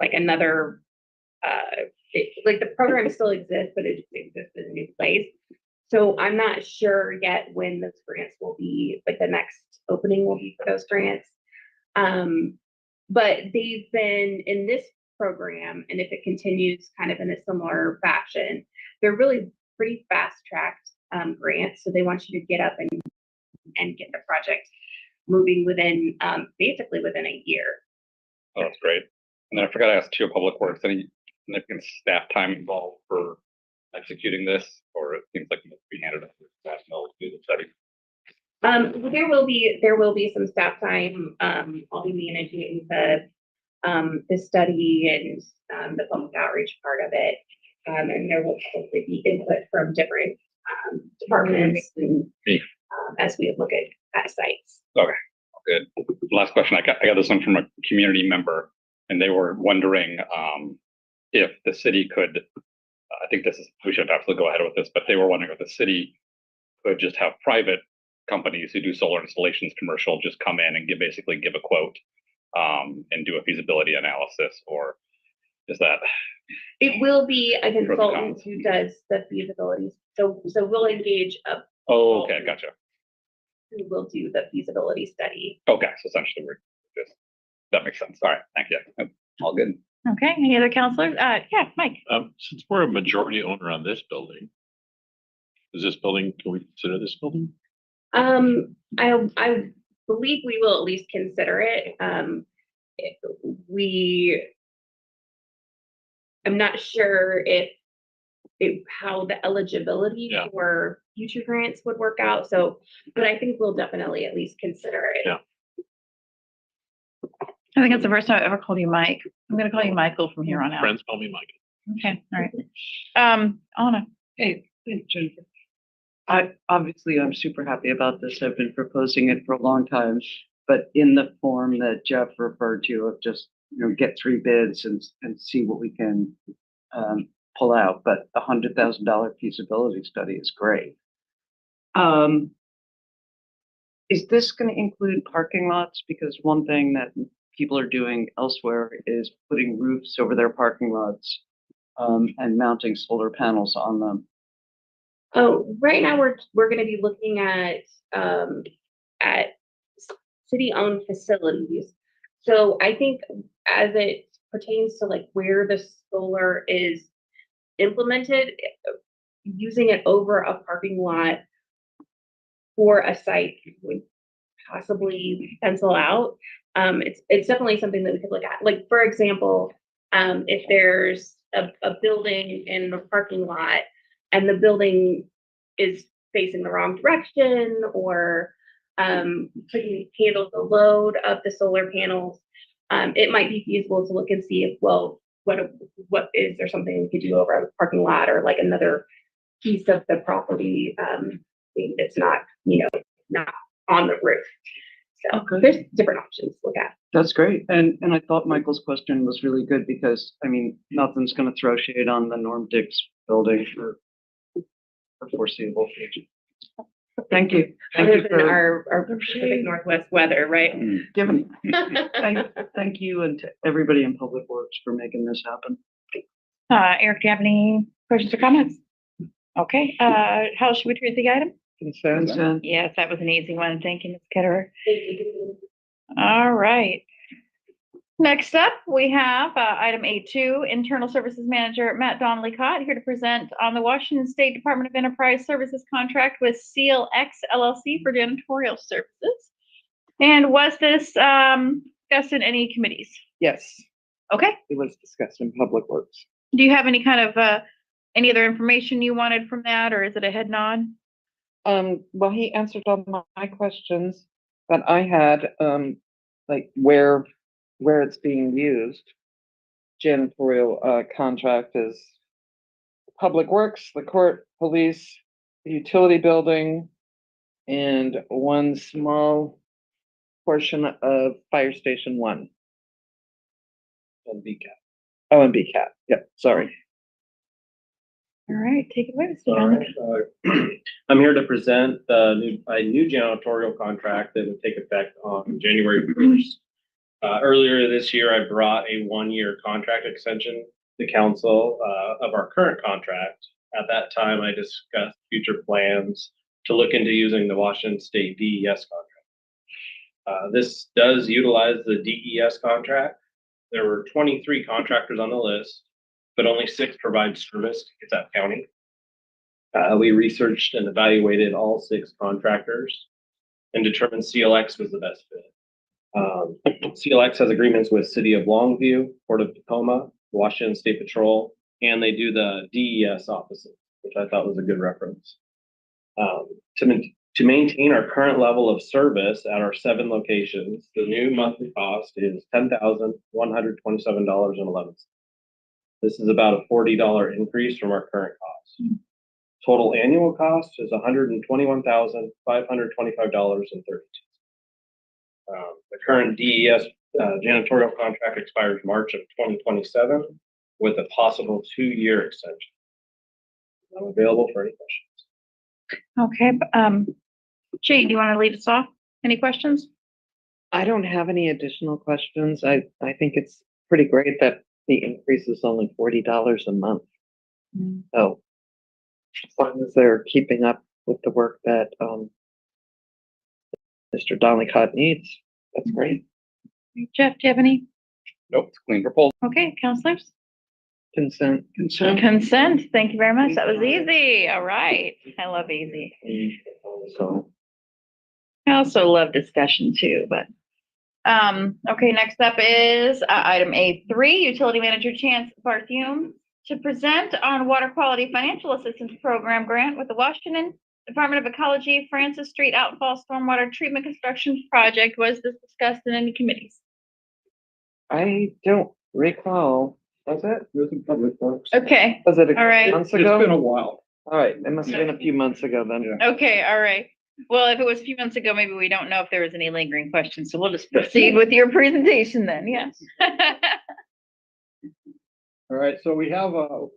like another, like the program still exists, but it just exists in a new place. So I'm not sure yet when those grants will be, like the next opening will be for those grants. But they've been in this program, and if it continues kind of in a similar fashion, they're really pretty fast-tracked grants. So they want you to get up and get the project moving within basically within a year. Oh, that's great. And then I forgot to ask too, Public Works, any significant staff time involved for executing this, or it seems like it must be handed off to staff to do the study? There will be some staff time. I'll be managing the study and the public outreach part of it. And there will hopefully be input from different departments and, as we look at sites. Okay, good. Last question. I got this one from a community member, and they were wondering if the city could, I think we should absolutely go ahead with this, but they were wondering if the city could just have private companies who do solar installations commercial just come in and basically give a quote and do a feasibility analysis, or is that? It will be a consultant who does the feasibility. So we'll engage a. Oh, okay, gotcha. Who will do the feasibility study. Okay, so essentially we're just, that makes sense. All right, thank you. All good. Okay, any other counselors? Yeah, Mike. Since we're a majority owner on this building, can we consider this building? I believe we will at least consider it. I'm not sure how the eligibility for future grants would work out. So, but I think we'll definitely at least consider it. Yeah. I think it's the first time I've ever called you Mike. I'm going to call you Michael from here on out. Friends call me Mike. Okay, all right. Anna. Hey, Jennifer. I'm super happy about this. I've been proposing it for a long time, but in the form that Jeff referred to of just, get 3 bids and see what we can pull out. But the $100,000 feasibility study is great. Is this going to include parking lots? Because one thing that people are doing elsewhere is putting roofs over their parking lots and mounting solar panels on them. Oh, right now we're going to be looking at city-owned facilities. So I think as it pertains to like where the solar is implemented, using it over a parking lot for a site would possibly pencil out. It's definitely something that we could look at. Like, for example, if there's a building in the parking lot and the building is facing the wrong direction, or couldn't handle the load of the solar panels, it might be feasible to look and see if, well, what is there something we could do over a parking lot, or like another piece of the property that's not, not on the roof. So there's different options to look at. That's great. And I thought Michael's question was really good because, nothing's going to throw shade on the Norm Dix building for foreseeable future. Thank you. Other than our Pacific Northwest weather, right? Thank you and to everybody in Public Works for making this happen. Eric, do you have any questions or comments? Okay, how should we treat the item? Consent. Yes, that was an easy one. Thank you, Ms. Ketterer. All right. Next up, we have item A2, Internal Services Manager Matt Donnelly-Cott, here to present on the Washington State Department of Enterprise Services contract with CLX LLC for janitorial services. And was this discussed in any committees? Yes. Okay. It was discussed in Public Works. Do you have any kind of any other information you wanted from that, or is it a head nod? Well, he answered all my questions that I had, like where it's being used. Janitorial contract is Public Works, the court, police, the utility building, and one small portion of Fire Station 1. And BCAT. Oh, and BCAT. Yep, sorry. All right, take it away, Mr. All right. I'm here to present a new janitorial contract that would take effect on January 1st. Earlier this year, I brought a 1-year contract extension to council of our current contract. At that time, I discussed future plans to look into using the Washington State DES contract. This does utilize the DES contract. There were 23 contractors on the list, but only 6 provide service to Kitsap County. We researched and evaluated all 6 contractors and determined CLX was the best fit. CLX has agreements with City of Longview, Port of Tacoma, Washington State Patrol, and they do the DES opposite, which I thought was a good reference. To maintain our current level of service at our 7 locations, the new monthly cost is $10,127.11. This is about a $40 increase from our current cost. Total annual cost is $121,525.32. The current DES janitorial contract expires March of 2027 with a possible 2-year extension. I'm available for any questions. Okay, Jane, do you want to lead us off? Any questions? I don't have any additional questions. I think it's pretty great that the increase is only $40 a month. So as long as they're keeping up with the work that Mr. Donlicott needs, that's great. Jeff, do you have any? Nope, it's clean proposal. Okay, counselors? Consent. Consent, thank you very much. That was easy. All right. I love easy. So I also love discussion too, but, okay, next up is item A3, Utility Manager Chance Barthume to present on Water Quality Financial Assistance Program grant with the Washington Department of Ecology, Francis Street Outfall Stormwater Treatment Construction Project. Was this discussed in any committees? I don't recall. Was it? It was in public works. Okay, Was it a All right. couple months It's ago? been a while. All right, it must have been a few months ago then. Yeah. okay, all right. Well, if it was a few months ago, maybe we don't know if there was any lingering questions, so we'll just proceed with your presentation then, yes. All right, so we have our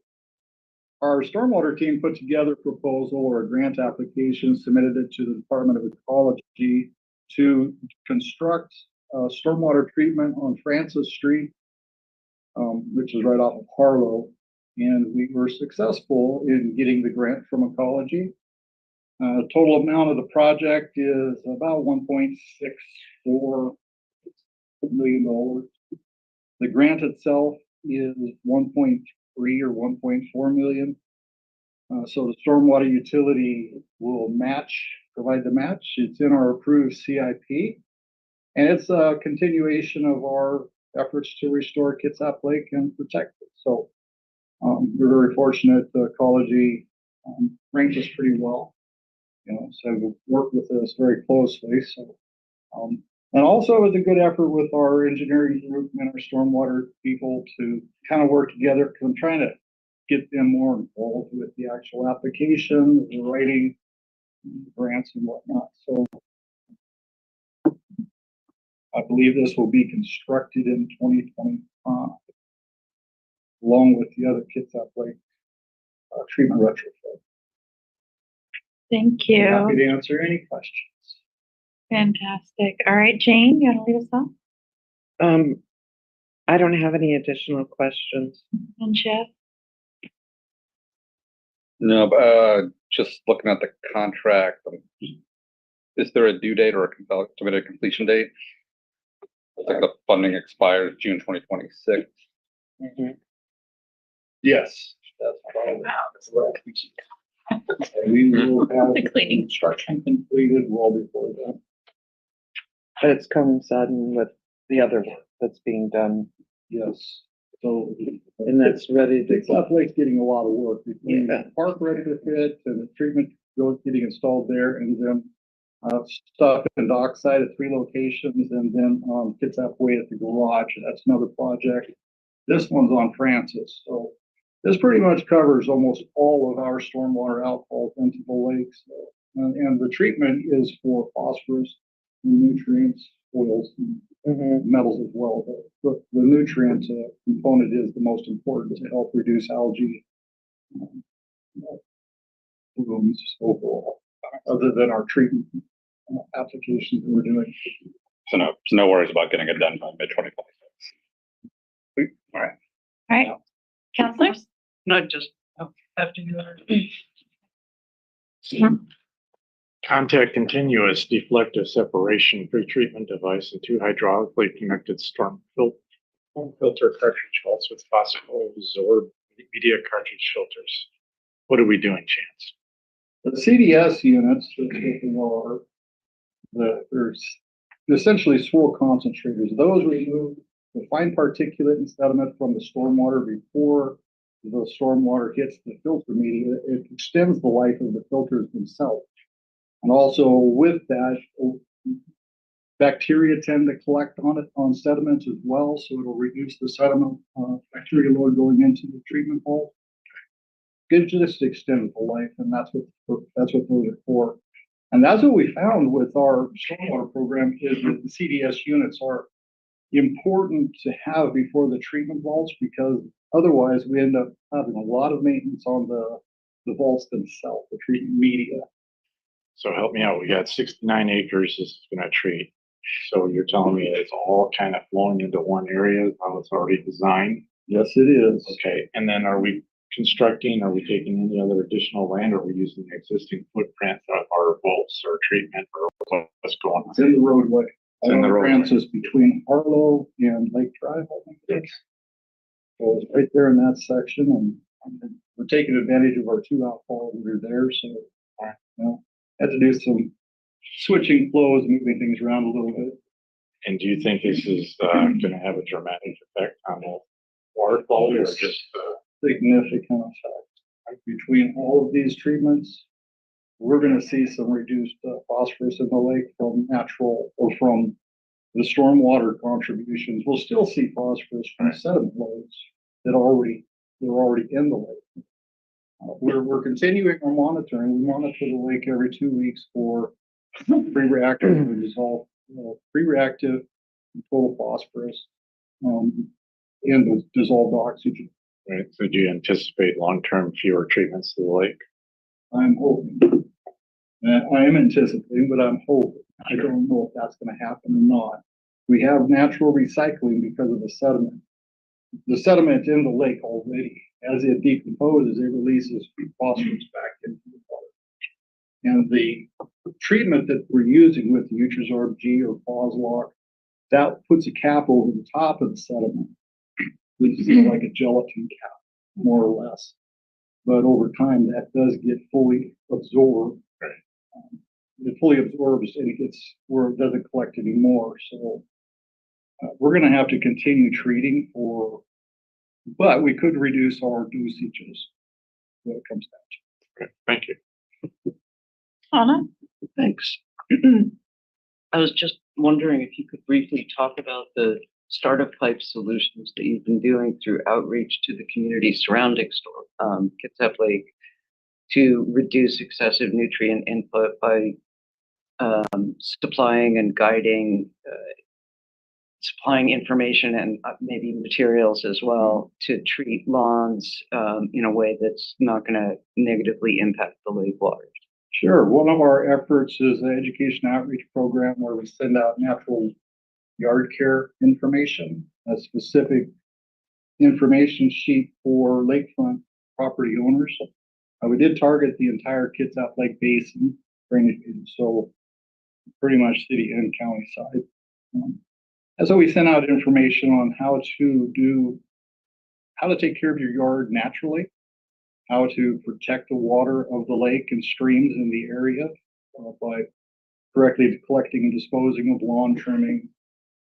stormwater team put together a proposal or a grant application, submitted it to the Department of Ecology to construct stormwater treatment on Francis Street, which is right off of Harlow. And we were successful in getting the grant from Ecology. Total amount of the project is about $1.64 million. The grant itself is 1.3 or 1.4 million. So the stormwater utility will provide the match. It's in our approved CIP. And it's a continuation of our efforts to restore Kitsap Lake and protect it. So we're very fortunate. The Ecology ranks us pretty well. So we've worked with us very closely. So, and also it was a good effort with our engineering group and our stormwater people to kind of work together, because I'm trying to get them more involved with the actual application, the writing, grants and whatnot. So I believe this will be constructed in 2025, along with the other Kitsap Lake treatment retrofit. Thank you. Happy to answer any questions. Fantastic. All right, Jane, you want to lead us off? I don't have any additional questions. And Jeff? No, but just looking at the contract, is there a due date or a estimated completion date? I think the funding expires June 2026. Yes, that's probably. And we will have The cleaning. construction completed well before that. But it's coinciding with the other work that's being done, Yes. So. and that's ready to Kitsap Lake's getting a lot of work between Yeah. the park retrofit and the treatment getting installed there, and then stuff in Dockside at 3 locations, and then Kitsap Way at the garage. That's another project. This one's on Francis. So this pretty much covers almost all of our stormwater outfalls into the lakes. And the treatment is for phosphorus and nutrients, oils, and metals as well. But the nutrient component is the most important to help reduce algae blooms overall, other than our treatment applications that we're doing. no worries about getting it done by mid-2026. All right. All right, counselors? Not just, after you. Contact continuous deflective separation pre-treatment device and 2 hydraulically connected storm filter cartridge bolts with phospho-absorbed media cartridge filters. What are we doing, Chance? The CDS units, that's what they are, there's essentially swirl concentrators. Those remove the fine particulate and sediment from the stormwater before the stormwater hits the filter media. It extends the life of the filters themselves. And also with that, bacteria tend to collect on it on sediments as well, so it'll reduce the sediment bacteria load going into the treatment hole. It just extends the life, and that's what those are for. And that's what we found with our stormwater program is that the CDS units are important to have before the treatment vaults, because otherwise we end up having a lot of maintenance on the vaults themselves, the treatment media. So help me out. We got 69 acres this is going to treat. So you're telling me it's all kind of flowing into one area, how it's already designed? Yes, it is. Okay. And then are we constructing, are we taking any other additional land, or are we using the existing footprint of our vaults or treatment, or what's going on? It's in the roadway. It's in the roadway. Francis between Harlow and Lake Drive, I think it is. So it's right there in that section, and we're taking advantage of our 2 outfalls that are there. So, had to do some switching flows, moving things around a little bit. And do you think this is going to have a dramatic effect on the water quality, or just Significant effect. Between all of these treatments, we're going to see some reduced phosphorus in the lake from natural or from the stormwater contributions. We'll still see phosphorus from sediment loads that are already in the lake. We're continuing our monitoring. We monitor the lake every 2 weeks for pre-reactive and dissolve, pre-reactive and total phosphorus, and the dissolved oxygen. right? So do you anticipate long-term fewer treatments to the lake? I'm hoping. I am anticipating, but I'm hoping. I don't know if that's going to happen or not. We have natural recycling because of the sediment. The sediment in the lake already, as it decomposes, it releases phosphorus back into the water. And the treatment that we're using with the Utrizorb G or Foslock, that puts a cap over the top of the sediment. It's like a gelatin cap, more or less. But over time, that does get fully absorbed. It fully absorbs and it gets where it doesn't collect anymore. So we're going to have to continue treating but we could reduce our dosages when it comes down to it. Okay, thank you. Anna? Thanks. I was just wondering if you could briefly talk about the startup pipe solutions that you've been doing through outreach to the community surrounding Kitsap Lake to reduce excessive nutrient input by supplying and guiding, supplying information and maybe materials as well to treat lawns in a way that's not going to negatively impact the lake water. Sure. One of our efforts is the education outreach program where we send out natural yard care information, a specific information sheet for lakefront property owners. We did target the entire Kitsap Lake Basin drainage, so pretty much city and county side. And so we sent out information on how to take care of your yard naturally, how to protect the water of the lake and streams in the area by correctly collecting and disposing of lawn trimming,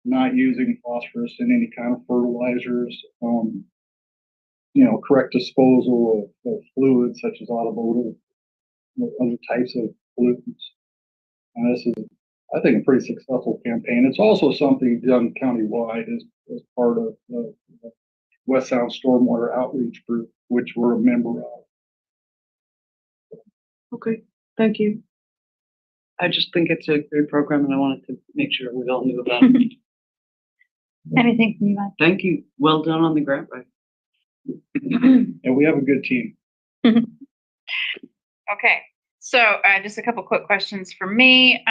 not using phosphorus in any kind of fertilizers, correct disposal of fluids such as automotive, other types of pollutants. And this is, I think, a pretty successful campaign. It's also something done countywide as part of the West Sound Stormwater Outreach Group, which we're a member of. Okay, thank you. I just think it's a great program and I wanted to make sure we all knew about it. Anything from you, Mike? Thank you. Well done on the grant writing. And we have a good team. Okay, So just a couple quick questions for me.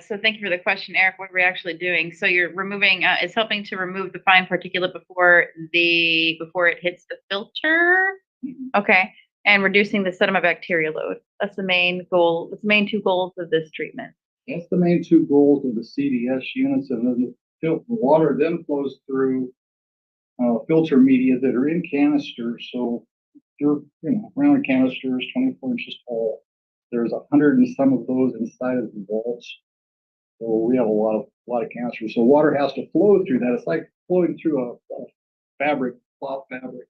So thank you for the question, Eric. What are we actually doing? So you're removing, it's helping to remove the fine particulate before it hits the filter. Okay. And reducing the sediment bacteria load. That's the main goal. That's the main two goals of this treatment. That's the main two goals of the CDS units, and then the water then flows through filter media that are in canisters. So they're, round canisters, 24 inches tall. There's 100 and some of those inside of the vaults. So we have a lot of canisters. So water has to flow through that. It's like flowing through a fabric, cloth fabric.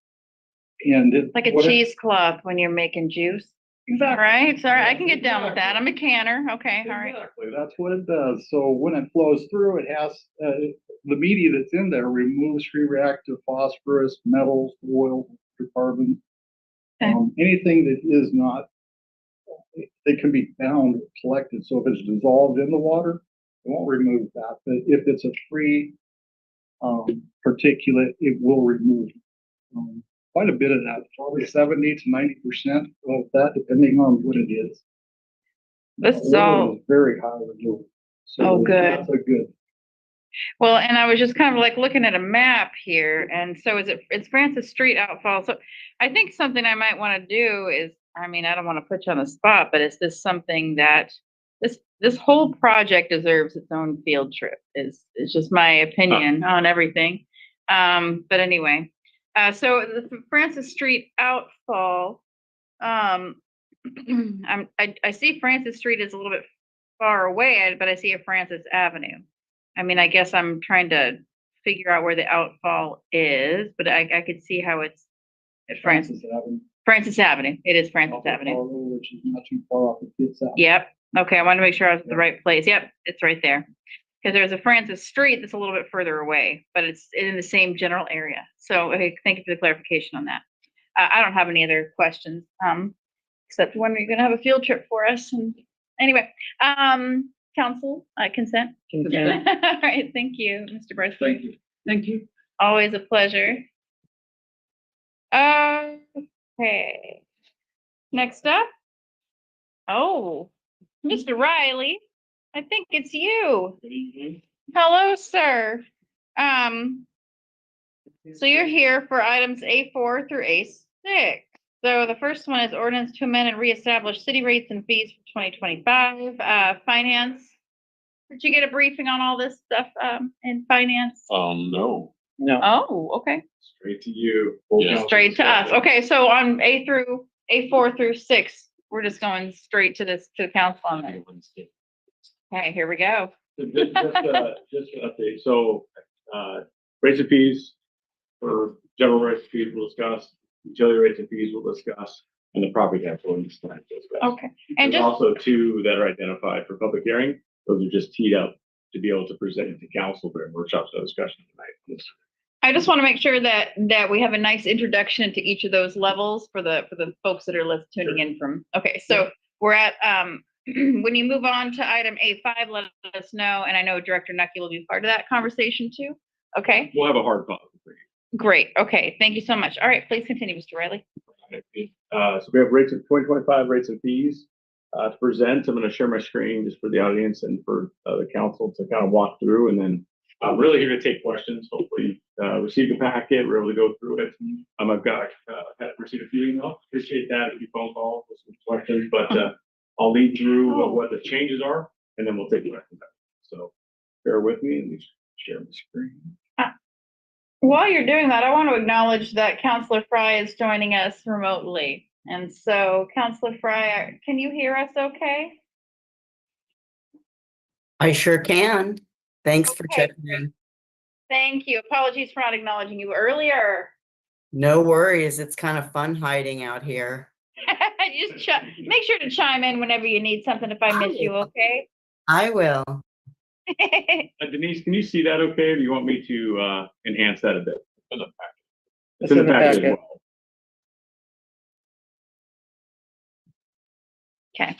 And Like a cheesecloth when you're making juice. Exactly. Right? Sorry, I can get down with that. I'm a canner. Okay, all right. Exactly. That's what it does. So when it flows through, it has the media that's in there removes free reactive phosphorus, metals, oil, carbon, Okay. Anything that is not, it can be found collected. So if it's dissolved in the water, it won't remove that. But if it's a free particulate, it will remove quite a bit of that, probably 70 to 90% of that, depending on what it is. This is Oil all, is very high removal. So Oh, good. That's a good. well, and I was just kind of like looking at a map here, and so it's Francis Street outfall. So I think something I might want to do is, I mean, I don't want to put you on the spot, but is this something that this whole project deserves its own field trip? Is just my opinion on everything. But anyway, so the Francis Street outfall, I see Francis Street is a little bit far away, but I see a Francis Avenue. I mean, I guess I'm trying to figure out where the outfall is, but I could see how it's at Francis Avenue. Francis Avenue. It is Francis Avenue. Which is not too far off the kids' out. Yep. Okay, I wanted to make sure I was at the right place. Yep, it's right there. Because there's a Francis Street that's a little bit further away, but it's in the same general area. So, okay, thank you for the clarification on that. I don't have any other questions, except when you're going to have a field trip for us. And anyway, council consent. Consent. All right, thank you, Mr. Bryce. Thank you. Thank you. Always a pleasure. Okay. Next up. Oh, Mr. Riley, I think it's you. Hello, sir. So you're here for items A4 through A6. So the first one is ordinance to amend and reestablish city rates and fees for 2025. Finance. Did you get a briefing on all this stuff in finance? No, No. Oh, okay. Straight to you. Yeah. Straight to us. Okay, so on A4 through 6, we're just going straight to the council on that. Okay, here we go. Just an update. So, rates and fees for general rates and fees we'll discuss, utility rates and fees we'll discuss, and the property tax ordinance tonight we'll discuss. Okay, and There's just also two that are identified for public hearing. Those are just teed up to be able to present to council during workshops and discussion tonight. I just want to make sure that we have a nice introduction to each of those levels for the folks that are tuning in from. Okay, so we're at when you move on to item A5, let us know, and I know Director Nucky will be part of that conversation too. Okay, We'll have a hard copy for you. great. Okay, thank you so much. All right, please continue, Mr. Riley. So we have rates of 2025 rates and fees to present. I'm going to share my screen just for the audience and for the council to kind of walk through, and then I'm really here to take questions. Hopefully, receive the packet. We're able to go through it. I've got received a few emails. Appreciate that. A few phone calls with some questions, but I'll lead through what the changes are, and then we'll take questions. So bear with me and share my screen. While you're doing that, I want to acknowledge that Councilor Fry is joining us remotely. And so, Councilor Fry, can you hear us okay? I sure can. Thanks for Okay. checking in. Thank you. Apologies for not acknowledging you earlier. No worries. It's kind of fun hiding out here. Just make sure to chime in whenever you need something if I miss you, okay? I will. Denise, can you see that okay? Or do you want me to enhance that a bit? It's in the packet. as well. Okay.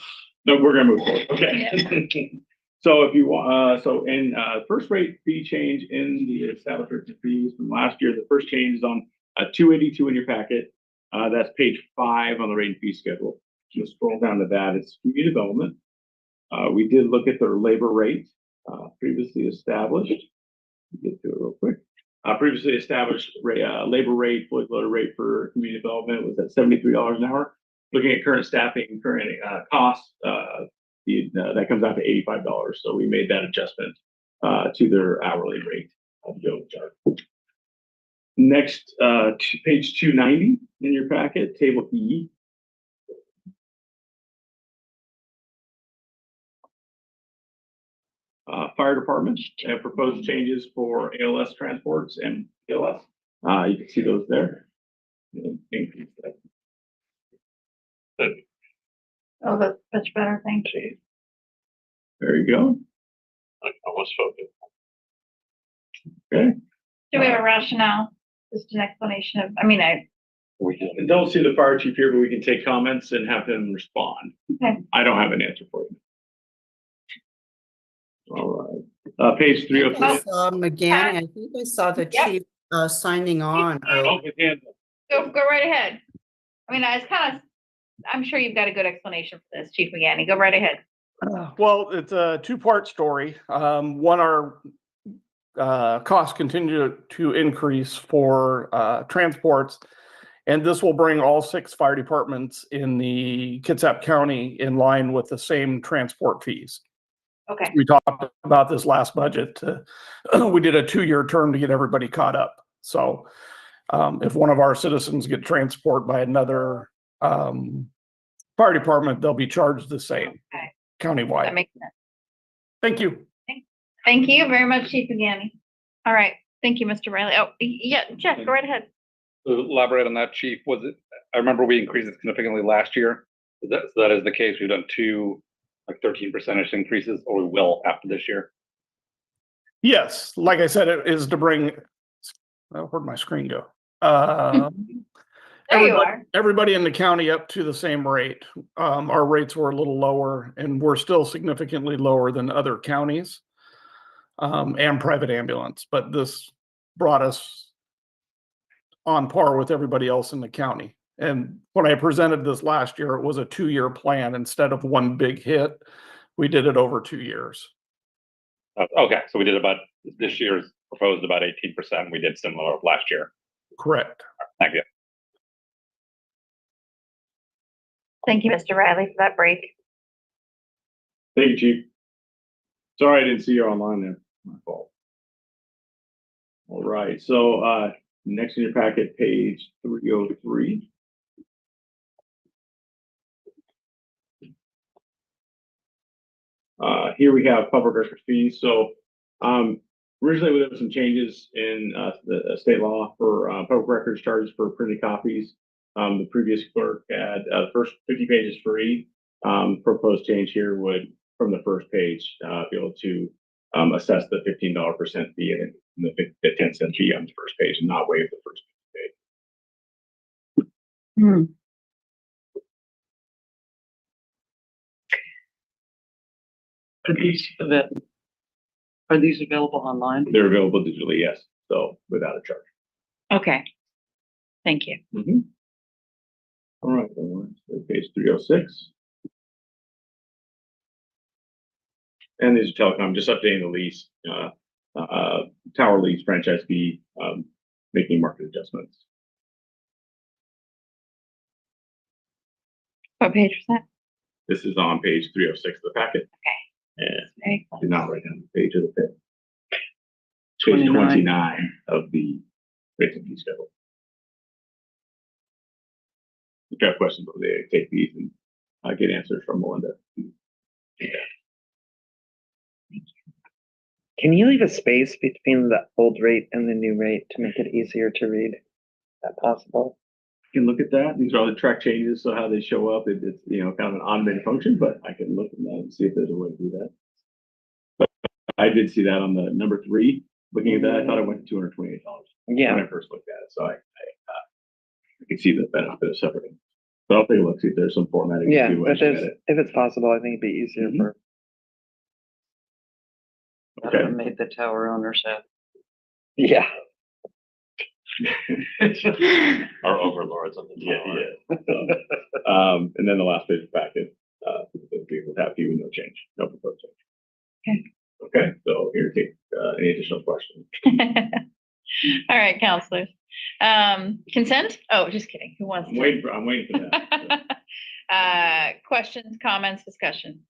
No, we're gonna move forward. Okay. So if you want, so in first rate fee change in the establishment fees from last year, the first change is on 282 in your packet. That's page 5 on the rate and fee schedule. just scroll down to that, it's community development. We did look at their labor rate, previously established. Get to it real quick. Previously established labor rate, fully loaded rate for community development was at $73 an hour. Looking at current staffing, current costs, that comes out to $85. So we made that adjustment to their hourly rate of the chart. Next, page 290 in your packet, table E. Fire department have proposed changes for ALS transports and ALS. You can see those there. Increase that. Oh, that's much better. Thank you. There you go. I almost focused. Okay. Do we have a rationale? Just an explanation of, I mean, I don't see the fire chief here, but we can take comments and have him respond. Okay. I don't have an answer for you. All right. Page 303. I saw McGann. I think I saw the Yep. chief signing on. Oh, his hand. go right ahead. I mean, it's kind of, I'm sure you've got a good explanation for this, Chief McGanny. Go right ahead. Well, it's a two-part story. One, our costs continue to increase for transports, and this will bring all 6 fire departments in the Kitsap County in line with the same transport fees. Okay. We talked about this last budget. We did a 2-year term to get everybody caught up. So if one of our citizens get transport by another fire department, they'll be charged the same countywide. That makes sense. Thank you. Thank you very much, Chief McGanny. All right. Thank you, Mr. Riley. Oh, yeah, Jeff, go right ahead. To elaborate on that, Chief, was it, I remember we increased it significantly last year. So that is the case. We've done 2 like 13% increases, or we will after this year. Yes, like I said, it is to bring, where'd my screen go? There you are. Everybody in the county up to the same rate. Our rates were a little lower, and we're still significantly lower than other counties and private ambulance, but this brought us on par with everybody else in the county. And when I presented this last year, it was a 2-year plan instead of one big hit. We did it over 2 years. Okay, so we did about, this year's proposed about 18%. We did similar last year. Correct. Thank you. Thank you, Mr. Riley, for that break. Thank you, Chief. Sorry I didn't see you online there. My fault. All right, so next in your packet, page 303. Here we have public record fees. So originally there were some changes in the state law for public records charges for printed copies. The previous clerk had the first 50 pages free. Proposed change here would, from the first page, be able to assess the $15% fee and the 10-cent fee on the first page and not waive the first page. Hmm. Are these available online? They're available digitally, yes. So without a charge. Okay. Thank you. Mm-hmm. All right, so page 306. And these are telecom, just updating the lease, tower lease, franchise fee, making market adjustments. What page was that? This is on page 306 of the packet. Okay. And do not write down the page of the pit. Page 29. 29 of the rates and fee schedule. If you have questions, they take these and get answers from Melinda. Can you leave a space between the old rate and the new rate to make it easier to read? Is that possible? You can look at that. These are all the track changes, so how they show up. It's kind of an automated function, but I can look at that and see if there's a way to do that. But I did see that on the number 3. Looking at that, I thought it went to $228 Yeah. when I first looked at it. So I could see the benefit of separating. But I'll take a look, see if there's some formatting. Yeah, to do if once you get there's, it. if it's possible, I think it'd be easier for. Okay. Made the tower owner sad. Yeah. Our overlords on the Yeah, tower. yeah. So, and then the last page of the packet, the people happy with no change, no proposed change. Okay, so here, take, any additional questions? All right, counselors. Consent? Oh, just kidding. Who wants I'm to? waiting for that. Questions, comments, discussion?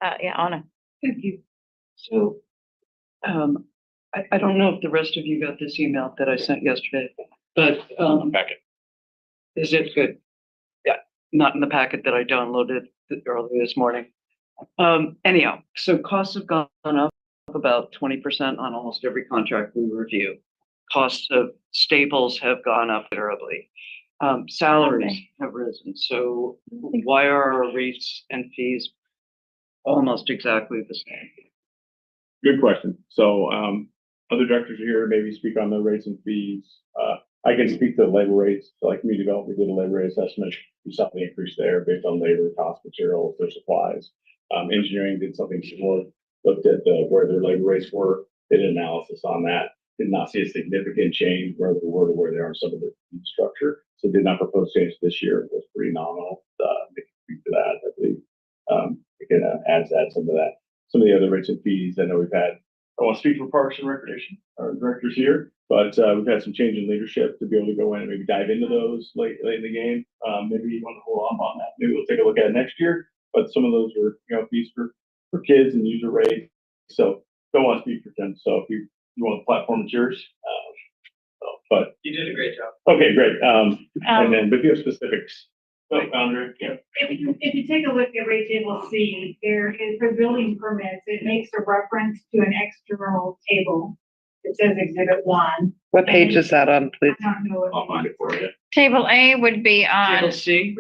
Yeah, Anna. Thank you. So, I don't know if the rest of you got this email that I sent yesterday, but, Packet. is it good? Yeah, not in the packet that I downloaded earlier this morning. Anyhow, so costs have gone up about 20% on almost every contract we review. Costs of staples have gone up terribly. Salaries have risen. So why are our rates and fees almost exactly the same? Good question. So, other directors are here, maybe speak on the rates and fees. I can speak to the labor rates. So like community development, we did a labor rate assessment. We saw the increase there based on labor, cost, materials, their supplies. Engineering did something similar, looked at where their labor rates were, did an analysis on that. Did not see a significant change where they were to where they are in some of the structure. So did not propose change this year. It was pretty nominal. They can speak to that, I believe. We can add some of that. Some of the other rates and fees, I know we've had, I want to speak for Parks and Recreation, our directors here, but we've had some change in leadership to be able to go in and maybe dive into those late in the game. Maybe you want to hold off on that. Maybe we'll take a look at it next year, but some of those were, fees for kids and user rates. So don't want to speak for them. So if you want the platform, it's yours. But You did a great job. okay, great. And then, but if you have specifics, Founder, yeah. If you take a look at rate table C, there is for building permits, it makes a reference to an external table. It says exhibit 1. What page is that on, please? I don't know what. I'll find it for you. Table A would be on, Table C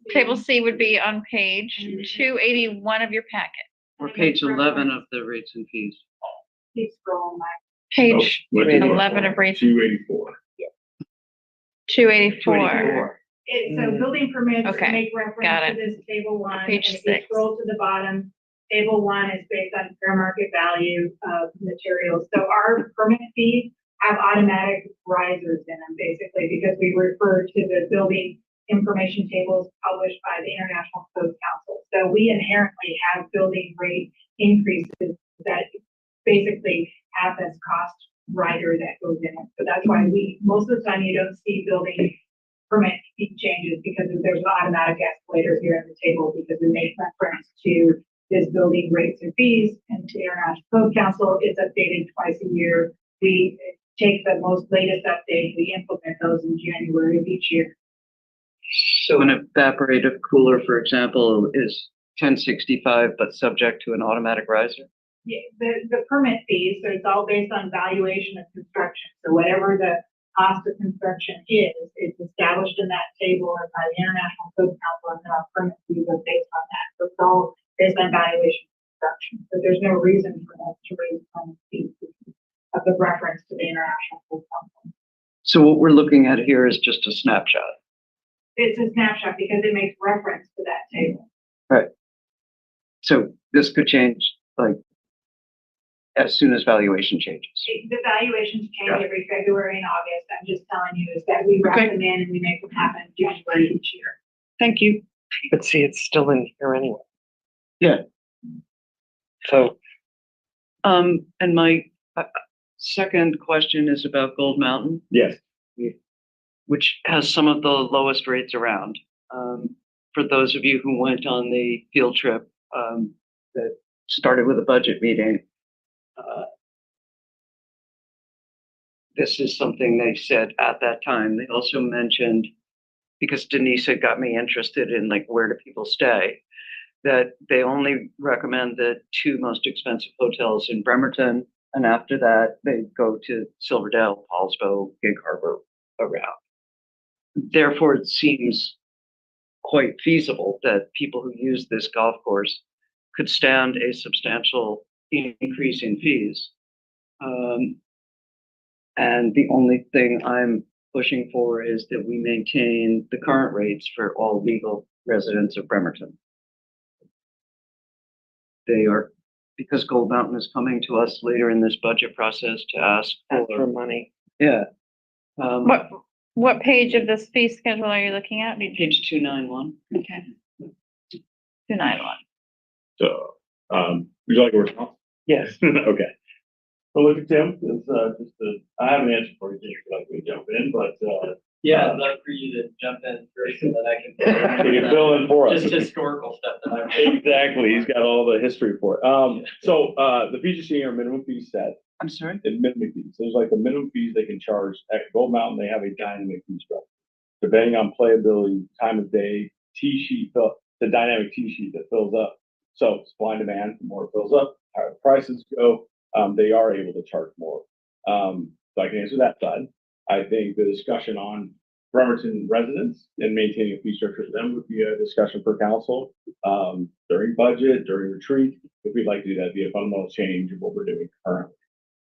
table C would be on page 281 of your packet. or page 11 of the rates and fees? Keep scrolling back. Page Oh, what did you 11 of rates, 284. 284. So building permits Okay, make got reference to it. this table 1. Page And if you 6. scroll to the bottom, table 1 is based on fair market value of materials. So our permit fees have automatic risers in them, basically, because we refer to the building information tables published by the International Code Council. So we inherently have building rate increases that basically have this cost rider that goes in it. So that's why most of the time you don't see building permit fee changes, because there's an automatic escalator here at the table, because we make reference to this building rates and fees, and to the International Code Council. It's updated twice a year. We take the most latest update, we implement those in January of each year. So an evaporative cooler, for example, is 1065, but subject to an automatic riser? Yeah, the permit fees, so it's all based on valuation of construction. So whatever the cost of construction is, it's established in that table by the International Code Council, and then our permit fees are based on that. So it's all based on valuation of construction. So there's no reason for us to raise permit fees of the reference to the International Code Council. So what we're looking at here is just a snapshot. It's a snapshot because it makes reference to that table. Right. So this could change like as soon as valuation changes. The valuations change Yeah. every February and August. I'm just telling you is that we wrap Okay. them in and we make them happen January each year. Thank you. But see, it's still in here anyway. Yeah. So, And my second question is about Gold Mountain, Yes. which has some of the lowest rates around. For those of you who went on the field trip that started with a budget meeting, this is something they said at that time. They also mentioned, because Denise had got me interested in like where do people stay, that they only recommend the 2 most expensive hotels in Bremerton, and after that they go to Silverdale, Paulsbo, Gig Harbor around. Therefore, it seems quite feasible that people who use this golf course could stand a substantial increase in fees. And the only thing I'm pushing for is that we maintain the current rates for all legal residents of Bremerton. They are, because Gold Mountain is coming to us later in this budget process to ask for money. yeah, What page of this fee schedule are you looking at? Page 291. Okay. 291. So, would you like a response? Yes. Okay. Well, look at Tim, it's, I have an answer for you, if you'd like me to jump in, but, Yeah, I'd love for you to jump in first so that I can. you can fill in for us. Just historical stuff that I've. Exactly, he's got all the history for it. So, the BCC are minimum fee set, I'm sorry? and minimum fees, there's like the minimum fees they can charge. At Gold Mountain, they have a dynamic fee structure. Depending on playability, time of day, the dynamic T sheet that fills up. So supply and demand, the more it fills up, higher the prices go, they are able to charge more. So I can answer that side. I think the discussion on Bremerton residents and maintaining a fee structure for them would be a discussion for council, during budget, during retreat. If we'd like to do that, it'd be a fundamental change of what we're doing currently.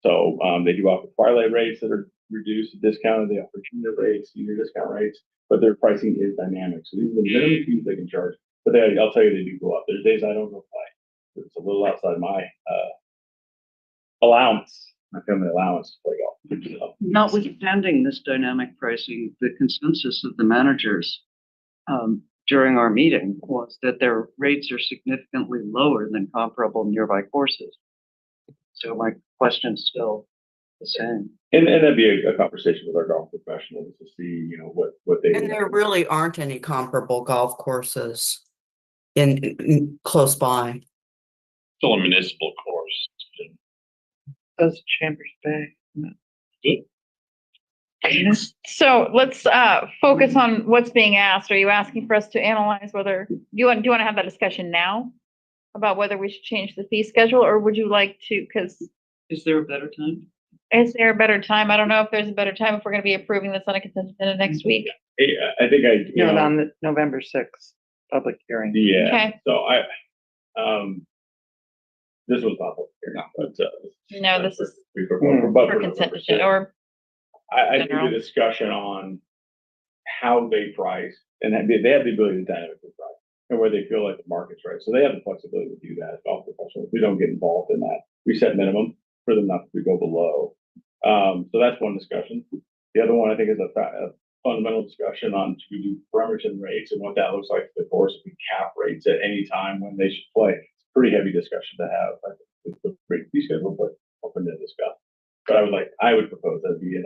So, they do offer twilight rates that are reduced, discounted, they offer junior rates, senior discount rates, but their pricing is dynamic. So these are the minimum fees they can charge, but I'll tell you, they do go up. There's days I don't go play. It's a little outside my, allowance, my family allowance to play golf. So, Notwithstanding this dynamic pricing, the consensus of the managers during our meeting was that their rates are significantly lower than comparable nearby courses. So my question's still the same. And that'd be a conversation with our golf professionals to see, what they. And there really aren't any comparable golf courses in close by. Still a municipal course. Does Chambers Bay. So let's focus on what's being asked. Are you asking for us to analyze whether, do you want to have that discussion now? About whether we should change the fee schedule, or would you like to, because Is there a better time? is there a better time? I don't know if there's a better time if we're gonna be approving this on a consent agenda next week. I think No, on the November 6th public hearing. Yeah, Okay. so this was not public hearing, but. No, this is For for consent agenda, or I think general. the discussion on how they price, and they have the ability to dynamically price, and where they feel like the market's right. So they have the flexibility to do that as golf professionals. We don't get involved in that. We set minimum for them not to go below. So that's one discussion. The other one, I think, is a fundamental discussion on to do Bremerton rates and what that looks like for the course. If we cap rates at any time when they should play. It's a pretty heavy discussion to have. I think it's a great fee schedule, but open to discuss. But I would propose that be in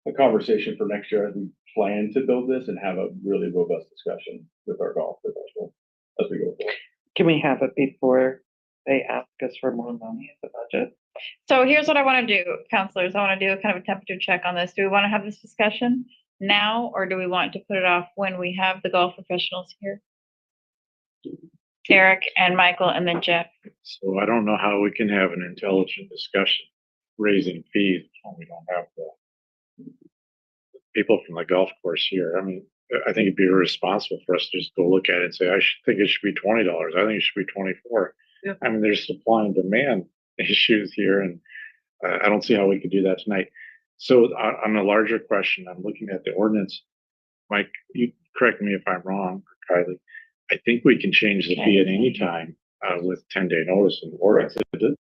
a conversation for next year as we plan to build this and have a really robust discussion with our golf professionals as we go forward. Can we have it before they ask us for more money in the budget? So here's what I want to do, counselors. I want to do a kind of a temperature check on this. Do we want to have this discussion now, or do we want to put it off when we have the golf professionals here? Eric and Michael and then Jeff. So I don't know how we can have an intelligent discussion raising fees when we don't have the people from the golf course here. I mean, I think it'd be irresponsible for us to just go look at it and say, think it should be $20. I think it should be 24. Yeah. I mean, there's supply and demand issues here, and I don't see how we could do that tonight. So on a larger question, I'm looking at the ordinance. Mike, you correct me if I'm wrong, or Kylie. I think we can change the fee at any time with 10-day notice in the ordinance.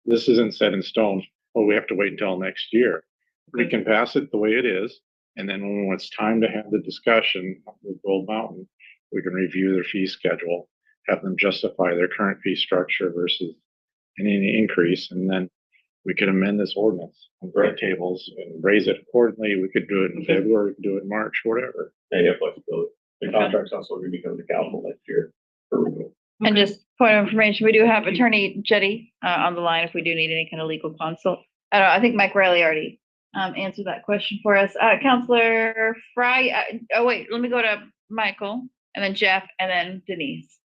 This isn't set in stone. Well, we have to wait until next year. We can pass it the way it is, and then when it's time to have the discussion with Gold Mountain, we can review their fee schedule, have them justify their current fee structure versus any increase, and then we could amend this ordinance on grant tables and raise it accordingly. We could do it in February, we could do it in March, whatever. Yeah, flexibility. The contract's also going to be coming to council next year for renewal. And just point of information, we do have Attorney Jetty on the line if we do need any kind of legal consult. I think Mike Riley already answered that question for us. Counselor Fry, wait, let me go to Michael and then Jeff and then Denise.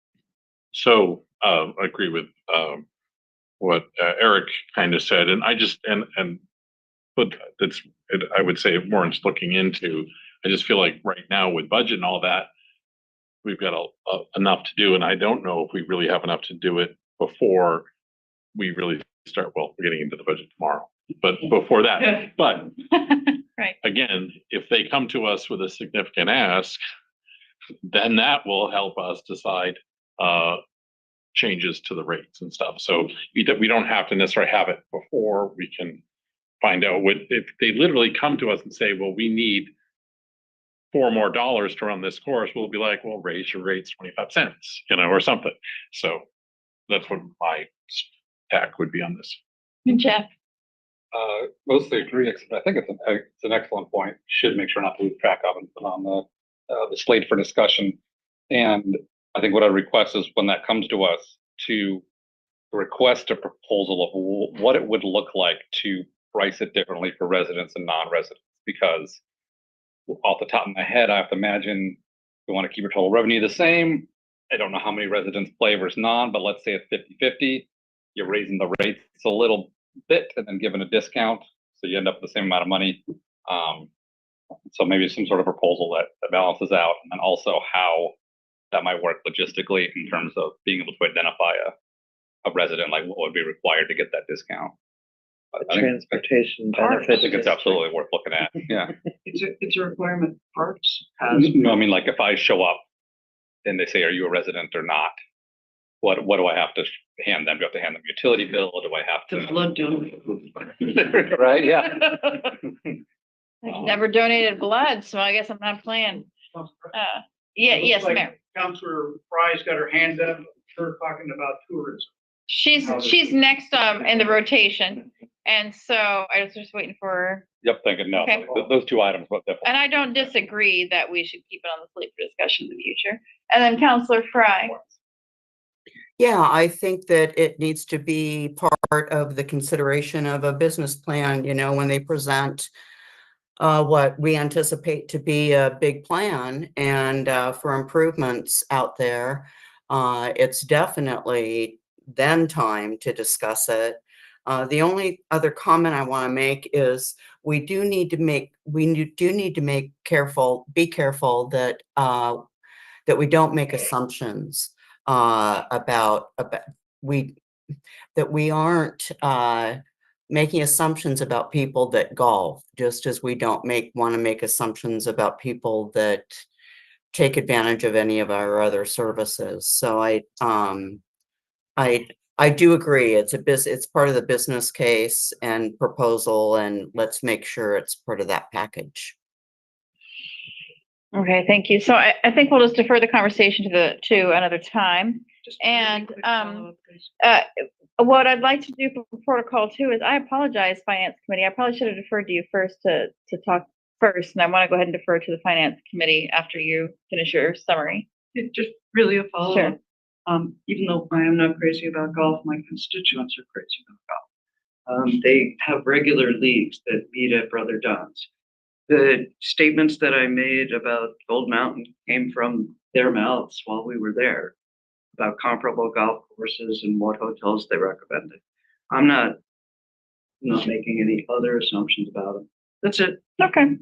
So I agree with what Eric kind of said, and I just but I would say it warrants looking into. I just feel like right now with budget and all that, we've got enough to do, and I don't know if we really have enough to do it before we really start. Well, we're getting into the budget tomorrow, but before that. But right. Again, if they come to us with a significant ask, then that will help us decide changes to the rates and stuff. So we don't have to necessarily have it before. We can find out if they literally come to us and say, well, we need $4 more to run this course, we'll be like, well, raise your rates 25 cents, or something. So that's what my tack would be on this. Jeff? Mostly agree, except I think it's an excellent point. Should make sure not to lose track of and put on the slate for discussion. And I think what I request is when that comes to us to request a proposal of what it would look like to price it differently for residents and non-residents. Because off the top of my head, I have to imagine we want to keep our total revenue the same. I don't know how many residents play versus non, but let's say it's 50-50. You're raising the rates a little bit and then giving a discount, so you end up with the same amount of money. So maybe some sort of proposal that balances out, and then also how that might work logistically in terms of being able to identify a resident, like what would be required to get that discount. Transportation I benefit. think it's absolutely worth looking at. Yeah. It's a requirement. Parks has. No, I mean, like if I show up and they say, "Are you a resident or not?" What do I have to hand them? Do I have to hand them a utility bill? Do I have The to? blood donation. Right? Yeah. I've never donated blood, so I guess I'm not playing. Yes, Mayor. Councilor Fry's got her hand up, her talking about tourism. She's next in the rotation, and so I was just waiting for her. Yep. Thinking no. Okay. Those two items, but definitely. And I don't disagree that we should keep it on the slate for discussion in the future. And then Councilor Fry. Yeah, I think that it needs to be part of the consideration of a business plan, when they present what we anticipate to be a big plan and for improvements out there. It's definitely then time to discuss it. The only other comment I want to make is we do need to be careful that we don't make assumptions that we aren't making assumptions about people that golf, just as we don't want to make assumptions about people that take advantage of any of our other services. So I do agree. It's part of the business case and proposal, and let's make sure it's part of that package. Okay, thank you. So I think we'll just defer the conversation to another time. And what I'd like to do for protocol too is I apologize, Finance Committee. I probably should have deferred to you first to talk first, and I want to go ahead and defer to the Finance Committee after you finish your summary. It's just really a follow-up. Sure. Even though I am not crazy about golf, my constituents are crazy about golf. They have regular leagues that meet at Brother Don's. The statements that I made about Gold Mountain came from their mouths while we were there about comparable golf courses and what hotels they recommended. I'm not making any other assumptions about them. That's it. Okay.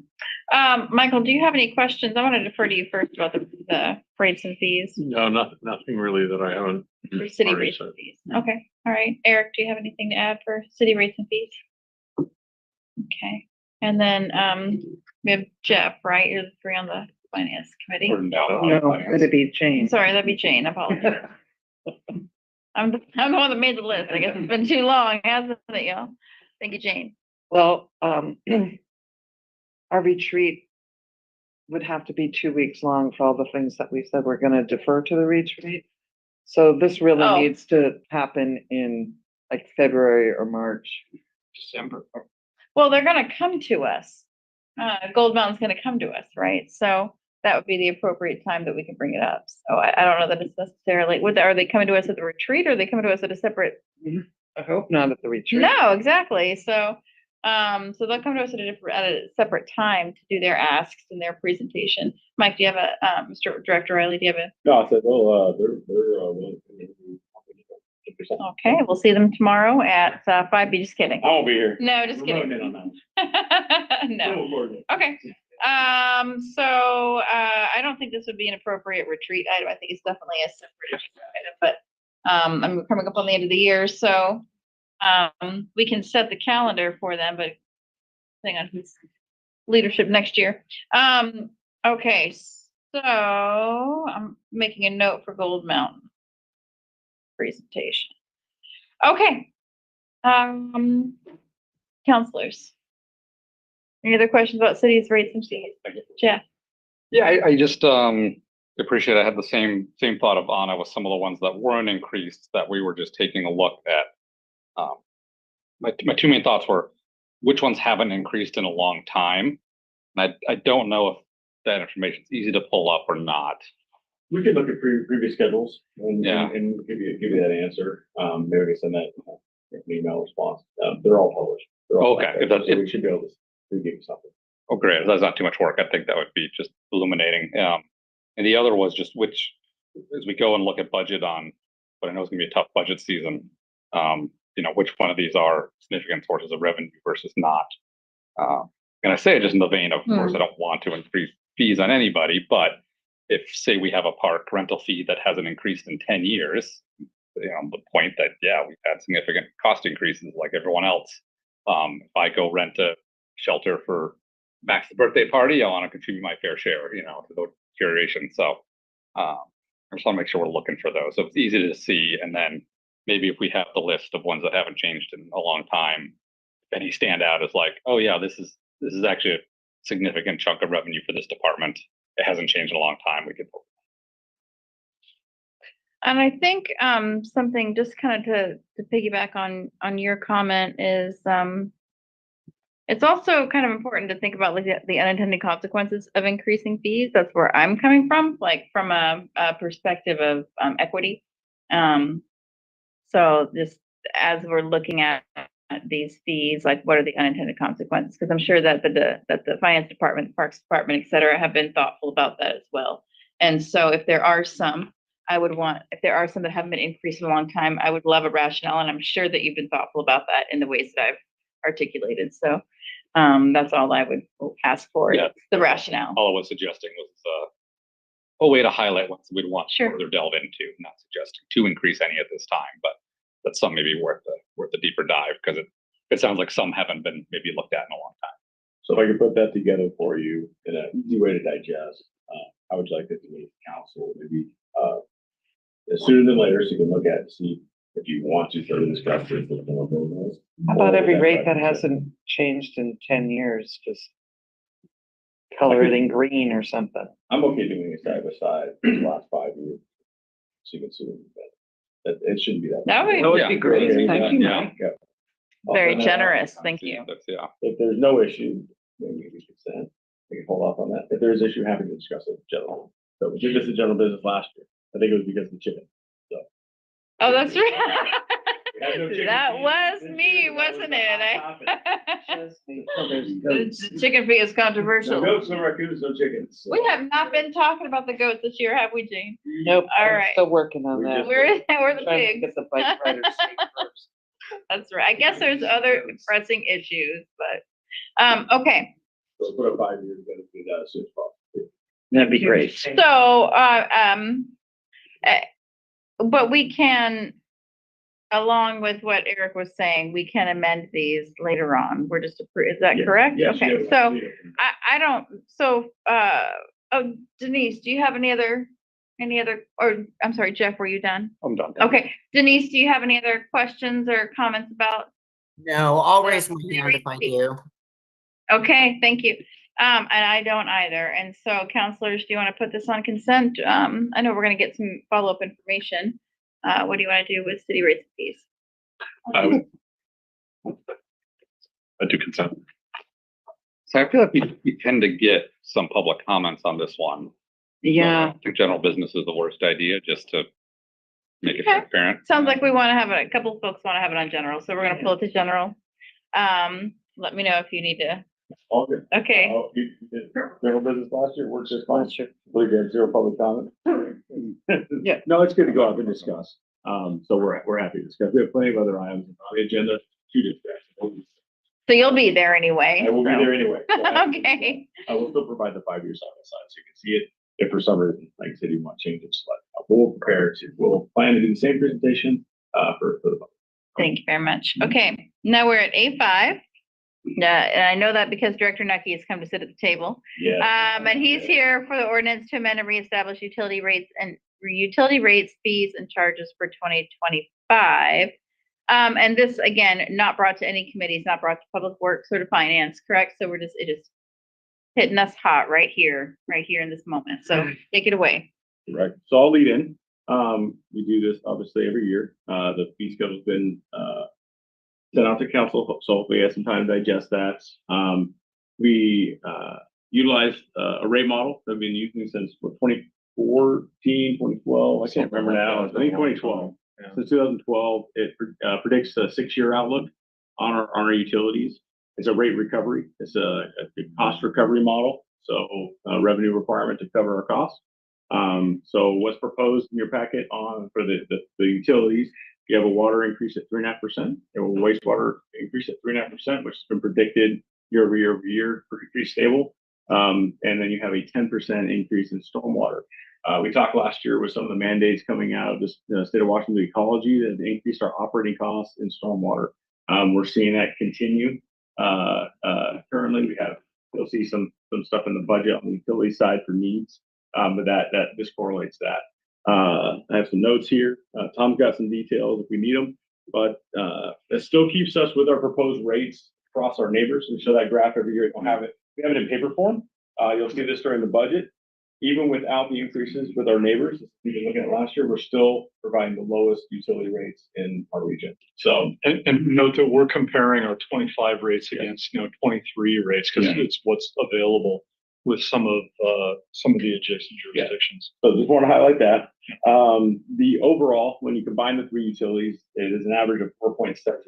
Michael, do you have any questions? I want to defer to you first about the rates and fees. No, nothing really that I haven't. For city already rates said. and fees. Okay. All right. Eric, do you have anything to add for city rates and fees? Okay. And then we have Jeff, right? You're the three on the Finance Committee. No, it'd be changed. Sorry, that'd be Jane. I apologize. I'm the one that made the list. I guess it's been too long, hasn't it, y'all? Thank you, Jane. Well, our retreat would have to be 2 weeks long for all the things that we said we're going to defer to the retreat. So this really needs to happen in like February or March, December. Well, they're going to come to us. Gold Mountain's going to come to us, right? So that would be the appropriate time that we can bring it up. So I don't know that it's necessarily, are they coming to us at the retreat, or are they coming to us at a separate? I hope not at the retreat. No, exactly. So they'll come to us at a separate time to do their asks and their presentation. Mike, do you have Mr. Director Riley, do you have a? No, I said, well, they're willing to do 50%. Okay, we'll see them tomorrow at 5. Just kidding. I won't be here. No, just We're kidding. voting on that. No. Okay. So I don't think this would be an appropriate retreat item. I think it's definitely a separate item, but I'm coming up on the end of the year, so we can set the calendar for them, but hang on, who's leadership next year. Okay, so I'm making a note for Gold Mountain presentation. Okay. Counselors? Any other questions about cities, rates, and fees? Jeff? Yeah, I just appreciate, I had the same thought of Anna with some of the ones that weren't increased, that we were just taking a look at. My two main thoughts were, which ones haven't increased in a long time? And I don't know if that information is easy to pull up or not. We could look at previous schedules and, Yeah. and give you that answer. Maybe we can send that an email response. They're all published. They're all Okay, out there, so we should be able to give you something. Oh, great. That's not too much work. I think that would be just illuminating. And the other was just which, as we go and look at budget on, but I know it's gonna be a tough budget season. Which one of these are significant sources of revenue versus not? And I say it just in the vein of course, I don't want to increase fees on anybody, but if, say, we have a park rental fee that hasn't increased in 10 years, the point that, yeah, we've had significant cost increases like everyone else. If I go rent a shelter for Max's birthday party, I want to contribute my fair share, to the curation. So I just want to make sure we're looking for those. So it's easy to see. And then maybe if we have the list of ones that haven't changed in a long time, if any stand out as like, oh yeah, this is actually a significant chunk of revenue for this department. It hasn't changed in a long time. We could. And I think something just kind of to piggyback on your comment is it's also kind of important to think about like the unintended consequences of increasing fees. That's where I'm coming from, like from a perspective of equity. So just as we're looking at these fees, like what are the unintended consequences? Because I'm sure that the finance department, the parks department, et cetera, have been thoughtful about that as well. And so if there are some, if there are some that haven't been increased in a long time, I would love a rationale. And I'm sure that you've been thoughtful about that in the ways that I've articulated. So that's all I would ask for, is the rationale. All I was suggesting was a way to highlight what we'd want to Sure. further delve into, not suggesting to increase any at this time, but that some may be worth a deeper dive, because it sounds like some haven't been maybe looked at in a long time. So if I could put that together for you in an easy way to digest, I would like it to meet council maybe sooner than later, so you can look at it, see if you want to further discuss it. How about every rate that hasn't changed in 10 years, just color it in green or something? I'm okay doing it side by side for the last 5 years. So you can see that it shouldn't be that. That would be great. Thank you, Mike. Yeah. Very generous. Thank you. If there's no issue, maybe we could send, we can hold off on that. If there's issue, happy to discuss it in general. So we did this in general business last year. I think it was because of the chicken. So. Oh, that's right. No chicken That fees. was me, wasn't it? The chicken fee is No controversial. goats, no raccoons, no chickens. So. We have not been talking about the goats this year, have we, Jane? Nope. All I'm right. Still working on We that. just- We're the Trying to pigs. get the bike riders safe first. That's right. I guess there's other pressing issues, but okay. So put a 5 year together to do that as soon as possible. That'd be great. So, but we can, along with what Eric was saying, we can amend these later on. We're just is that Yes, correct? yes, Okay, yeah, so yeah. I don't, so, oh, Denise, do you have any other, or I'm sorry, Jeff, were you done? I'm done. Okay, Denise, do you have any other questions or comments about? No, I'll raise my hand if I do. Okay, thank you. And I don't either. And so counselors, do you want to put this on consent? I know we're going to get some follow-up information. What do you want to do with city rates and fees? I do consent. So I feel like we tend to get some public comments on this one. Yeah. I think general business is the worst idea, just to make it Okay. transparent. Sounds like we want to have a couple of folks want to have it on general, so we're going to pull it to general. Let me know if you need to. All good. Okay. You did general business last year, worked just fine. Believe you had zero public comment. Yeah. No, it's good to go up and discuss. So we're happy to discuss. We have plenty of other items on the agenda to discuss. So you'll be there anyway. I will be so- there anyway. So Okay. I will still provide the 5 year side by side so you can see it. If for some reason, like I said, you want to change it, just let me know. We'll plan to do the same presentation for the public. Thank you very much. Okay, now we're at A5. And I know that because Director Nucky has come to sit at the table. Yeah. And he's here for the ordinance to amend and reestablish utility rates, fees and charges for 2025. And this, again, not brought to any committees, not brought to Public Works or to Finance, correct? So it is hitting us hot right here in this moment. So take it away. Right. So I'll lead in. We do this obviously every year. The fee schedule's been sent out to council, so hopefully you have some time to digest that. We utilized a rate model that we've been using since 2014, 2012. I can't remember now. I think 2012. Yeah. Since 2012, it predicts a 6-year outlook on our utilities. It's a rate recovery. It's a cost recovery model. So revenue requirement to cover our costs. So what's proposed in your packet for the utilities, you have a water increase at 3.5%, you have a wastewater increase at 3.5%, which has been predicted year over year, pretty stable. And then you have a 10% increase in stormwater. We talked last year with some of the mandates coming out of the state of Washington ecology that increased our operating costs in stormwater. We're seeing that continue. Currently, you'll see some stuff in the budget on the utility side for needs, but this correlates that. I have some notes here. Tom's got some details if we need them, but it still keeps us with our proposed rates across our neighbors. We show that graph every year. We have it in paper form. You'll see this during the budget. Even without the increases with our neighbors, we've been looking at last year, we're still providing the lowest utility rates in our region. So, And note that we're comparing our 25 rates against, 23 rates, because it's what's available with some of the adjacent jurisdictions. So just want to highlight that. The overall, when you combine the 3 utilities, it is an average of 4.7% for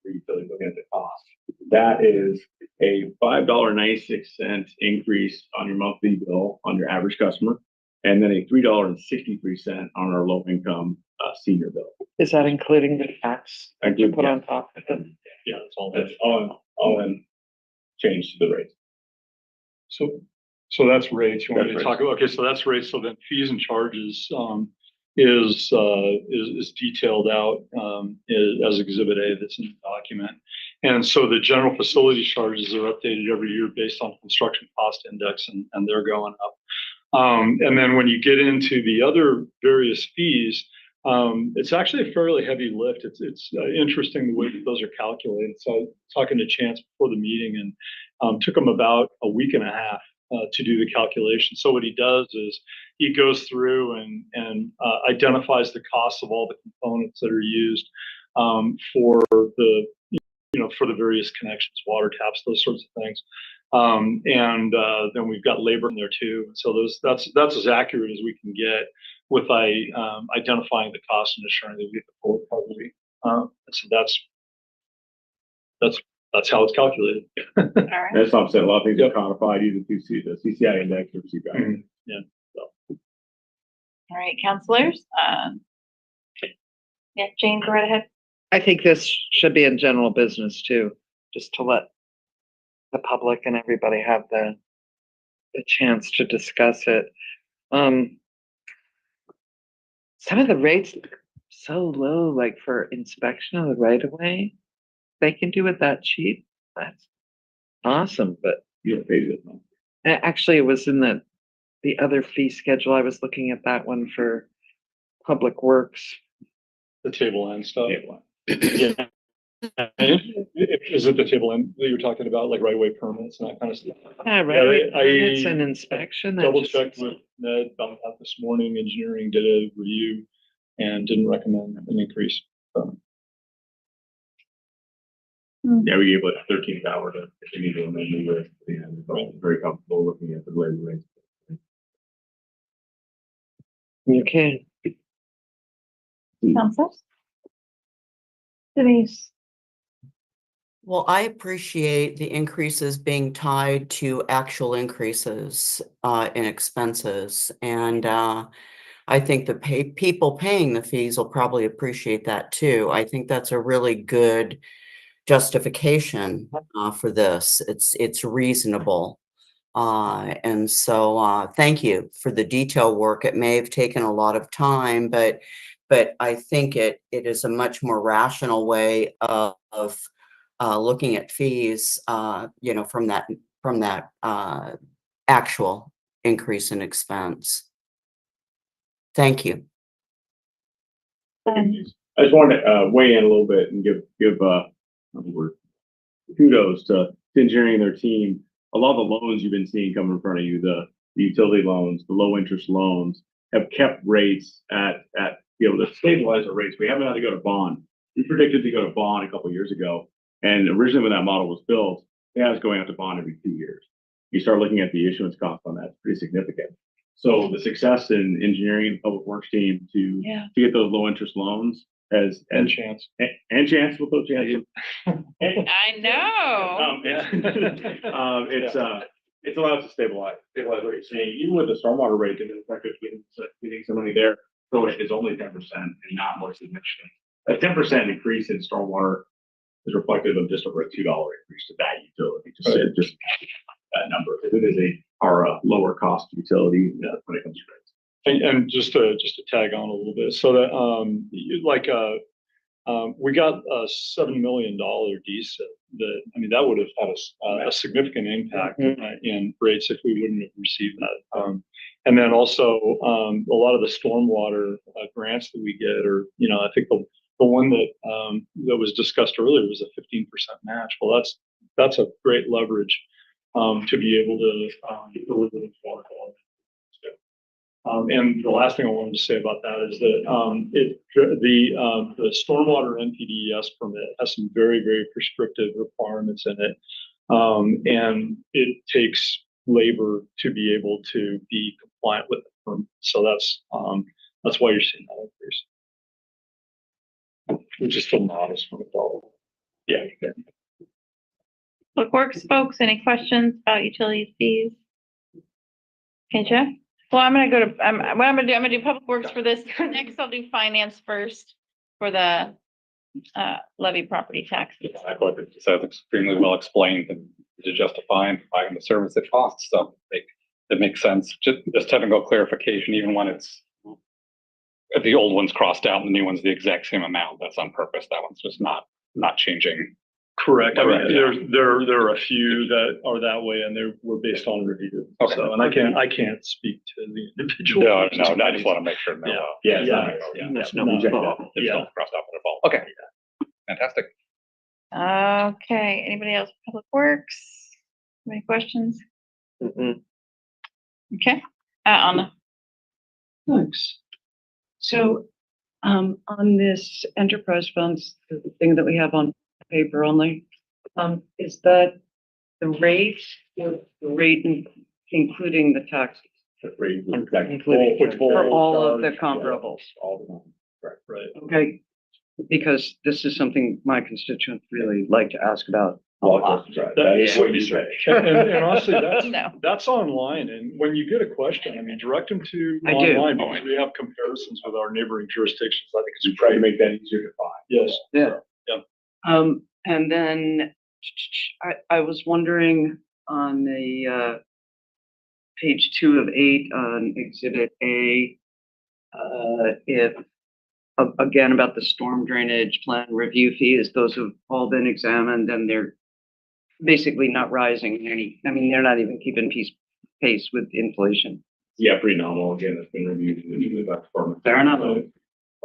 utilities looking at the cost. That is a $5.96 increase on your monthly bill on your average customer, and then a $3.63 on our low income senior bill. Is that including the tax that you put on top of it? Yeah, that's all in change to the rate. So that's rates. You want me to talk about? Okay, so that's rates. So then fees and charges is detailed out as Exhibit A that's in the document. And so the general facility charges are updated every year based on construction cost index, and they're going up. And then when you get into the other various fees, it's actually a fairly heavy lift. It's interesting the way that those are calculated. So I was talking to Chance before the meeting, and took him about a week and a half to do the calculation. So what he does is he goes through and identifies the costs of all the components that are used for the various connections, water taps, those sorts of things. And then we've got labor in there too. So that's as accurate as we can get with identifying the cost and ensuring that we get the full recovery. So that's how it's calculated. All right. That's what I'm saying. A lot of things are codified either through the CCI index or CPI. Yeah. All right, counselors. Yeah, Jane, go right ahead. I think this should be in general business too, just to let the public and everybody have the chance to discuss it. Some of the rates look so low, like for inspection of the right of way. They can do it that cheap. That's awesome, but You don't pay it. No. actually it was in the other fee schedule. I was looking at that one for Public Works. The table end stuff. Yeah. Yeah. Is it the table end that you're talking about, like right-of-way permits and that kind of stuff? Yeah, right. I It's an inspection. Double checked with Ned about that this morning. Engineering did a review and didn't recommend an increase. Yeah, we gave like 13th hour to if we need to amend the list. Very comfortable looking at the labor rates. Okay. Counselors? Denise? Well, I appreciate the increases being tied to actual increases in expenses. And I think the people paying the fees will probably appreciate that too. I think that's a really good justification for this. It's reasonable. And so thank you for the detail work. It may have taken a lot of time, but I think it is a much more rational way of looking at fees, from that actual increase in expense. Thank you. I just wanted to weigh in a little bit and give kudos to engineering and their team. A lot of the loans you've been seeing come in front of you, the utility loans, the low interest loans, have kept rates at be able to stabilize the rates. We haven't had to go to bond. We predicted to go to bond a couple of years ago, and originally when that model was built, it was going out to bond every 2 years. You start looking at the issuance cost on that; it's pretty significant. So the success in engineering and public works team to get those low interest loans has And chance. and chance with those chances. I know. It's allowed us to stabilize what you're saying. Even with the stormwater rate, and in fact, getting some money there, so it is only 10% and not more significant. A 10% increase in stormwater is reflective of just over a $2 increase to that utility. Just that number. It is our lower cost utility when it comes to rates. And just to tag on a little bit, so that we got a $7 million DSIP that would have had a significant impact in rates if we wouldn't have received that. And then also a lot of the stormwater grants that we get, or I think the one that was discussed earlier was a 15% match. Well, that's a great leverage to be able to deliver the water quality. And the last thing I wanted to say about that is that the stormwater NPDES permit has some very, very prescriptive requirements in it, and it takes labor to be able to be compliant with the permit. So that's why you're seeing that increase, which is still modest from a dollar. Yeah. Public Works folks, any questions about utilities fees? Okay, Jeff? Well, I'm gonna do Public Works for this. Next, I'll do finance first for the levy property taxes. I thought it said extremely well explained and to justify and providing the service it costs. So it makes sense. Just technical clarification, even when it's the old one's crossed out and the new one's the exact same amount, that's on purpose. That one's just not changing. Correct. I mean, there are a few that are that way, and were based on review. Okay. So, and I can't speak to the individual. No, I just want to make sure. Yeah. Crossed out at all. Okay. Fantastic. Okay. Anybody else? Public Works? Any questions? Okay. Anna. Thanks. So, on this enterprise funds, the thing that we have on paper only, is that the rate, including the taxes? The rate Including for all of the comparables. All of them. Right. Okay, because this is something my constituents really like to ask about. That is what you say. And honestly, No. that's online. And when you get a question, I mean, direct them to I do. online because we have comparisons with our neighboring jurisdictions. I think We try to make that easier to find. yes. Yeah. Yeah. And then I was wondering on the page 2 of 8 on Exhibit A, if again about the storm drainage plan review fees, those have all been examined and they're basically not rising any. I mean, they're not even keeping pace with inflation. Yeah, pretty nominal. Again, it's been reviewed in the department. Fair enough.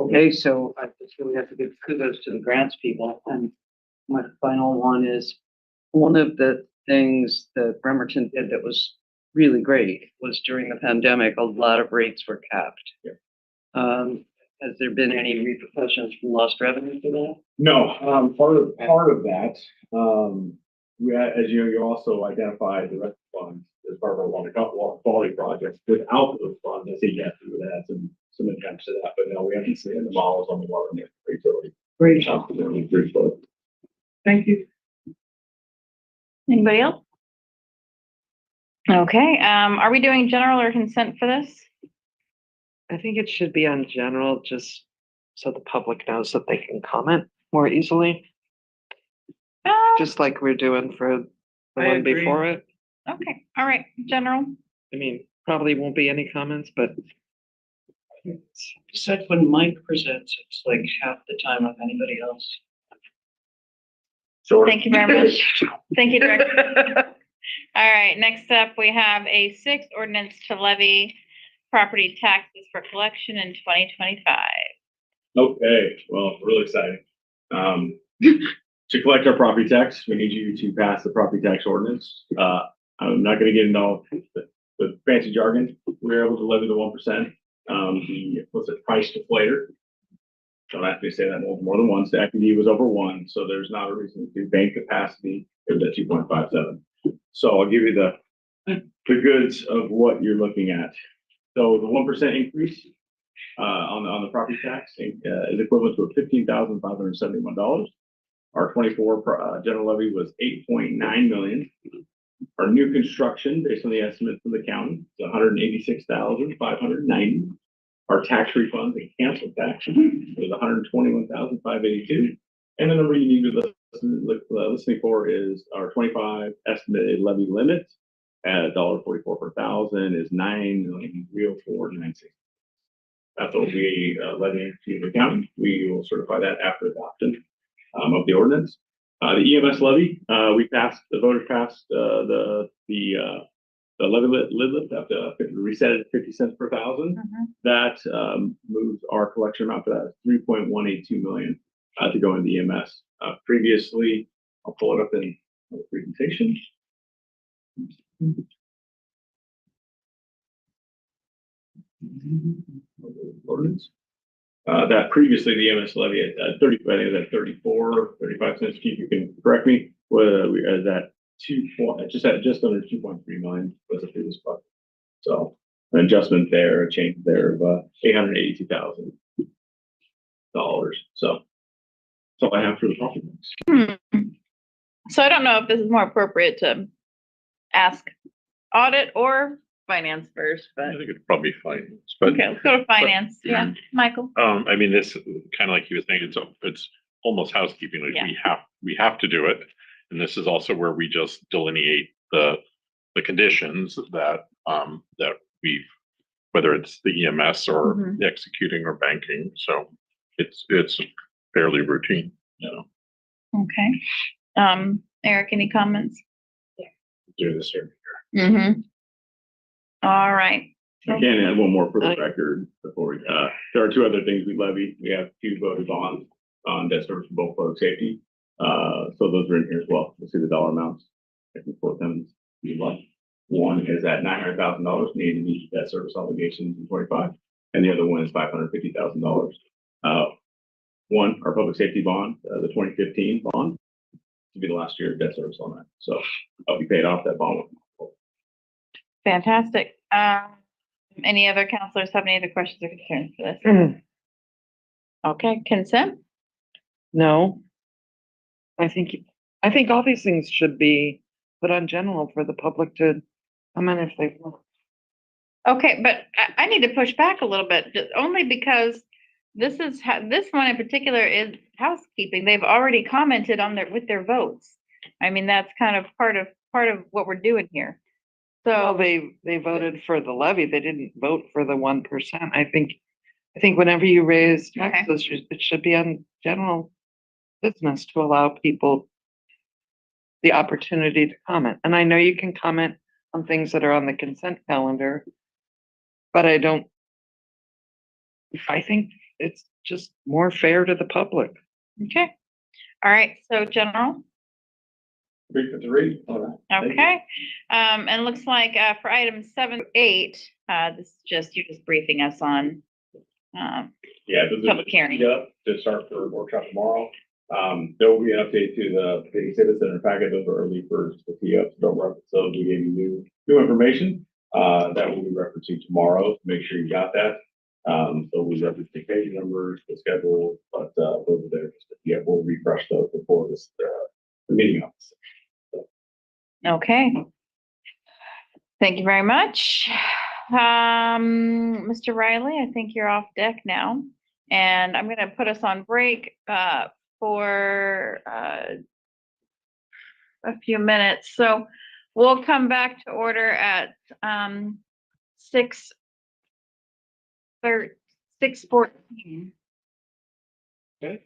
Okay, so I just really have to give kudos to the grants people. And my final one is, one of the things that Bremerton did that was really great was during the pandemic, a lot of rates were capped. Yeah. Has there been any repercussions from lost revenue for that? No, part of that, as you know, you also identified the rest of the funds as part of our water quality projects. Without those funds, I think yes, we would add some attempts to that, but no, we haven't seen the models on the water and the utility. Great. Thank you. Anybody else? Okay. Are we doing general or consent for this? I think it should be on general, just so the public knows that they can comment more easily, just like we're doing for the I one agree. before it. Okay. All right. General. I mean, probably won't be any comments, but Said when Mike presents, it's like half the time of anybody else. Thank you very much. Thank you, Director. All right. Next up, we have a 6th ordinance to levy property taxes for collection in 2025. Okay, well, really exciting. To collect our property tax, we need you to pass the property tax ordinance. I'm not gonna get into all the fancy jargon. We're able to levy the 1%. What's it, price deflator? Don't have to say that more than once. The FPD was over 1, so there's not a reason to bank capacity. It was at 2.57. So I'll give you the goods of what you're looking at. So the 1% increase on the property tax is equivalent to $15,571. Our 24 general levy was 8.9 million. Our new construction, based on the estimate from the county, is 186,590. Our tax refunds and canceled tax is 121,582. And the number you need to listening for is our 25 estimated levy limit at $1.44 per thousand is 9,304,960. That's what we levy to the county. We will certify that after adoption of the ordinance. The EMS levy, the voters passed the levy lift up to reset it at 50 cents per thousand. That moves our collection amount to that 3.182 million to go into EMS. Previously, I'll pull it up in the presentation. Ordinance. That previously the EMS levy at 30, I think it was at 34, 35 cents. Chief, you can correct me. We as that just under 2.3 million was the previous budget. So an adjustment there, a change there of $882,000. So that's all I have for the property tax. So I don't know if this is more appropriate to ask audit or finance first, but I think it'd probably be finance, but. okay, let's go to finance. Yeah, Michael. I mean, this kind of like he was saying, it's almost housekeeping. Like we have to do it. And this is also where we just delineate the conditions that we've, whether it's the EMS or the executing or banking. So it's fairly routine, you know. Okay. Eric, any comments? Do this here. All right. I can add one more for the record before we, there are two other things we levy. We have 2 voted bonds on debt service for both public safety. So those are in here as well. You'll see the dollar amounts. I can quote them if you'd like. One is at $900,000 needed to meet debt service obligations in 25, and the other one is $550,000. One, our public safety bond, the 2015 bond, to be the last year of debt service on that. So I'll be paid off that bond. Fantastic. Any other counselors have any other questions or concerns for this? Okay, consent? No. I think all these things should be put on general for the public to come in if they want. Okay, but I need to push back a little bit, only because this one in particular is housekeeping. They've already commented on with their votes. I mean, that's kind of part of what we're doing here. So Well, they voted for the levy. They didn't vote for the 1%. I think whenever you raise taxes, it should be on general business to allow people the opportunity to comment. And I know you can comment on things that are on the consent calendar, but I think it's just more fair to the public. okay. All right, so general. All right. Okay. And it looks like for items 7 through 8, this is you're just briefing us on public hearing. To start for workshop tomorrow. There will be an update to the exhibit center packet. Those are early for the tee-ups. Don't reference those. We gave you new information that will be referencing tomorrow to make sure you got that. So we reference the page numbers, the schedule, but those are there. We'll refresh those before this the meeting office. Okay. Thank you very much. Mr. Riley, I think you're off deck now. And I'm going to put us on break for a few minutes. So we'll come back to order at 6:14. Okay.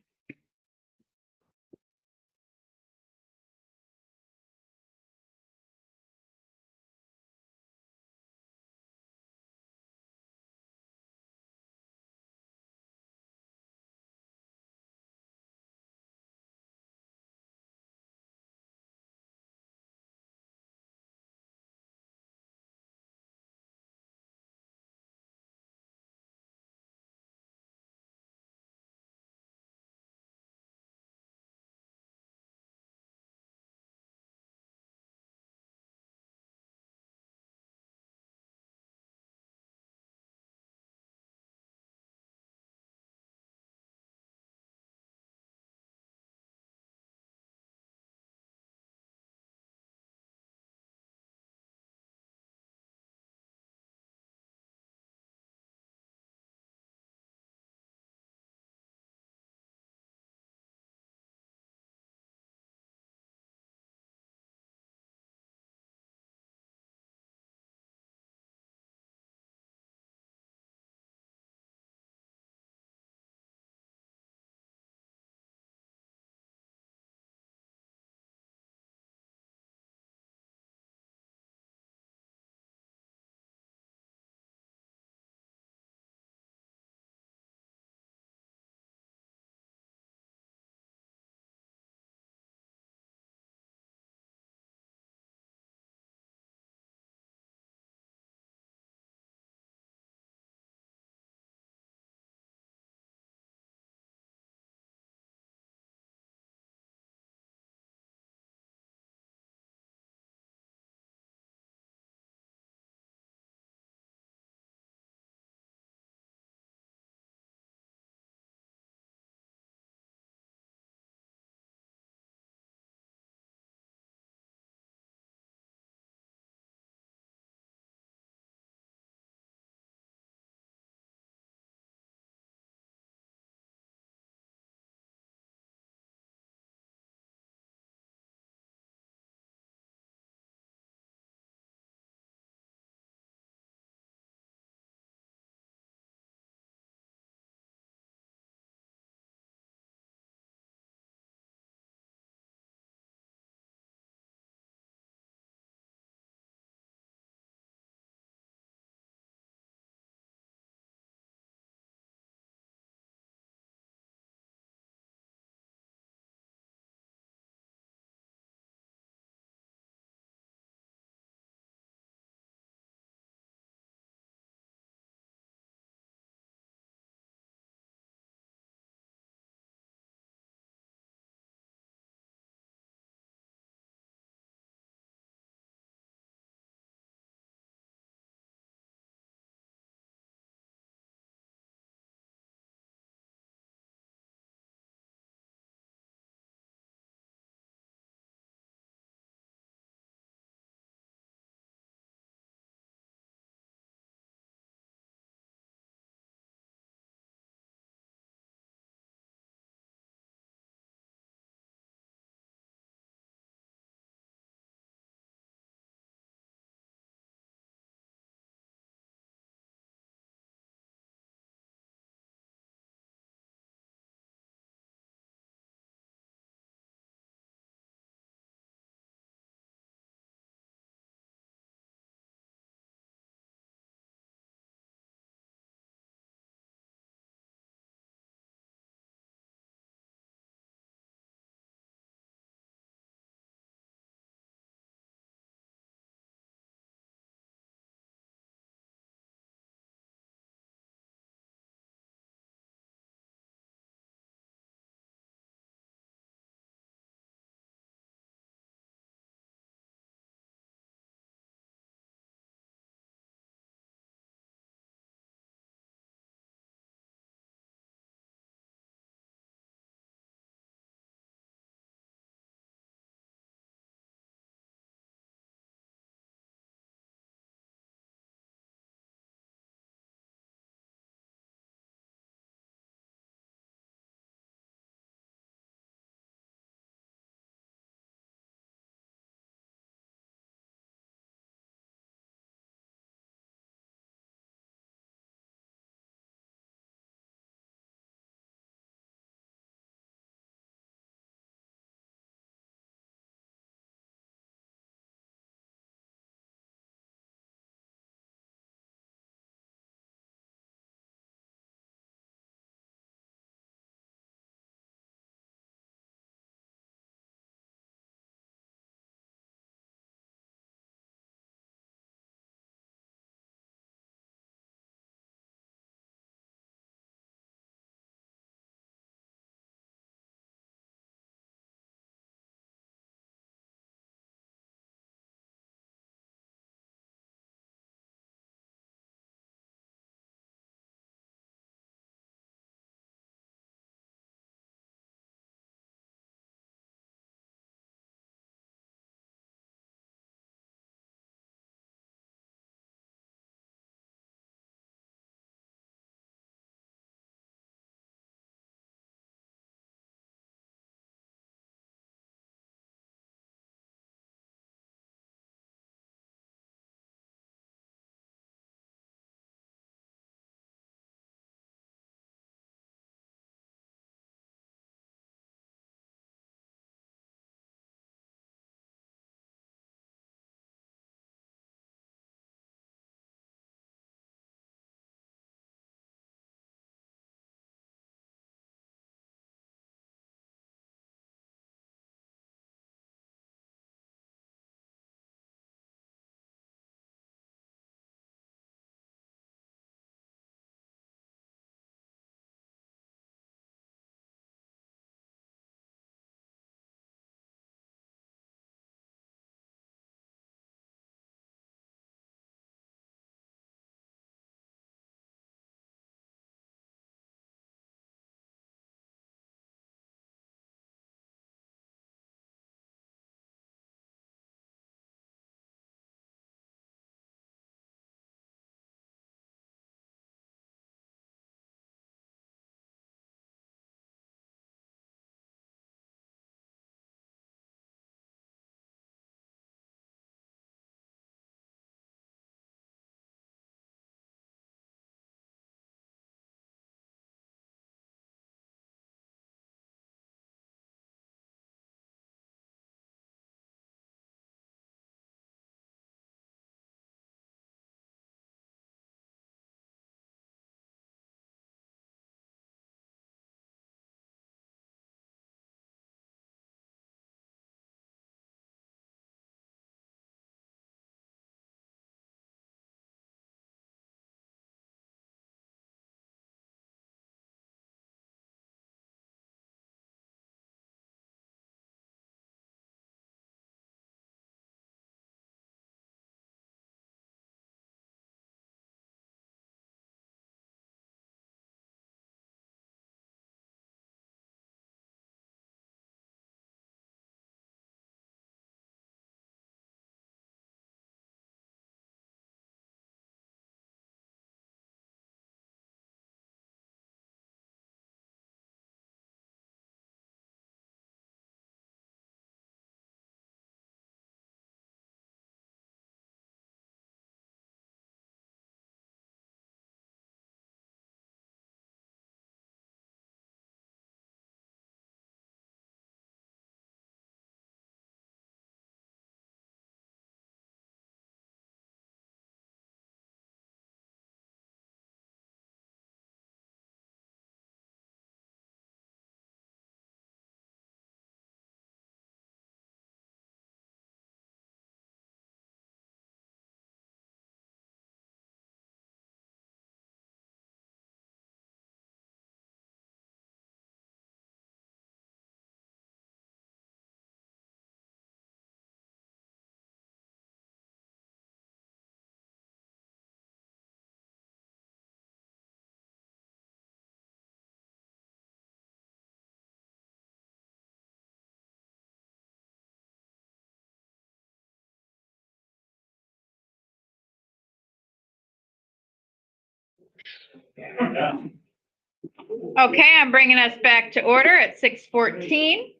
Okay, I'm bringing us back to order at 6:14.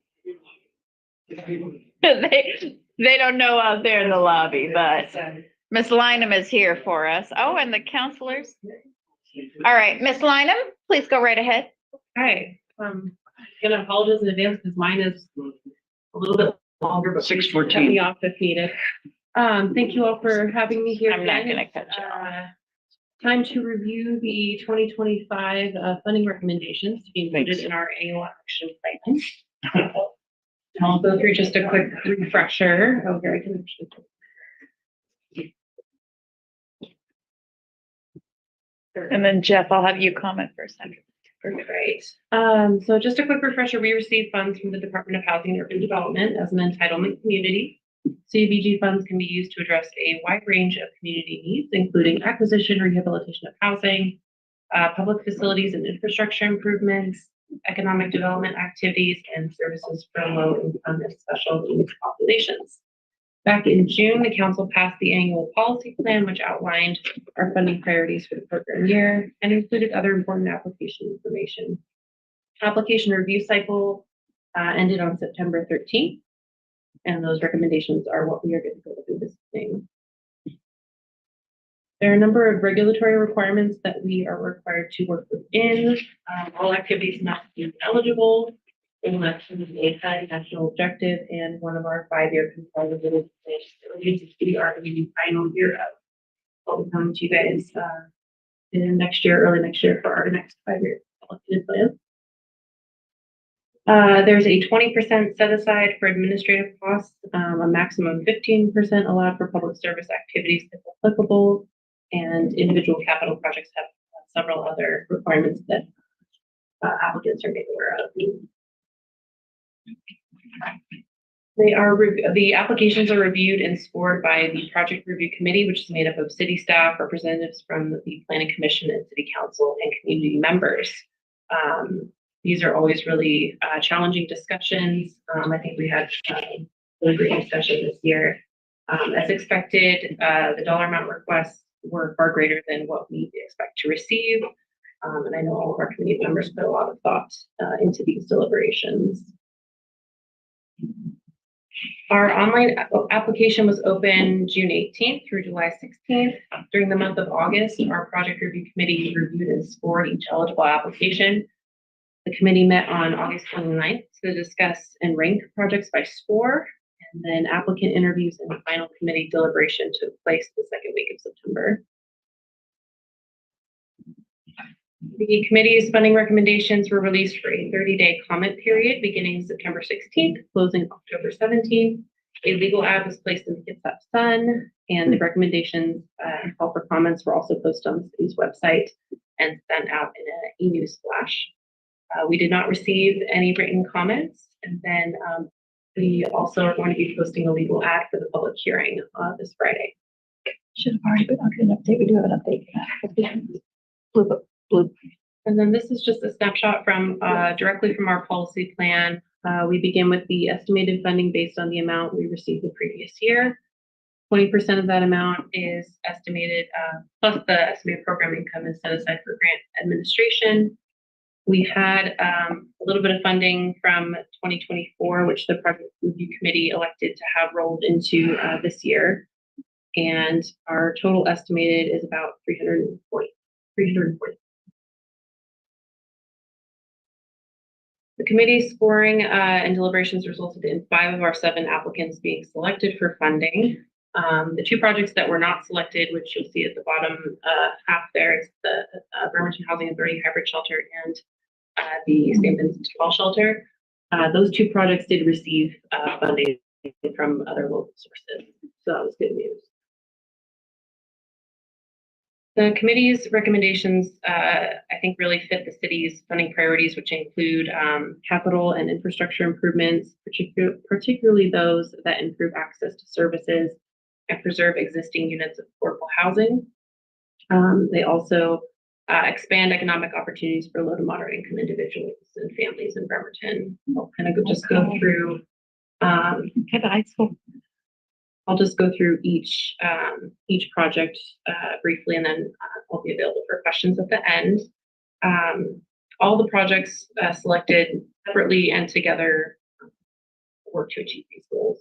They don't know out there in the lobby, but Miss Lynham is here for us. Oh, and the counselors. All right, Miss Lynham, please go right ahead. Hi, gonna apologize in advance because mine is a little bit longer, but 6:14. cut me off if needed. Thank you all for having me here. I'm not again. gonna cut you off. Time to review the 2025 funding recommendations to be included in our annual action plan. I'll go through just a quick refresher. Oh, here I can actually. And then Jeff, I'll have you comment for a second. Great. So just a quick refresher, we received funds from the Department of Housing and Urban Development as an entitlement community. CDBG funds can be used to address a wide range of community needs, including acquisition, rehabilitation of housing, public facilities and infrastructure improvements, economic development activities, and services for low-income and special needs populations. Back in June, the council passed the annual policy plan, which outlined our funding priorities for the program year and included other important application information. Application review cycle ended on September 13th, and those recommendations are what we are going to go through this evening. There are a number of regulatory requirements that we are required to work within. All activities not deemed eligible. Election of APA national objective and one of our 5-year consolidated plans. We are in the final year of. I'll be coming to you guys in next year, early next year, for our next 5-year plan. There's a 20% set aside for administrative costs, a maximum of 15% allowed for public service activities if applicable, and individual capital projects have several other requirements that applicants are made aware of. The applications are reviewed and scored by the project review committee, which is made up of city staff, representatives from the planning commission and city council, and community members. These are always really challenging discussions. I think we had a really great discussion this year. As expected, the dollar amount requests were far greater than what we expect to receive. And I know all of our committee members put a lot of thought into these deliberations. Our online application was open June 18th through July 16th. During the month of August, our project review committee reviewed and scored each eligible application. The committee met on August 29th to discuss and rank projects by score, and then applicant interviews and final committee deliberation took place the second week of September. The committee's funding recommendations were released for a 30-day comment period beginning September 16th, closing October 17th. A legal ad was placed in the Kitsap Sun, and the recommendations and call for comments were also posted on the city's website and sent out in an e-news flash. We did not receive any written comments, and then we also are going to be posting a legal ad for the public hearing this Friday. Should have already been under an update. We do have an update. Blue. And then this is just a snapshot from directly from our policy plan. We begin with the estimated funding based on the amount we received the previous year. 20% of that amount is estimated, plus the estimated program income is set aside for grant administration. We had a little bit of funding from 2024, which the project review committee elected to have rolled into this year. And our total estimated is about 340. The committee's scoring and deliberations resulted in 5 of our 7 applicants being selected for funding. The 2 projects that were not selected, which you'll see at the bottom half there, is the Bremerton Housing Authority Hybrid Shelter and the St. Vincent de Paul Shelter. Those 2 projects did receive funding from other local sources, so that was good news. The committee's recommendations, I think, really fit the city's funding priorities, which include capital and infrastructure improvements, particularly those that improve access to services and preserve existing units of affordable housing. They also expand economic opportunities for low to moderate income individuals and families in Bremerton. I'll kind of just go through. High school. I'll just go through each project briefly, and then I'll be available for questions at the end. All the projects selected separately and together work to achieve these goals.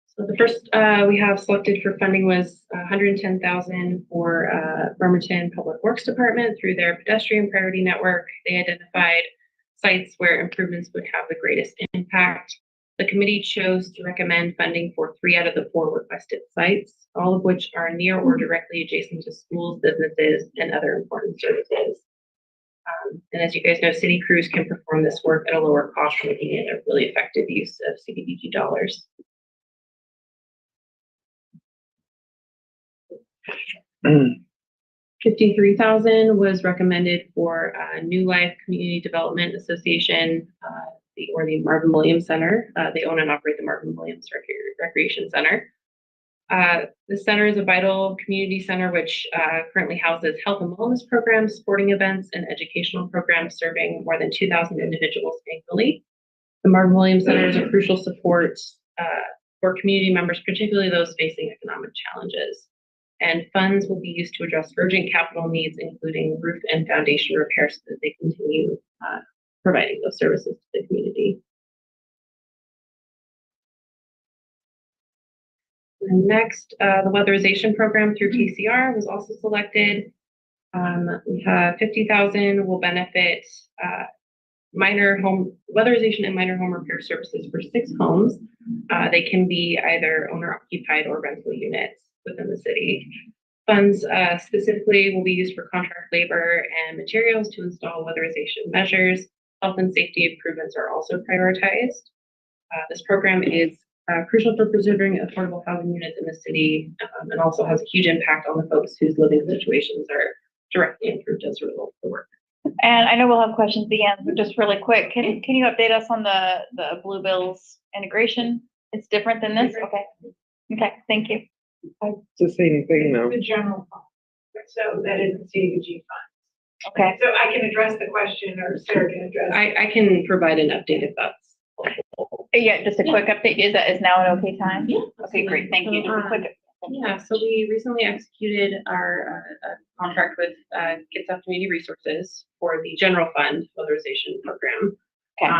So the first we have selected for funding was $110,000 for Bremerton Public Works Department through their pedestrian priority network. They identified sites where improvements would have the greatest impact. The committee chose to recommend funding for 3 out of the 4 requested sites, all of which are near or directly adjacent to schools, businesses, and other important services. And as you guys know, city crews can perform this work at a lower cost, making it a really effective use of CDBG dollars. $53,000 was recommended for New Life Community Development Association, or the Marvin Williams Center. They own and operate the Marvin Williams Recreation Center. The center is a vital community center which currently houses health and wellness programs, sporting events, and educational programs serving more than 2,000 individuals annually. The Marvin Williams Center is a crucial support for community members, particularly those facing economic challenges. And funds will be used to address urgent capital needs, including roof and foundation repair, so that they continue providing those services to the community. And next, the weatherization program through KCR was also selected. We have $50,000 will benefit minor home weatherization and minor home repair services for 6 homes. They can be either owner occupied or rental units within the city. Funds specifically will be used for contract labor and materials to install weatherization measures. Health and safety improvements are also prioritized. This program is crucial for preserving affordable housing units in the city, and also has a huge impact on the folks whose living situations are directly improved as a result of the work. And I know we'll have questions at the end, but just really quick, can you update us on the Blue Bills integration? It's different than this? Okay. Okay, thank you. It's the same thing though. The general fund, so that is the CDBG fund. Okay. So I can address the question, or Sarah can address. I can provide an update if that's. Yeah, just a quick update. Is now an okay time? Yeah. Okay, great. Thank you. Just a quick. Yeah, so we recently executed our contract with Kitsap Community Resources for the general fund weatherization program. Okay.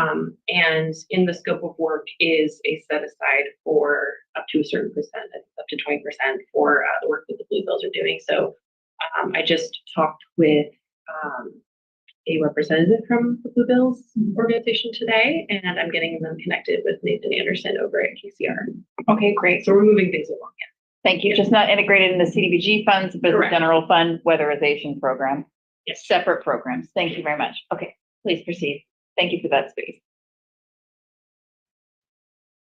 And in the scope of work is a set aside for up to a certain percent, up to 20% for the work that the Blue Bills are doing. So I just talked with a representative from the Blue Bills organization today, and I'm getting them connected with Nathan Anderson over at KCR. Okay, great. So we're moving things along. Thank you. Just not integrated in the CDBG funds, but the general fund weatherization program. Yes. Separate programs. Thank you very much. Okay, please proceed. Thank you for that space.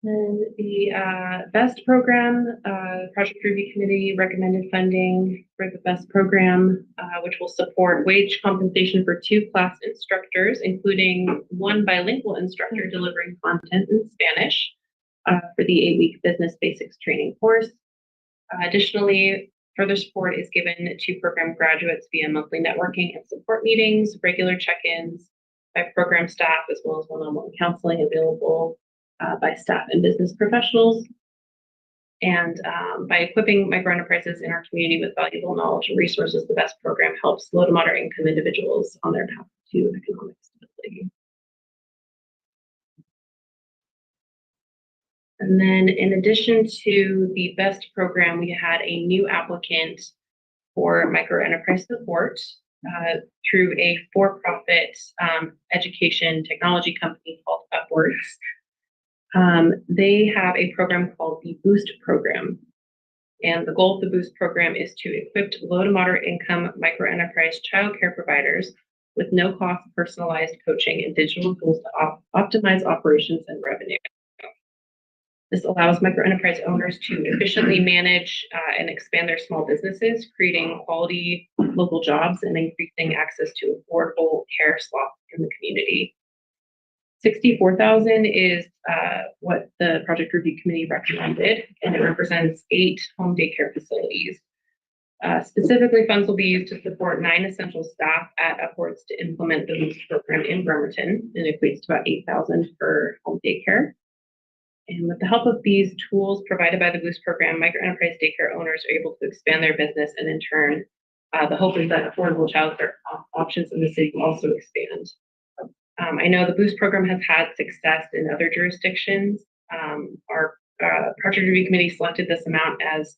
And the BEST program, Project Review Committee recommended funding for the BEST program, which will support wage compensation for 2 class instructors, including 1 bilingual instructor delivering content in Spanish for the 8-week business basics training course. Additionally, further support is given to program graduates via monthly networking and support meetings, regular check-ins by program staff, as well as one-on-one counseling available by staff and business professionals. And by equipping microenterprises in our community with valuable knowledge and resources, the BEST program helps low to moderate income individuals on their path to economic stability. And then in addition to the BEST program, we had a new applicant for microenterprise support through a for-profit education technology company called Upwards. They have a program called the Boost program. And the goal of the Boost program is to equip low to moderate income microenterprise childcare providers with no cost personalized coaching and digital tools to optimize operations and revenue. This allows microenterprise owners to efficiently manage and expand their small businesses, creating quality local jobs and increasing access to affordable care slots in the community. $64,000 is what the Project Review Committee recommended, and it represents 8 home daycare facilities. Specifically, funds will be used to support 9 essential staff at Upwards to implement the Boost program in Bremerton, and it equates to about $8,000 for home daycare. And with the help of these tools provided by the Boost program, micro enterprise daycare owners are able to expand their business, and in turn, the hope is that affordable childcare options in the city will also expand. I know the Boost program has had success in other jurisdictions. Our project review committee selected this amount as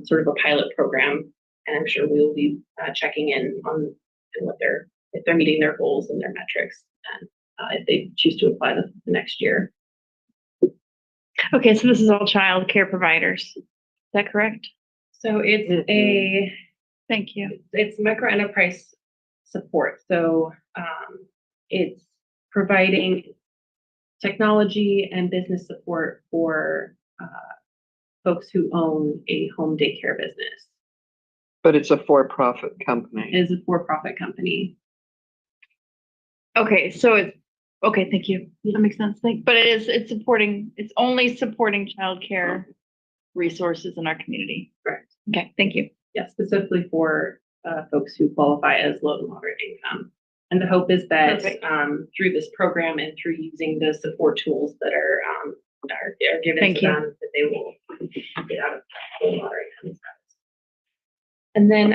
sort of a pilot program, and I'm sure we will be checking in on what if they're meeting their goals and their metrics, and if they choose to apply the next year. Okay, so this is all child care providers. Is that correct? So it's Thank you. it's micro enterprise support. So it's providing technology and business support for folks who own a home daycare business. But it's a for-profit company. It is a for-profit company. Okay, so okay, thank you. That makes sense. But it's only supporting childcare resources in our community. Correct. Okay, thank you. Yes, specifically for folks who qualify as low to moderate income. And the hope is that through this program and through using the support tools that are given to them, that they will get out of low to moderate income status. And then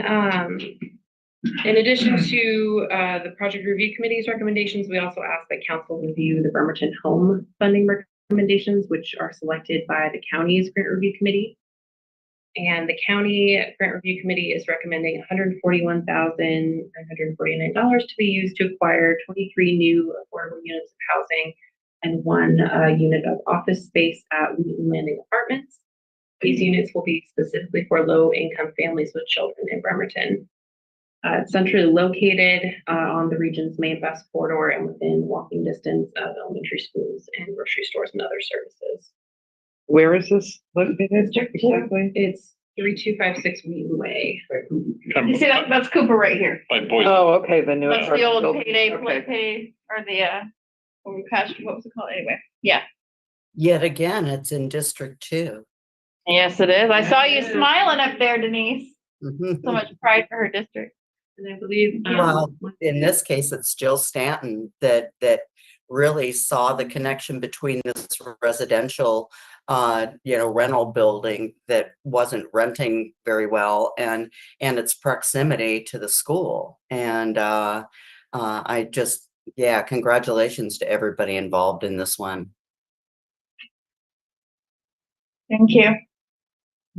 in addition to the project review committee's recommendations, we also ask that council review the Bremerton home funding recommendations, which are selected by the county's grant review committee. And the county grant review committee is recommending $141,949 to be used to acquire 23 new affordable units of housing and 1 unit of office space at Wheaton Landing Apartments. These units will be specifically for low-income families with children in Bremerton. It's centrally located on the region's main bus corridor and within walking distance of elementary schools and grocery stores and other services. Where is this located exactly? It's 3256 Wheaton Way. You see that's Cooper right here. Oh, okay, the new. That's the old payday, or the what was it called anyway? Yeah. Yet again, it's in District 2. Yes, it is. I saw you smiling up there, Denise. Mhm. So much pride for her district. And I believe Well, in this case, it's Jill Stanton that really saw the connection between this residential rental building that wasn't renting very well and its proximity to the school. And I just, congratulations to everybody involved in this one. Thank you.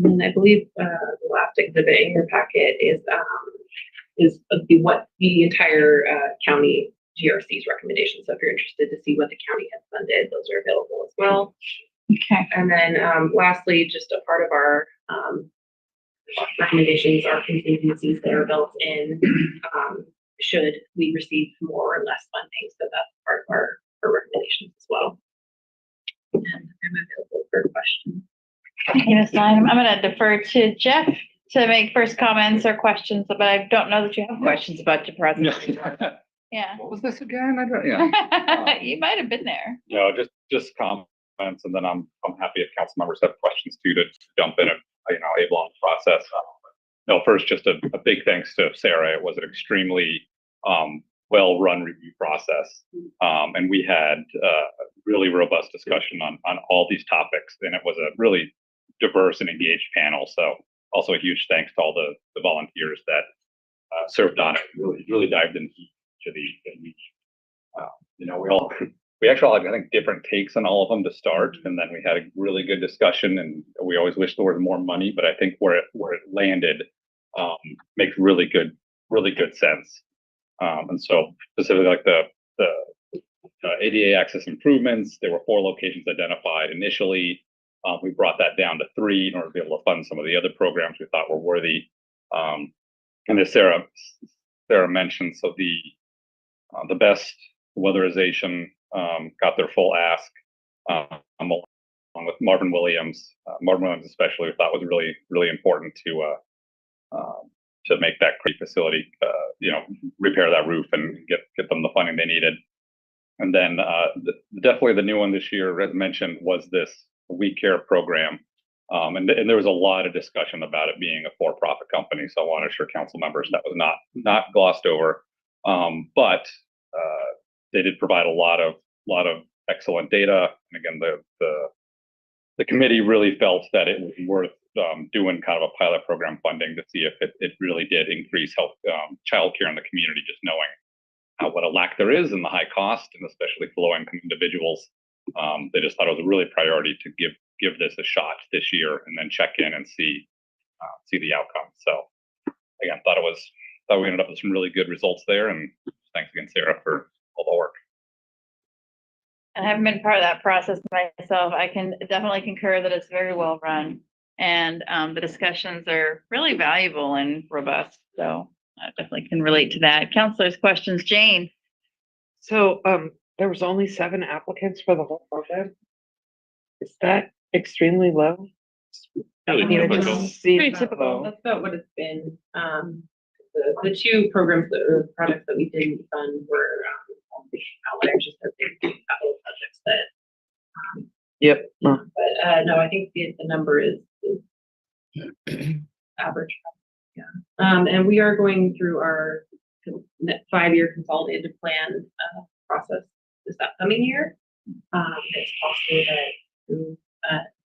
And I believe the last exhibit in your packet is what the entire county GRC's recommendations. So if you're interested to see what the county has funded, those are available as well. Okay. And then lastly, just a part of our recommendations are contingencies that are built in should we receive more or less funding. So that's part of our recommendations as well. And I'm available for questions. Thank you, Ms. Lynam. I'm going to defer to Jeff to make first comments or questions, but I don't know that you have questions about your presentation. Yeah. What was this again? I don't, You might have been there. No, just comments, and then I'm happy if council members have questions too to jump in if able on the process. No, first, just a big thanks to Sarah. It was an extremely well-run review process, and we had a really robust discussion on all these topics, and it was a really diverse and engaged panel. So also a huge thanks to all the volunteers that served on it. Really dived into each of these. And we actually had, I think, different takes on all of them to start, and then we had a really good discussion. And we always wish there was more money, but I think where it landed makes really good sense. And so specifically, like the ADA access improvements, there were 4 locations identified initially. We brought that down to 3 in order to be able to fund some of the other programs we thought were worthy. And as Sarah mentioned, so the best weatherization got their full ask, along with Marvin Williams. Marvin Williams especially, we thought was really important to make that great facility, repair that roof and get them the funding they needed. And then definitely the new one this year, as mentioned, was this We Care program. And there was a lot of discussion about it being a for-profit company. So I want to assure council members that was not glossed over. But they did provide a lot of excellent data. And again, the the committee really felt that it was worth doing kind of a pilot program funding to see if it really did increase health, childcare in the community, just knowing what a lack there is and the high cost, and especially for low-income individuals. They just thought it was a really priority to give this a shot this year and then check in and see the outcome. So again, thought we ended up with some really good results there, and thanks again, Sarah, for all the work. I haven't been part of that process myself. I can definitely concur that it's very well run, and the discussions are really valuable and robust. So I definitely can relate to that. Counselors, questions, Jane? So, there was only 7 applicants for the whole program? Is that extremely low? Really I mean, it typical. just seems Pretty typical. low. That's about what it's been. The two programs or projects that we didn't fund were outliers, just that they capital projects that. Yep. But no, I think the number is average. Yeah. And we are going through our 5-year consolidated plan process this upcoming year. It's possible that through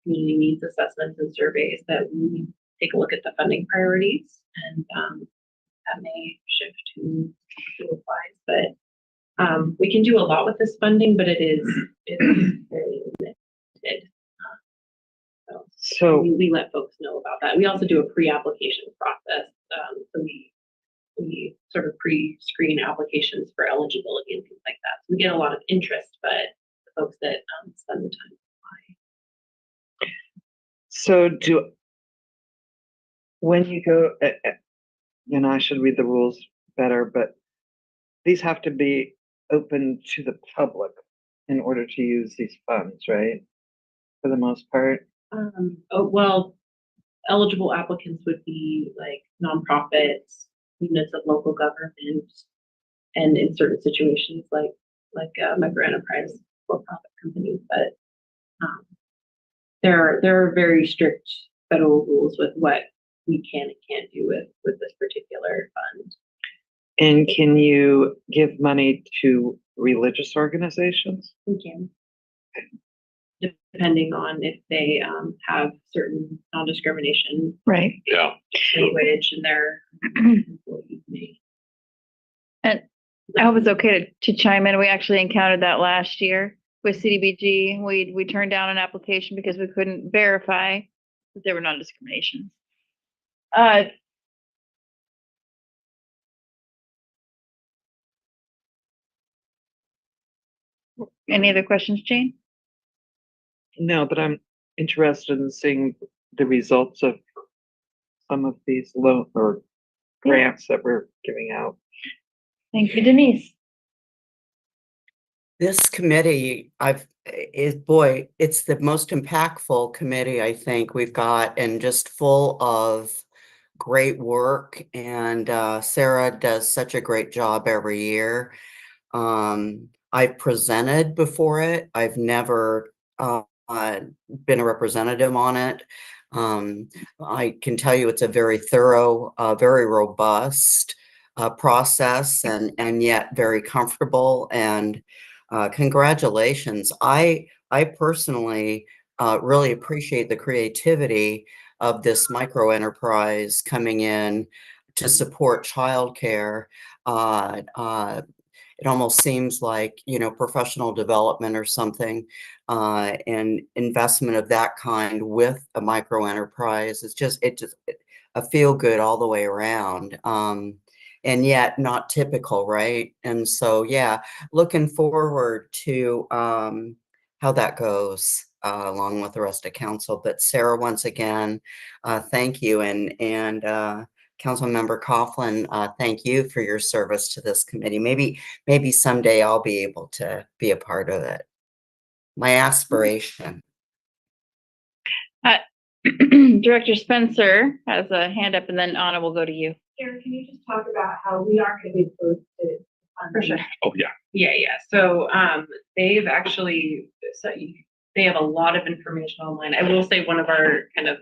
community needs assessments and surveys that we take a look at the funding priorities, and that may shift to applies. But we can do a lot with this funding, but it is very limited. So we let folks know about that. We also do a pre-application process. So we sort of pre-screen applications for eligibility and things like that. So we get a lot of interest, but the folks that spend the time to apply. So when you go, I should read the rules better, but these have to be open to the public in order to use these funds, right? For the most part. Well, eligible applicants would be like nonprofits, units of local government, and in certain situations like micro enterprise for-profit companies. But there are very strict federal rules with what we can and can't do with this particular fund. And can you give money to religious organizations? We can. Depending on if they have certain non-discrimination Right. Yeah. language in their employees. And I hope it's okay to chime in. We actually encountered that last year with CDBG. We turned down an application because we couldn't verify that there were non-discriminations. Any other questions, Jane? No, but I'm interested in seeing the results of some of these loan or grants that we're giving out. Thank you, Denise. This committee, it's the most impactful committee I think we've got, and just full of great work. And Sarah does such a great job every year. I've presented before it. I've never been a representative on it. I can tell you it's a very thorough, very robust process, and yet very comfortable. And congratulations. I personally really appreciate the creativity of this micro enterprise coming in to support childcare. It almost seems like, professional development or something, and investment of that kind with a micro enterprise. It's just a feel good all the way around. And yet not typical, right? And so, yeah, looking forward to how that goes along with the rest of council. But Sarah, once again, thank you. And Councilmember Coughlin, thank you for your service to this committee. Maybe someday I'll be able to be a part of it. My aspiration. Director Spencer has a hand up, and then Anna will go to you. Sarah, can you just talk about how we aren't going to be opposed to funding? For sure. Oh, yeah. Yeah. So they've actually, they have a lot of information online. I will say one of our kind of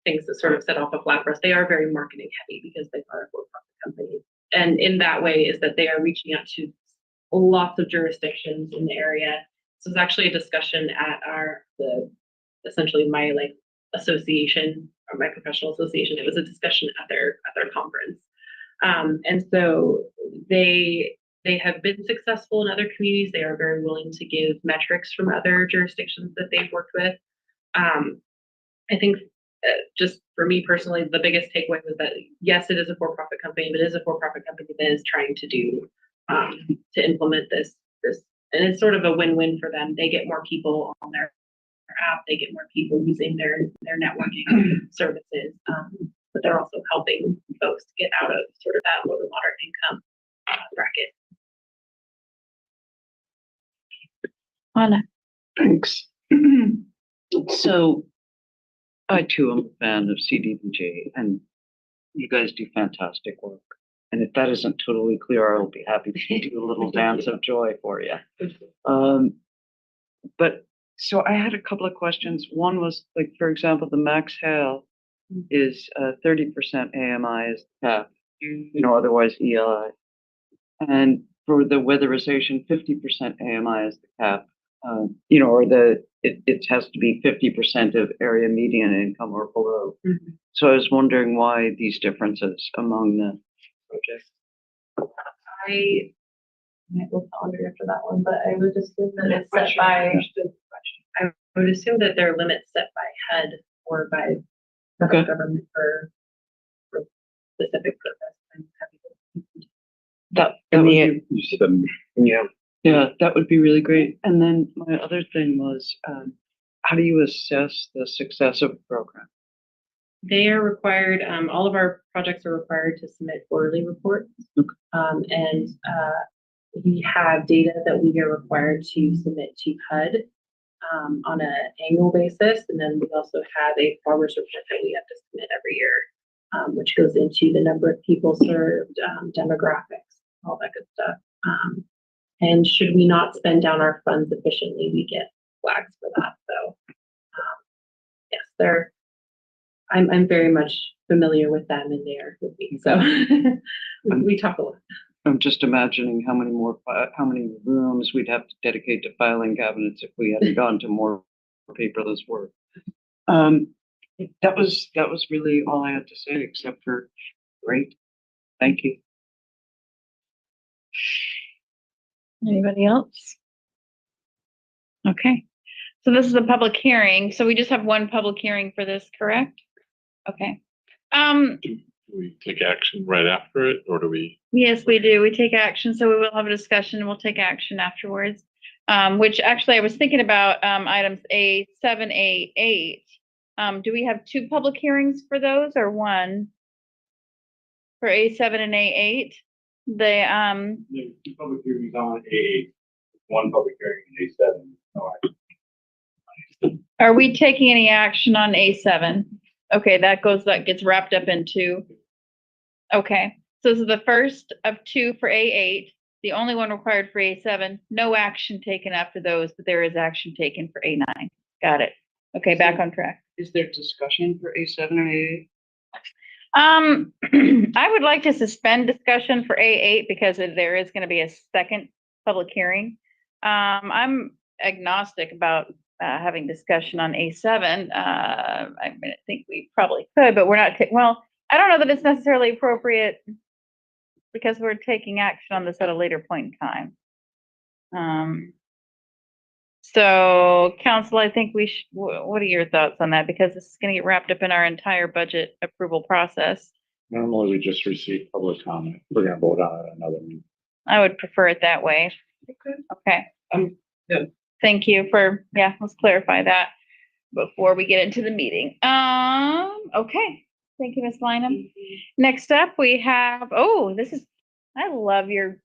things that sort of set off a flag for us, they are very marketing heavy because they are a for-profit company. And in that way is that they are reaching out to lots of jurisdictions in the area. This was actually a discussion at the essentially my like association or my professional association. It was a discussion at their conference. And so they have been successful in other communities. They are very willing to give metrics from other jurisdictions that they've worked with. I think just for me personally, the biggest takeaway was that yes, it is a for-profit company, but it is a for-profit company that is trying to do to implement this, and it's sort of a win-win for them. They get more people on their app, they get more people using their networking services, but they're also helping folks get out of sort of that low to moderate income bracket. Anna. Thanks. So I too am a fan of CDBG, and you guys do fantastic work. And if that isn't totally clear, I'll be happy to do a little dance of joy for you. But so I had a couple of questions. One was like, for example, the max hail is 30% AMI is the cap, otherwise ELI. And for the weatherization, 50% AMI is the cap. Or it has to be 50% of area median income or below. So I was wondering why these differences among the projects. I will calendar after that one, but I would assume that it's set by. I would assume that there are limits set by HUD or by federal government for specific purpose. That that would be really great. And then my other thing was, how do you assess the success of a program? They are required, all of our projects are required to submit quarterly reports. And we have data that we are required to submit to HUD on an annual basis. And then we also have a progress report that we have to submit every year, which goes into the number of people served, demographics, all that good stuff. And should we not spend down our funds efficiently, we get flags for that. So yes, I'm very much familiar with them and they're with me. So we talk a lot. I'm just imagining how many rooms we'd have to dedicate to filing cabinets if we hadn't gone to more paperless work. That was really all I had to say, except for great. Thank you. Anybody else? Okay. So this is a public hearing. So we just have one public hearing for this, correct? Okay. Do we take action right after it, or do we? Yes, we do. We take action. So we will have a discussion and we'll take action afterwards. Which actually I was thinking about items A7, A8. Do we have two public hearings for those or one? For A7 and A8? The two public hearings on A8, one public hearing on A7. Are we taking any action on A7? Okay, that gets wrapped up in two. Okay, so this is the first of two for A8, the only one required for A7. No action taken after those, but there is action taken for A9. Got it. Okay, back on track. Is there discussion for A7 and A8? I would like to suspend discussion for A8 because there is going to be a second public hearing. I'm agnostic about having discussion on A7. I think we probably could, but we're not. Well, I don't know that it's necessarily appropriate because we're taking action on this at a later point in time. So, council, I think we should. What are your thoughts on that? Because this is going to get wrapped up in our entire budget approval process. Normally, we just receive public comment. We're going to vote on it at another meeting. I would prefer it that way. Okay. Yeah. Thank you for, let's clarify that before we get into the meeting. Okay. Thank you, Ms. Lynham. Next up, we have, I love your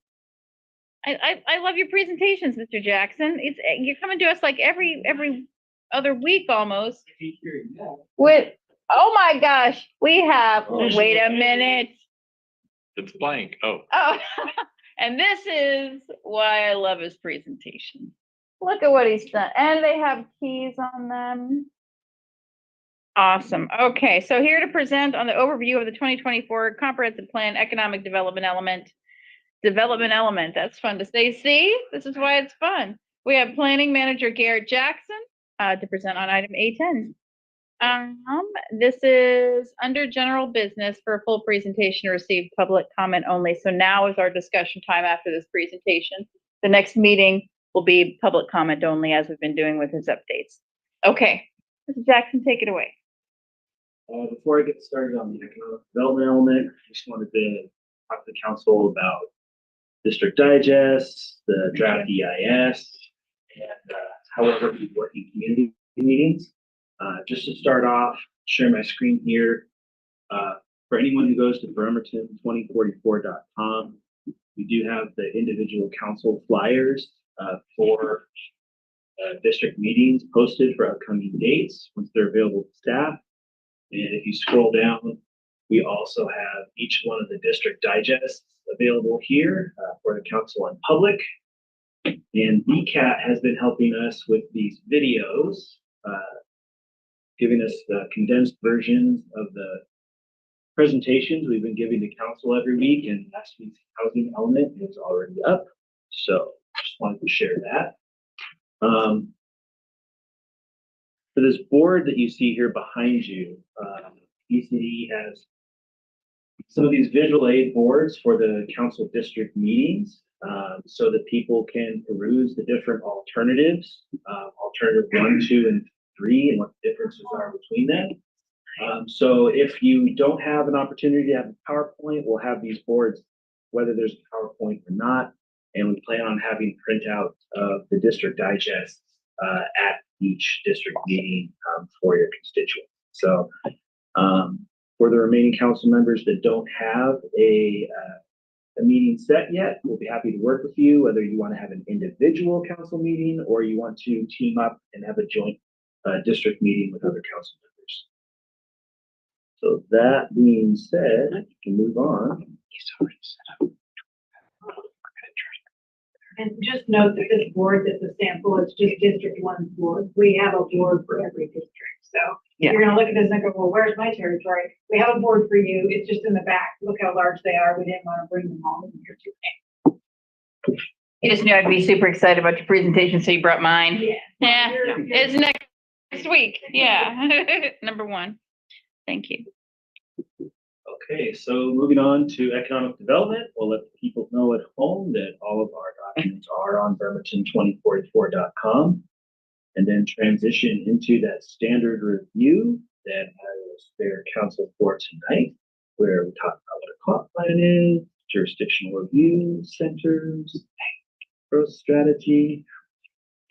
presentations, Mr. Jackson. You're coming to us like every other week almost. Oh my gosh, we have, wait a minute. It's blank. Oh, and this is why I love his presentation. Look at what he's done. And they have keys on them. Awesome. Okay, so here to present on the overview of the 2024 Comprehensive Plan Economic Development Element. That's fun to say. See, this is why it's fun. We have Planning Manager Garrett Jackson, to present on item A10. This is under general business for a full presentation to receive public comment only. So now is our discussion time after this presentation. The next meeting will be public comment only, as we've been doing with his updates. Okay, Mr. Jackson, take it away. Before I get started on the economic development element, I just wanted to talk to the council about district digests, the draft EIS, and however we work in community meetings. Just to start off, share my screen here. For anyone who goes to Bremerton2044.com, we do have the individual council flyers for district meetings posted for upcoming dates once they're available to staff. And if you scroll down, we also have each one of the district digests available here for the council and public. And BCAT has been helping us with these videos, giving us the condensed versions of the presentations we've been giving to council every week, and last week's housing element is already up. So just wanted to share that. For this board that you see here behind you, BCC has some of these visual aid boards for the council district meetings, so that people can peruse the different alternatives, alternative 1, 2, and 3, and what the differences are between them. So if you don't have an opportunity to have a PowerPoint, we'll have these boards, whether there's a PowerPoint or not, and we plan on having printout of the district digests at each district meeting for your constituents. So for the remaining council members that don't have a meeting set yet, we'll be happy to work with you, whether you want to have an individual council meeting or you want to team up and have a joint district meeting with other council members. So that being said, you can move on. And just note that this board that's a sample, it's just District 1 board. We have a board for every district. So you're gonna look at this and go, well, where's my territory? We have a board for you. It's just in the back. Look how large they are. We didn't want to bring them all in here too. You just knew I'd be super excited about your presentation, so you brought mine. Yeah. It's next week. Yeah. Number 1. Thank you. Okay, so moving on to economic development, we'll let the people know at home that all of our documents are on Bremerton2044.com, and then transition into that standard review that I was their council for tonight, where we talk about what a comp plan is, jurisdictional review centers, growth strategy,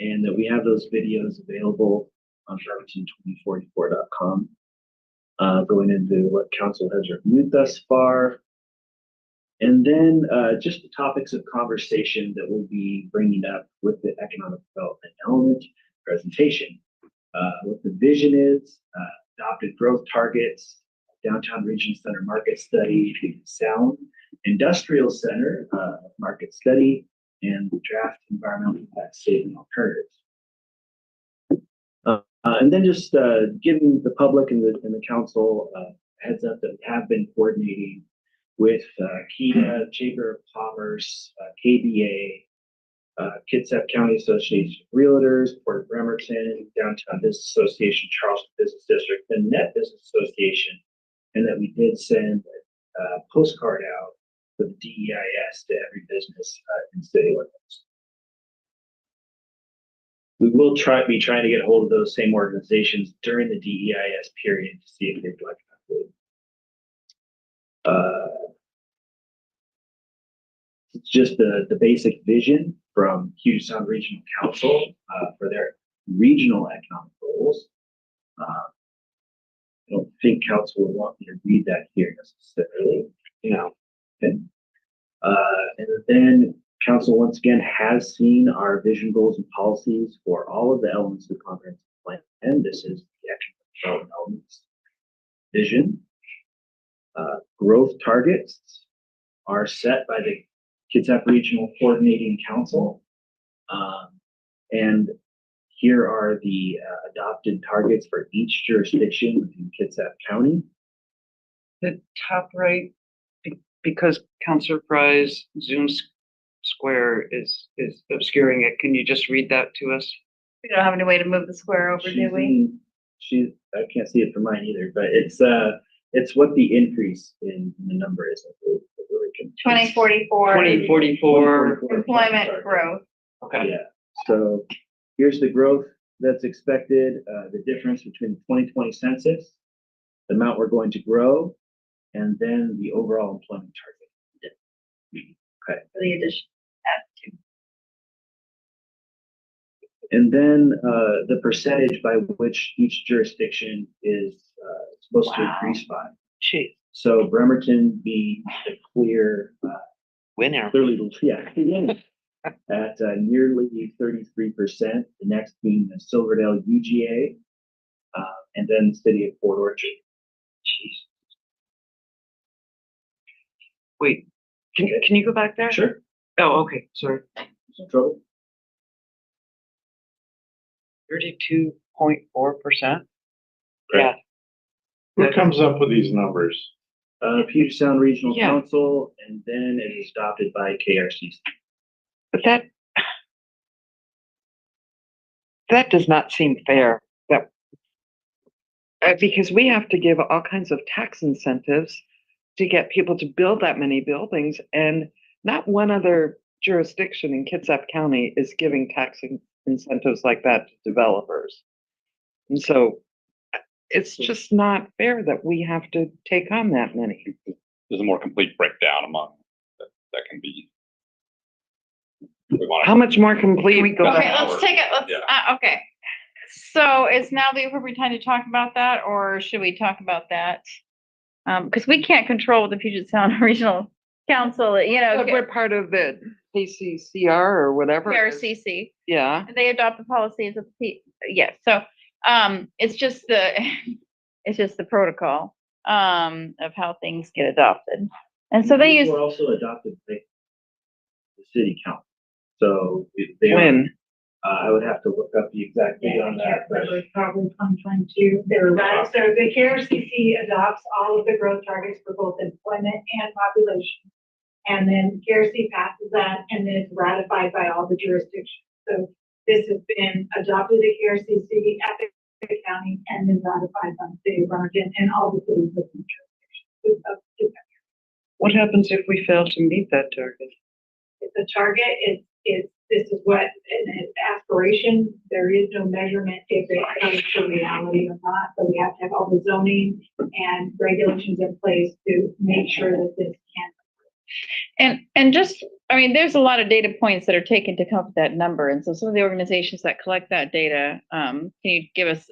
and that we have those videos available on Bremerton2044.com. Going into what council has reviewed thus far. And then just the topics of conversation that we'll be bringing up with the economic development element presentation. What the vision is, adopted growth targets, downtown region center market study, sound industrial center market study, and the draft environmental impact statement alternatives. And then just giving the public and the council heads up that we have been coordinating with KEDA, Chamber of Commerce, KBA, Kitsap County Association of Realtors, Port of Bremerton, Downtown Business Association, Charleston Business District, and Net Business Association, and that we did send a postcard out for the DEIS to every business in city limits. We will be trying to get a hold of those same organizations during the DEIS period to see if they'd like to. It's just the basic vision from Puget Sound Regional Council for their regional economic goals. I don't think council would want me to read that here necessarily, And then council once again has seen our vision, goals, and policies for all of the elements of the comprehensive plan. And this is the economic development elements. Vision, growth targets are set by the Kitsap Regional Coordinating Council. And here are the adopted targets for each jurisdiction within Kitsap County. The top right, because Councilor Fry's Zoom square is obscuring it. Can you just read that to us? We don't have any way to move the square over, do we? I can't see it from mine either, but it's what the increase in the number is. 2044. 2044. Employment growth. Okay. Yeah, so here's the growth that's expected, the difference between the 2020 census, the amount we're going to grow, and then the overall employment target. Okay. For the addition. And then the percentage by which each jurisdiction is supposed to increase by. So Bremerton be the clear Winner. clearly, yeah, at nearly 33%. The next being the Silverdale UGA, and then the city of Port Orchard. Wait, can you go back there? Sure. Oh, okay, sorry. No trouble. 32.4%? Yeah. Who comes up with these numbers? Puget Sound Regional Yeah. Council, and then it is adopted by KRCC. But that does not seem fair. That because we have to give all kinds of tax incentives to get people to build that many buildings, and not one other jurisdiction in Kitsap County is giving tax incentives like that to developers. And so it's just not fair that we have to take on that many. There's a more complete breakdown among that can be. How much more complete we go? Okay, let's take it, Yeah. okay. So is now the appropriate time to talk about that, or should we talk about that? Because we can't control what the Puget Sound Regional Council, you know, But we're part of the KCCR or whatever. it is. KRCC. Yeah. And they adopt the policies of yes, so, it's just the protocol, of how things get adopted. And so they use, Were also adopted by the city council. So they When? I would have to look up the exact date on that, but Probably 2022. They were right. So the KRCC adopts all of the growth targets for both employment and population. And then KRC passes that, and then it's ratified by all the jurisdictions. So this has been adopted at KRCC, at the county, and then ratified by the city of Bremerton and all the cities within the jurisdiction. What happens if we fail to meet that target? It's a target, this is what, an aspiration, there is no measurement if it comes to reality or not, but we have to have all the zoning and regulations in place to make sure that this can. and just, I mean, there's a lot of data points that are taken to come up with that number. And so some of the organizations that collect that data, can you give us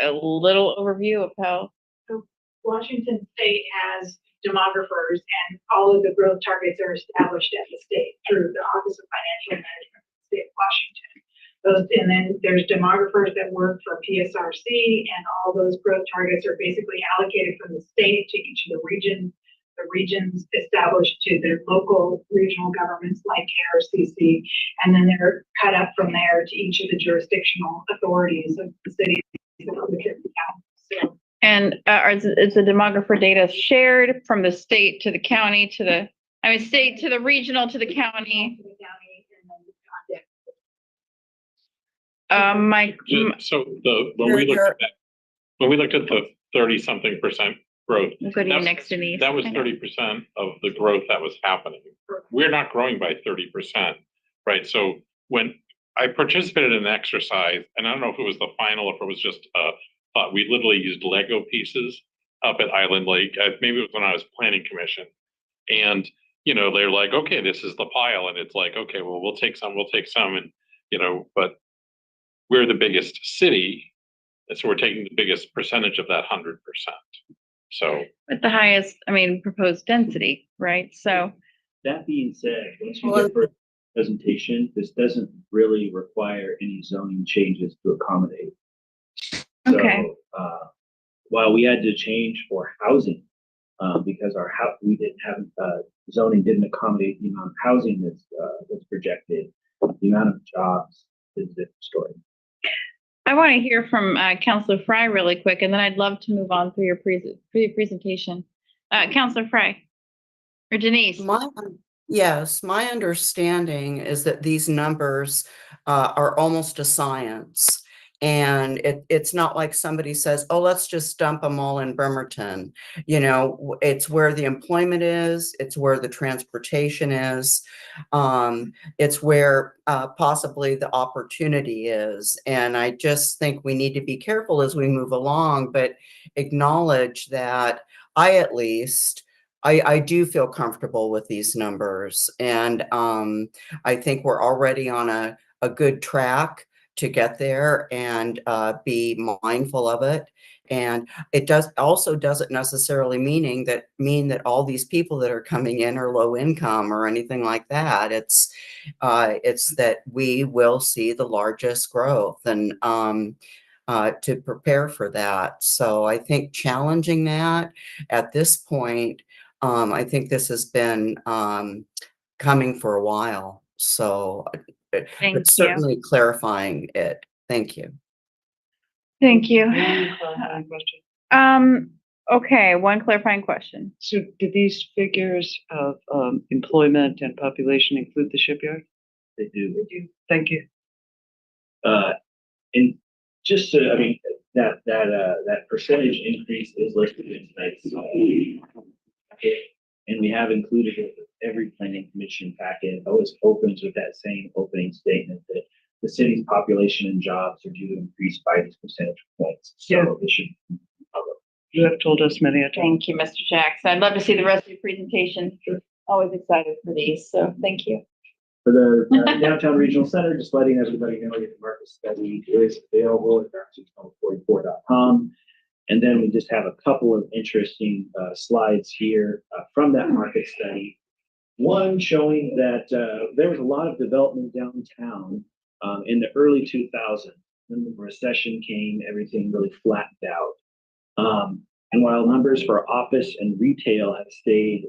a little overview of how? So Washington State has demographers, and all of the growth targets are established at the state through the Office of Financial Management of the state of Washington. And then there's demographers that work for PSRC, and all those growth targets are basically allocated from the state to each of the regions established to their local regional governments like KRCC, and then they're cut up from there to each of the jurisdictional authorities of the cities of the county. So, And is the demographer data shared from the state to the county to the, state to the regional to the county? So when we looked at the 30-something% growth, We'll go to you next, Denise. that was 30% of the growth that was happening. We're not growing by 30%, right? So when I participated in an exercise, and I don't know if it was the final, or if it was just we literally used Lego pieces up at Island Lake. Maybe it was when I was planning commission, and they're like, okay, this is the pile, and it's like, okay, well, we'll take some, and but we're the biggest city, and so we're taking the biggest percentage of that 100%. So With the highest, proposed density, right? So that being said, once you get for presentation, this doesn't really require any zoning changes to accommodate. okay. So, while we had to change for housing, because we didn't have, zoning didn't accommodate the amount of housing that's projected, the amount of jobs is a different story. I want to hear from Councilor Fry really quick, and then I'd love to move on through your presentation. Councilor Fry or Denise. Yes, my understanding is that these numbers are almost a science. And it's not like somebody says, oh, let's just dump them all in Bremerton. You know, it's where the employment is, it's where the transportation is, it's where possibly the opportunity is. And I just think we need to be careful as we move along, but acknowledge that I at least I do feel comfortable with these numbers, and I think we're already on a good track to get there and be mindful of it. And it doesn't necessarily mean that all these people that are coming in are low income or anything like that. It's that we will see the largest growth, and to prepare for that. So I think challenging that at this point, I think this has been coming for a while. So, Thank but you. certainly clarifying it. Thank you. Thank you. Clarifying question. Okay, one clarifying question. So do these figures of employment and population include the shipyard? They do. They do. Thank you. And just so, I mean, that percentage increase is listed in tonight's packet, and we have included it with every planning commission packet. It always opens with that same opening statement that the city's population and jobs are due to increase by these percentage points. So Yeah. it should. You have told us many a time. Thank you, Mr. Jackson. I'd love to see the rest of your presentation. Always excited for these, so thank you. For the downtown regional center, just letting everybody know that the market study is available at bremerton2044.com. And then we just have a couple of interesting slides here from that market study. One showing that there was a lot of development downtown in the early 2000s. When the recession came, everything really flattened out. And while numbers for office and retail have stayed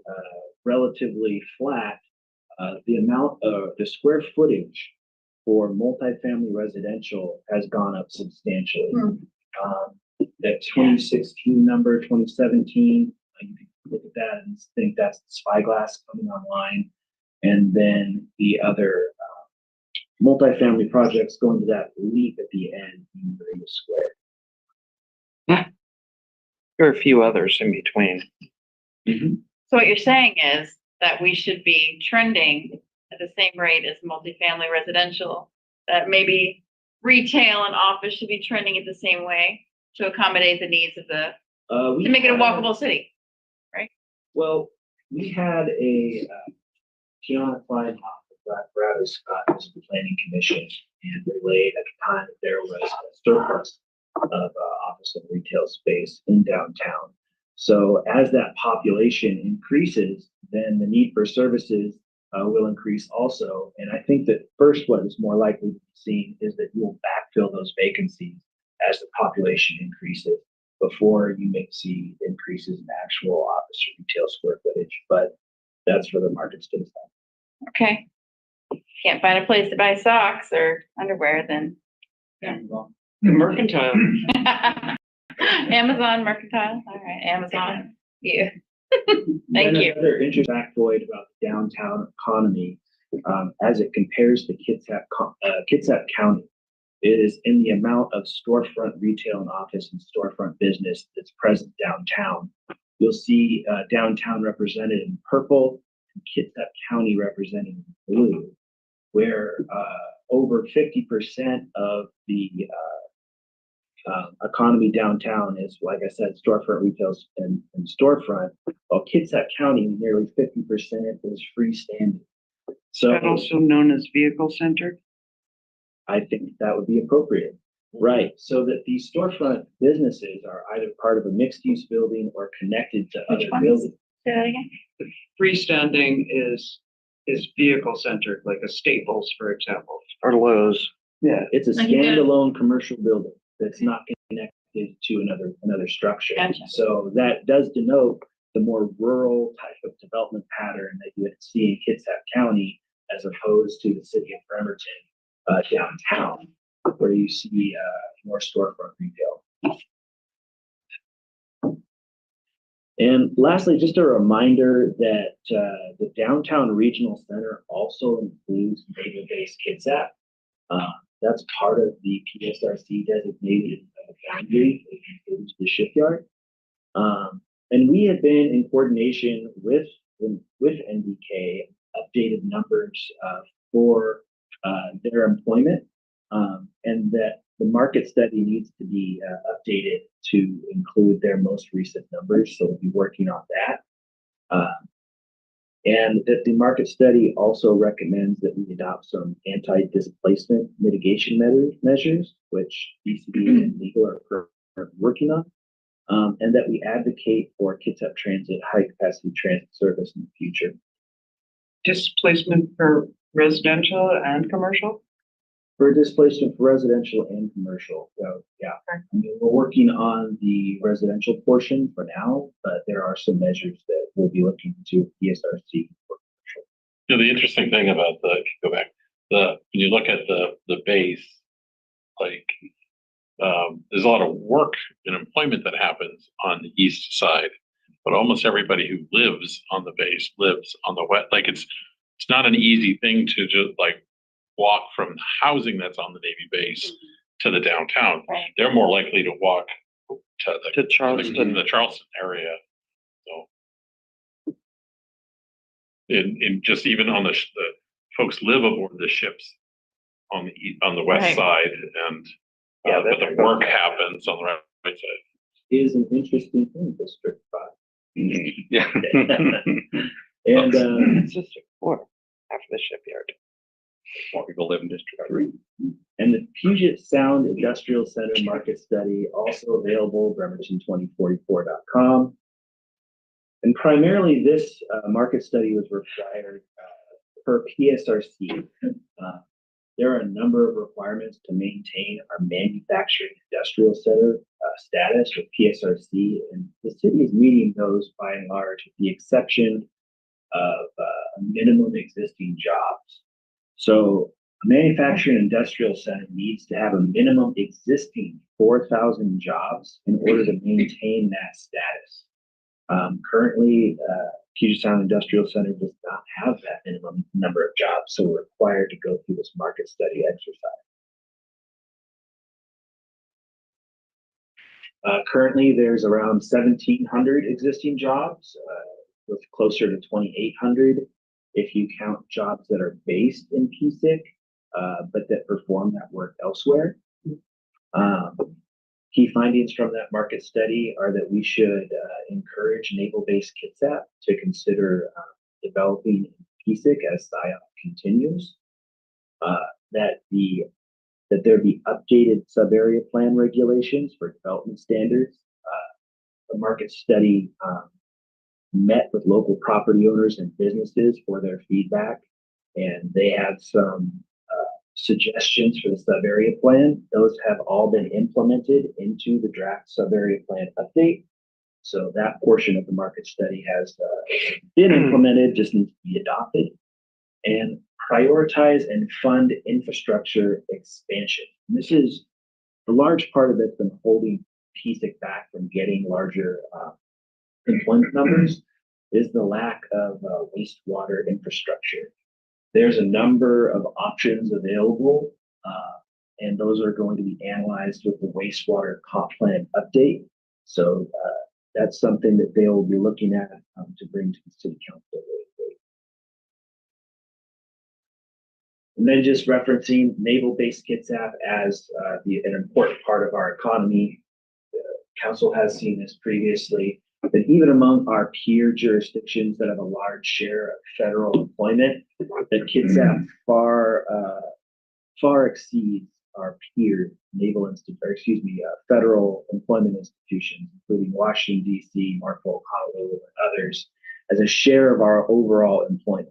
relatively flat, the amount of the square footage for multifamily residential has gone up substantially. That 2016 number, 2017, you can look at that and think that's the Spyglass coming online. And then the other multifamily projects going to that leap at the end in the square. There are a few others in between. So what you're saying is that we should be trending at the same rate as multifamily residential, that maybe retail and office should be trending at the same way to accommodate the needs of the, to make it a walkable city, right? Well, we had a Tiana Klein Bradley Scott was the planning commission, and relayed at the time that there was a surplus of office and retail space in downtown. So as that population increases, then the need for services will increase also. And I think that first what is more likely to be seen is that you will backfill those vacancies as the population increases before you may see increases in actual office or retail square footage. But that's for the markets to decide. Okay. Can't find a place to buy socks or underwear, then. Mercantile. Amazon, Mercantile. All right, Amazon. Yeah. Thank And you. another interesting factoid about the downtown economy, as it compares to Kitsap County, it is in the amount of storefront retail and office and storefront business that's present downtown. You'll see downtown represented in purple and Kitsap County represented in blue, where over 50% of the economy downtown is, like I said, storefront retail and storefront, while Kitsap County, nearly 50% is freestanding. So That also known as vehicle centered. I think that would be appropriate. Right, so that these storefront businesses are either part of a mixed-use building or connected to Which other one? buildings. Say that again. Freestanding is vehicle centered, like a Staples, for example, or Lowe's. Yeah, it's a Like you did. standalone commercial building that's not connected to another structure. Gotcha. So that does denote the more rural type of development pattern that you would see in Kitsap County as opposed to the city of Bremerton downtown, where you see more storefront retail. And lastly, just a reminder that the Downtown Regional Center also includes naval-based KidSat. That's part of the PSRC designated boundary that includes the shipyard. And we have been in coordination with NDK, updated numbers for their employment, and that the market study needs to be updated to include their most recent numbers. So we'll be working on that. And that the market study also recommends that we adopt some anti-displacement mitigation measures, which BCC and legal are working on. And that we advocate for KidSat Transit high-capacity transit service in the future. Displacement for residential and commercial? For displacement for residential and commercial, so yeah. I mean, we're working on the residential portion for now, but there are some measures that we'll be looking to PSRC for commercial. You know, the interesting thing about when you look at the base, like, there's a lot of work and employment that happens on the east side, but almost everybody who lives on the base lives on the west. Like it's not an easy thing to just like walk from the housing that's on the Navy base to the downtown. Right. They're more likely to walk to Charleston. the Charleston area. So in just even on the folks live aboard the ships on the west Right. side, and but the work happens on the right side. Is an interesting thing, District 5. Yeah. And It's District 4 after the shipyard. More people live in District 3. And the Puget Sound Industrial Center market study, also available, Bremerton2044.com. And primarily this market study was required per PSRC. There are a number of requirements to maintain our manufacturing industrial center status with PSRC, and the city is meeting those by and large, with the exception of minimum existing jobs. So a manufacturing industrial center needs to have a minimum existing 4,000 jobs in order to maintain that status. Currently, Puget Sound Industrial Center does not have that minimum number of jobs, so we're required to go through this market study exercise. Currently, there's around 1,700 existing jobs, with closer to 2,800 if you count jobs that are based in PSIC, but that perform that work elsewhere. Key findings from that market study are that we should encourage naval-based KidSat to consider developing PSIC as SIOP continues. That there be updated sub-area plan regulations for development standards. The market study met with local property owners and businesses for their feedback, and they had some suggestions for the sub-area plan. Those have all been implemented into the draft sub-area plan update. So that portion of the market study has been implemented, just needs to be adopted. And prioritize and fund infrastructure expansion. And this is a large part of that's been holding PSIC back from getting larger employment numbers is the lack of wastewater infrastructure. There's a number of options available, and those are going to be analyzed with the wastewater comp plan update. So that's something that they will be looking at to bring to the city council. And then just referencing naval-based KidSat as an important part of our economy. The council has seen this previously, but even among our peer jurisdictions that have a large share of federal employment, that KidSat far exceeds our peer federal employment institutions, including Washington, D.C., Marco, Honolulu, and others, as a share of our overall employment.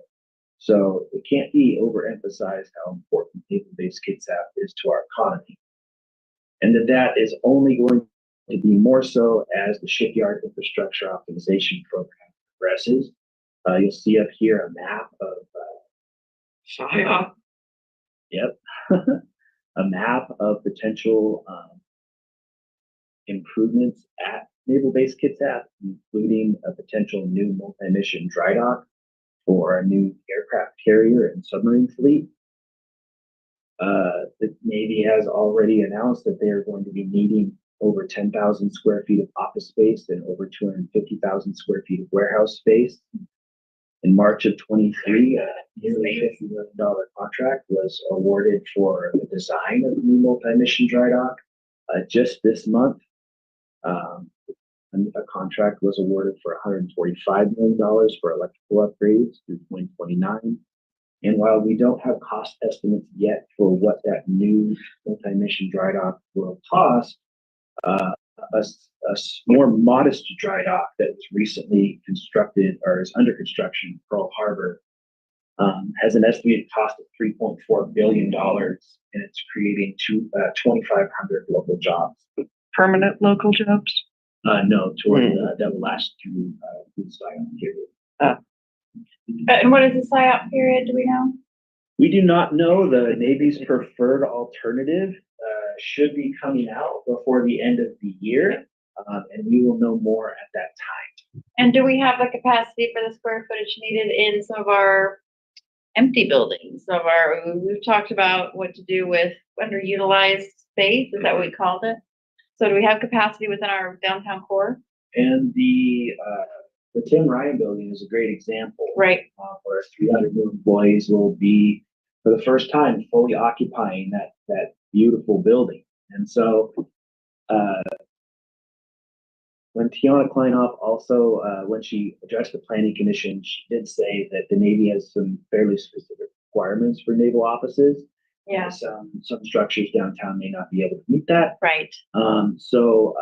So it can't be overemphasized how important naval-based KidSat is to our economy. And that is only going to be more so as the shipyard infrastructure optimization program progresses. You'll see up here a map of a map of potential improvements at naval-based Kitsap, including a potential new multi-mission dry dock for a new aircraft carrier and submarine fleet. The Navy has already announced that they are going to be needing over 10,000 square feet of office space and over 250,000 square feet of warehouse space. In March of 23, a nearly $50 million contract was awarded for the design of the new multi-mission dry dock. Just this month, a contract was awarded for $145 million for electrical upgrades through 2029. And while we don't have cost estimates yet for what that new multi-mission dry dock will cost, a more modest dry dock that was recently constructed or is under construction in Pearl Harbor has an estimated cost of $3.4 billion, and it's creating 2,500 local jobs. Permanent local jobs? No, that will last through the SIOP period. And what is the PSYOP period? Do we know? We do not know. The Navy's preferred alternative should be coming out before the end of the year, and we will know more at that time. And do we have the capacity for the square footage needed in some of our empty buildings? We've talked about what to do with underutilized space. Is that what we called it? So do we have capacity within our downtown core? And the Tim Ryan building is a great example. Right. Where 300 new employees will be, for the first time, fully occupying that beautiful building. And so when Tiana Kleinhoff also, when she addressed the Planning Commission, she did say that the Navy has some fairly specific requirements for naval offices. Yeah. Some structures downtown may not be able to meet that. Right. So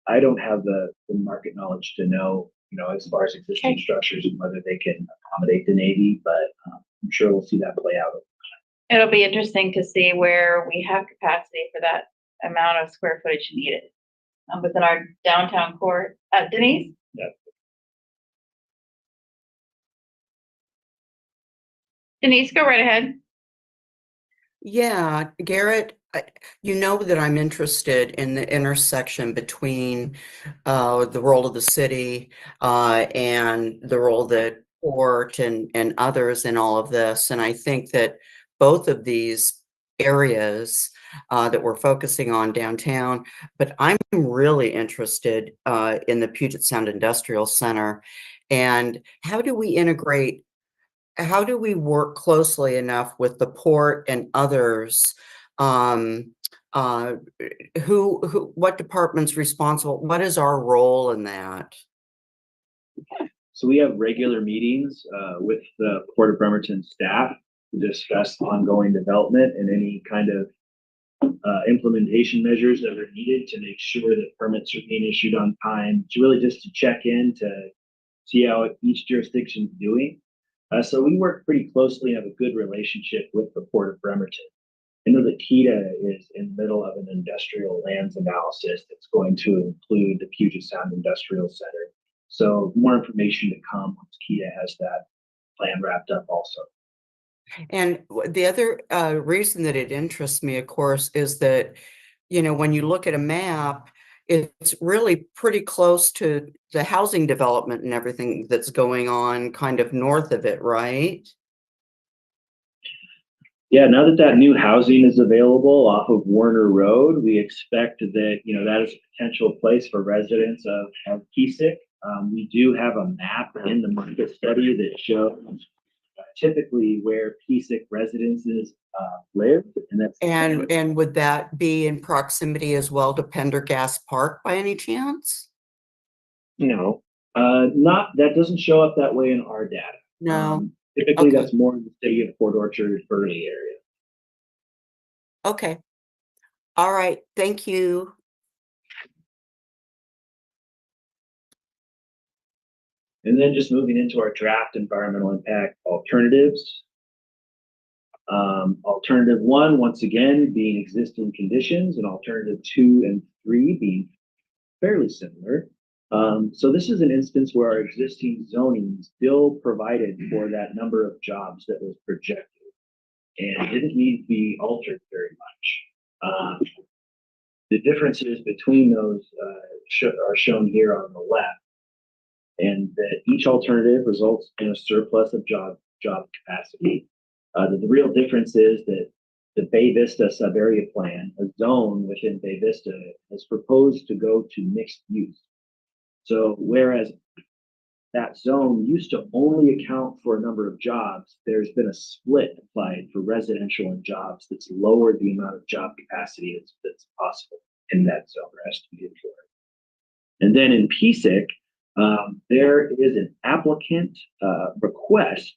I don't have the market knowledge to know, as far as existing structures and whether they can accommodate the Navy, but I'm sure we'll see that play out. It'll be interesting to see where we have capacity for that amount of square footage needed within our downtown core. Denise? Yeah. Denise, go right ahead. Yeah, Garrett, you know that I'm interested in the intersection between the role of the city and the role of the port and others in all of this. And I think that both of these areas that we're focusing on downtown, but I'm really interested in the Puget Sound Industrial Center. And how do we work closely enough with the port and others? What department's responsible? What is our role in that? So we have regular meetings with the Port of Bremerton staff to discuss ongoing development and any kind of implementation measures that are needed to make sure that permits are being issued on time. It's really just to check in to see how each jurisdiction is doing. So we work pretty closely and have a good relationship with the Port of Bremerton. I know that KEDA is in the middle of an industrial lands analysis that's going to include the Puget Sound Industrial Center. So more information to come once KEDA has that plan wrapped up also. And the other reason that it interests me, of course, is that, when you look at a map, it's really pretty close to the housing development and everything that's going on kind of north of it, right? Yeah, now that new housing is available off of Warner Road, we expect that, that is a potential place for residents of Keesick. We do have a map in the market study that shows typically where Keesick residences live. And would that be in proximity as well to Pendergast Park by any chance? No, that doesn't show up that way in our data. No. Typically, Okay. That's more in the city of Port Orchard, Burley area. Okay. All right. Thank you. And then just moving into our draft environmental impact alternatives. Alternative 1, once again, being existing conditions, and alternative 2 and 3 being fairly similar. So this is an instance where our existing zoning still provided for that number of jobs that was projected and didn't need to be altered very much. The differences between those are shown here on the left, and that each alternative results in a surplus of job capacity. The real difference is that the Bay Vista sub-area plan, a zone within Bay Vista, is proposed to go to mixed use. So whereas that zone used to only account for a number of jobs, there's been a split applied for residential and jobs that's lowered the amount of job capacity that's possible in that zone or estimated for it. And then in PSIC, there is an applicant request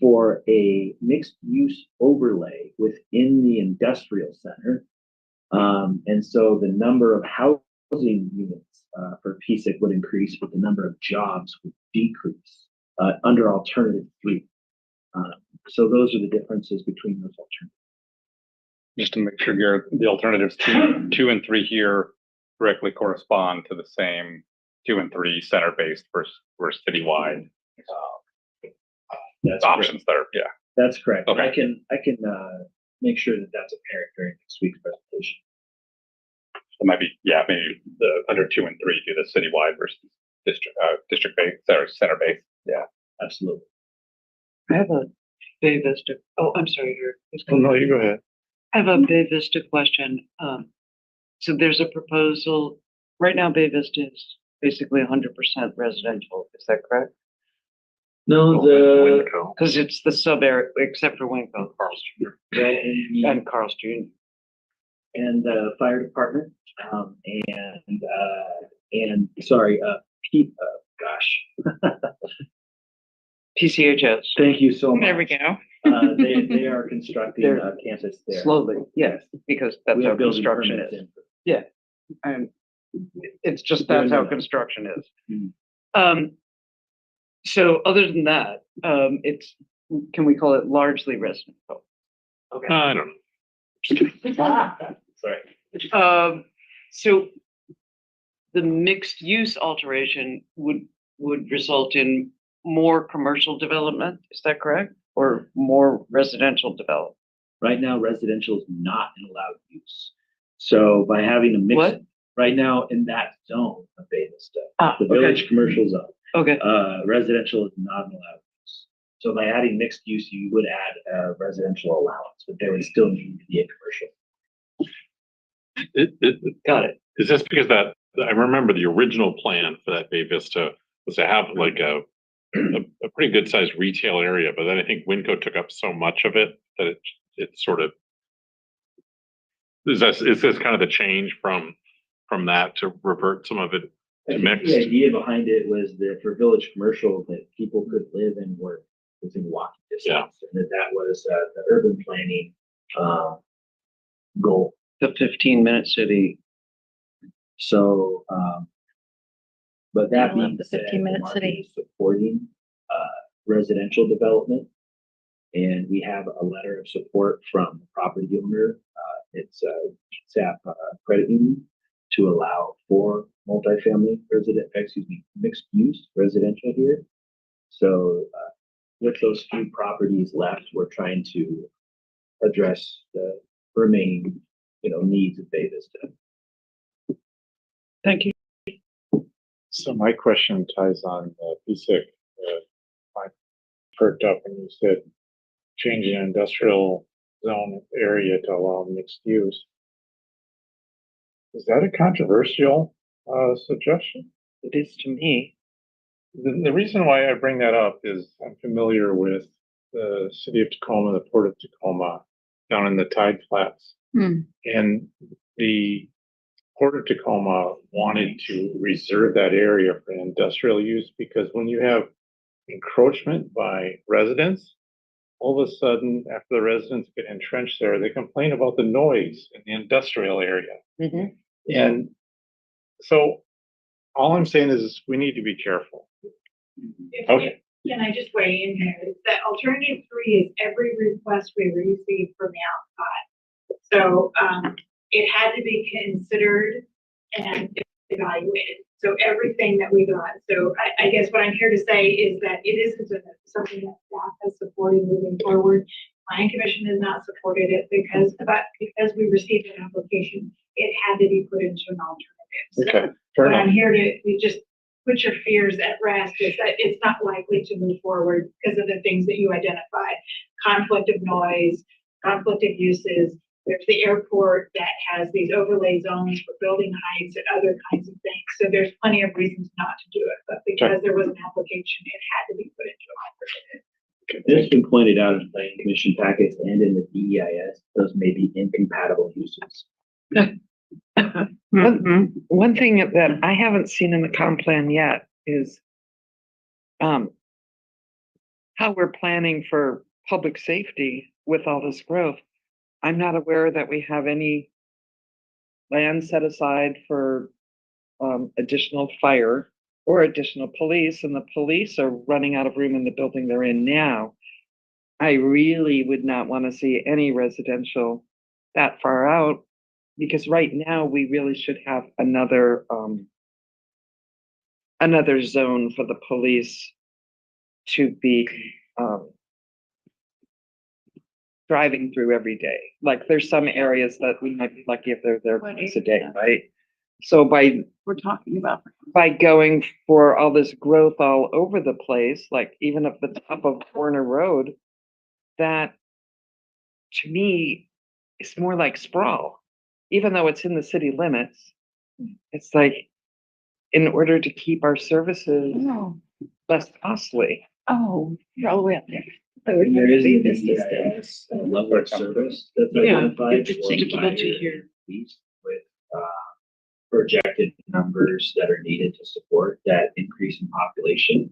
for a mixed use overlay within the industrial center. And so the number of housing units for PSIC would increase, but the number of jobs would decrease under alternative 3. So those are the differences between those alternatives. Just to make sure, Garrett, the alternatives 2 and 3 here directly correspond to the same 2 and 3 center-based versus citywide That's options there. Yeah, that's correct. Okay. I can make sure that that's apparent during next week's presentation. it might be, yeah, maybe the under 2 and 3 do the citywide versus district based or center based. Yeah, absolutely. I have a Bay Vista. Oh, I'm sorry, Oh, no, you go ahead. I have a Bay Vista question. So there's a proposal, right now Bay Vista is basically 100% residential, is that correct? No, Because it's the sub area, except for Winco. Carl's Jr. And Carl's Jr. And the fire department, and sorry, PCHS. Thank you so much. There we go. They are constructing a campus there. Slowly, yes, because that's We how have building construction permits is. in. Yeah, and it's just that's how construction is. So other than that, it's, can we call it largely residential? Okay. I don't know. Sorry. So the mixed use alteration would result in more commercial development, is that correct? Or more residential development? Right now, residential is not an allowed use. So by having a mix, What? right now in that zone of Bay Vista, the okay. village commercial zone, Okay, residential is not an allowed use. So by adding mixed use, you would add a residential allowance, but there would still need to be a commercial. got it. Is this because that, I remember the original plan for that Bay Vista was to have like a pretty good sized retail area, but then I think Winco took up so much of it that it sort of, is this kind of the change from that to revert some of it to mixed? The idea behind it was that for village commercial, that people could live and work within walking distance. And that was the urban planning goal. The 15-minute city. So, but that I love being the said, 15-minute market city. is supporting residential development, and we have a letter of support from the property owner. It's a SAP credit union to allow for multifamily mixed use residential here. So with those few properties left, we're trying to address the remaining, needs of Bay Vista. Thank you. So my question ties on PSIC. I perked up when you said changing industrial zone area to allow mixed use. Is that a controversial suggestion? It is to me. The reason why I bring that up is I'm familiar with the city of Tacoma, the port of Tacoma, down in the Tide Flats. And the port of Tacoma wanted to reserve that area for industrial use because when you have encroachment by residents, all of a sudden, after the residents get entrenched there, they complain about the noise in the industrial area. And so all I'm saying is we need to be careful. Okay. Can I just weigh in here? That alternative 3 is every request we receive from the outside. So it had to be considered and evaluated. So everything that we got. So I guess what I'm here to say is that it isn't something that staff has supported moving forward. Planning Commission has not supported it because we received an application, it had to be put into an alternative. So Okay, fair but I'm enough. here to just put your fears at rest, is that it's not likely to move forward because of the things that you identified. Conflict of noise, conflict of uses. There's the airport that has these overlay zones for building heights and other kinds of things. So there's plenty of reasons not to do it, but because there was an application, it had to be put into an alternative. It's been pointed out in planning commission packets and in the DEIS, those may be incompatible uses. One thing that I haven't seen in the comp plan yet is how we're planning for public safety with all this growth. I'm not aware that we have any land set aside for additional fire or additional police, and the police are running out of room in the building they're in now. I really would not want to see any residential that far out, because right now we really should have another zone for the police to be driving through every day. Like there's some areas that we might be lucky if they're there twice a day, right? So We're talking about. by going for all this growth all over the place, like even at the top of Warner Road, that to me is more like sprawl. Even though it's in the city limits, it's like in order to keep our services less costly. Oh, you're all the way up there. There is a DEIS level of service that's identified for fire police with projected numbers that are needed to support that increase in population.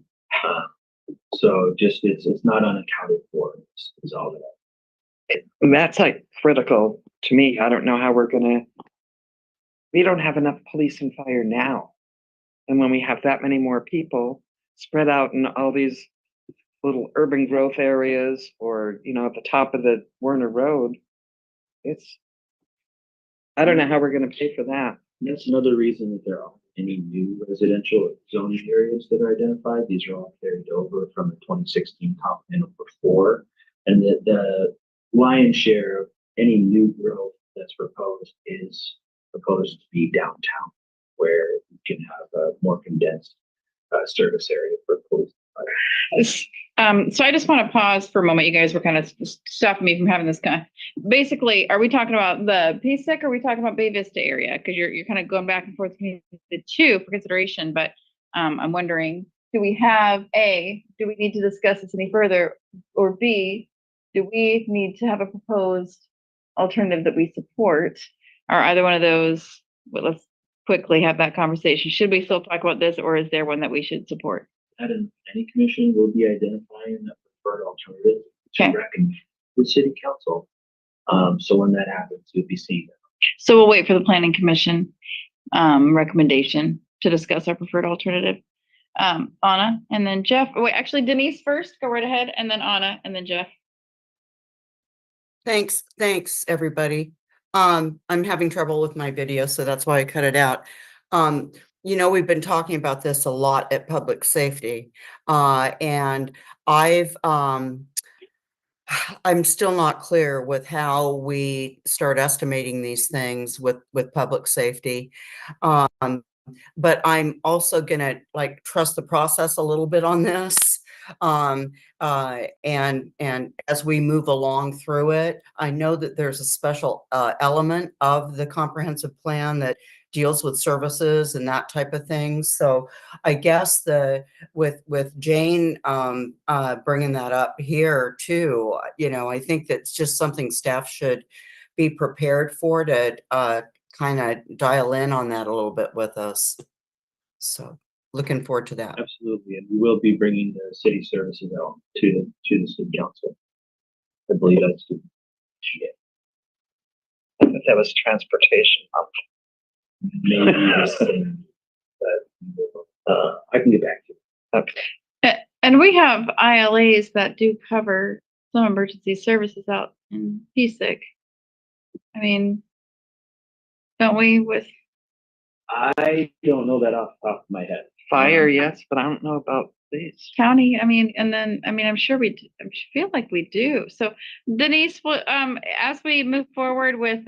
So just it's not unaccounted for, is all that. And that's like critical to me. I don't know how we don't have enough police and fire now. And when we have that many more people spread out in all these little urban growth areas or, at the top of the Werner Road, I don't know how we're going to pay for that. And that's another reason that there aren't any new residential zoning areas that are identified. These are all carried over from the 2016 comp plan before. And the lion's share of any new growth that's proposed is proposed to be downtown, where you can have a more condensed service area for police. So I just want to pause for a moment. You guys were kind of stopping me from having this basically, are we talking about the PSIC or are we talking about Bay Vista area? Because you're kind of going back and forth between the two for consideration, but I'm wondering, do we need to discuss this any further? Or B, do we need to have a proposed alternative that we support? Or either one of those, well, let's quickly have that conversation. Should we still talk about this, or is there one that we should support? That in any commission will be identifying a preferred alternative to recommend the city council. So when that happens, you'll be seeing that. So we'll wait for the planning commission recommendation to discuss our preferred alternative. Anna, and then Jeff. Wait, actually Denise first, go right ahead, and then Anna, and then Jeff. Thanks, everybody. I'm having trouble with my video, so that's why I cut it out. We've been talking about this a lot at Public Safety, and I'm still not clear with how we start estimating these things with Public Safety. But I'm also gonna trust the process a little bit on this. And as we move along through it, I know that there's a special element of the comprehensive plan that deals with services and that type of thing. So I guess with Jane bringing that up here too, I think that's just something staff should be prepared for, to kind of dial in on that a little bit with us. So looking forward to that. Absolutely, and we will be bringing the city services out to the city council. I believe that's the I think that was transportation. maybe the same, but I can get back to you. Okay. And we have ILAs that do cover some emergency services out in PSIC. I mean, don't we with? I don't know that off the top of my head. Fire, yes, but I don't know about please. County, I mean, and then, I mean, I'm sure I feel like we do. So Denise, as we move forward with,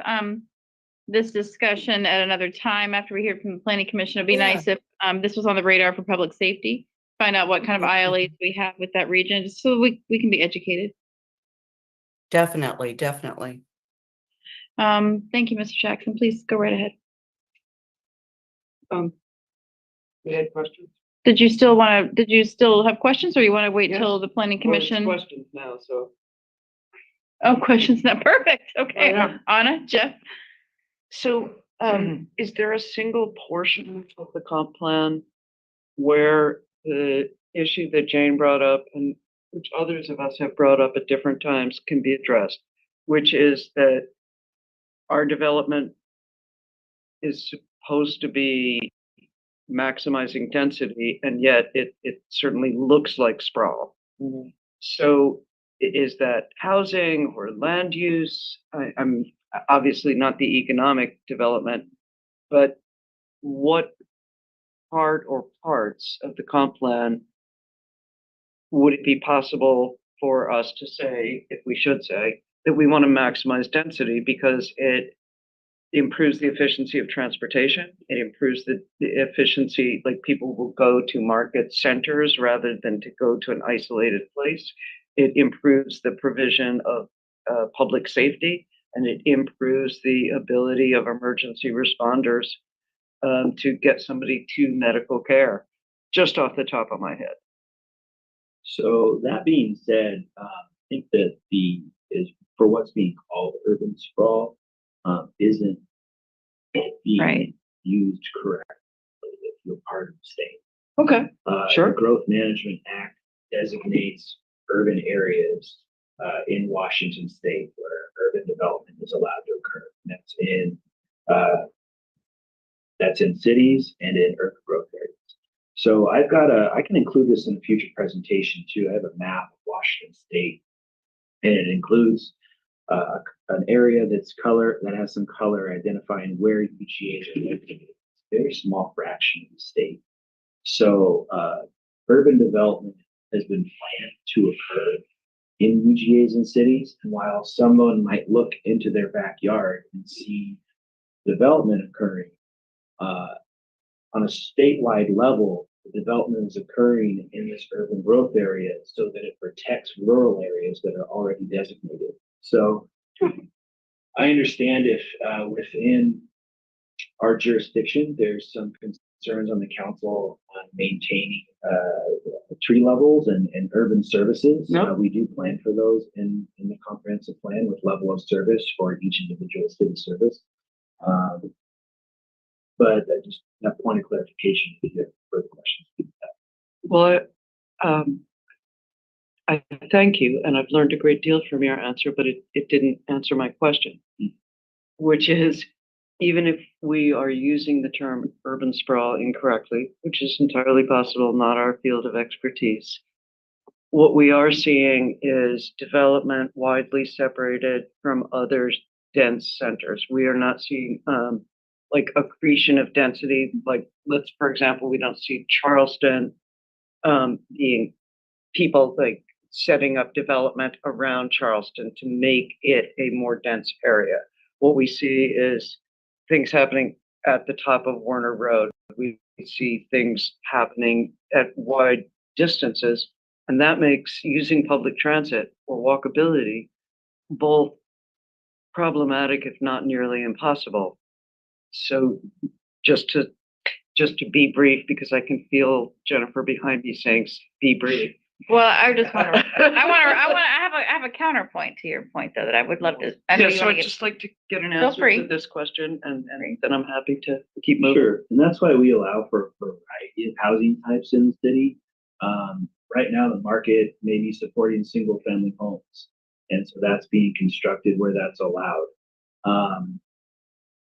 this discussion at another time after we hear from the planning commission, it'd be nice if, this was on the radar for public safety. Find out what kind of ILAs we have with that region, just so we can be educated. Definitely. Thank you, Mr. Jackson. Please go right ahead. We had questions? Did you still have questions, or you want to wait till the planning commission? Questions now, so. Oh, questions now. Perfect. Okay. yeah. Anna, Jeff. So, is there a single portion of the comp plan where the issue that Jane brought up and which others of us have brought up at different times can be addressed, which is that our development is supposed to be maximizing density, and yet it certainly looks like sprawl. So is that housing or land use? I'm obviously not the economic development, but what part or parts of the comp plan would it be possible for us to say, if we should say, that we want to maximize density because it improves the efficiency of transportation, it improves the efficiency, like people will go to market centers rather than to go to an isolated place. It improves the provision of public safety, and it improves the ability of emergency responders to get somebody to medical care, just off the top of my head. So that being said, I think that for what's being called urban sprawl isn't being used correctly if you're part of the state. Okay, sure. The Growth Management Act designates urban areas in Washington state where urban development is allowed to occur. And that's in cities and in urban growth areas. So I can include this in a future presentation too. I have a map of Washington state, and it includes an area that has some color identifying where UGAs are located. It's a very small fraction of the state. So urban development has been planned to occur in UGAs and cities. And while someone might look into their backyard and see development occurring, on a statewide level, the development is occurring in this urban growth area so that it protects rural areas that are already designated. So I understand if within our jurisdiction, there's some concerns on the council on maintaining tree levels and urban services. We do plan for those in the comprehensive plan with level of service for each individual city service. But just that point of clarification if you have further questions. Well, I thank you, and I've learned a great deal from your answer, but it didn't answer my question, which is, even if we are using the term urban sprawl incorrectly, which is entirely possible, not our field of expertise, what we are seeing is development widely separated from other dense centers. We are not seeing like accretion of density. Like, for example, we don't see Charleston being people like setting up development around Charleston to make it a more dense area. What we see is things happening at the top of Warner Road. We see things happening at wide distances, and that makes using public transit or walkability both problematic, if not nearly impossible. So just to be brief, because I can feel Jennifer behind me saying, be brief. Well, I just want to, I have a counterpoint to your point though, that I would love to. So I'd just like to get an answer to this question, and then I'm happy to keep moving. Sure, and that's why we allow for a variety of housing types in the city. Right now, the market may be supporting single family homes, and so that's being constructed where that's allowed.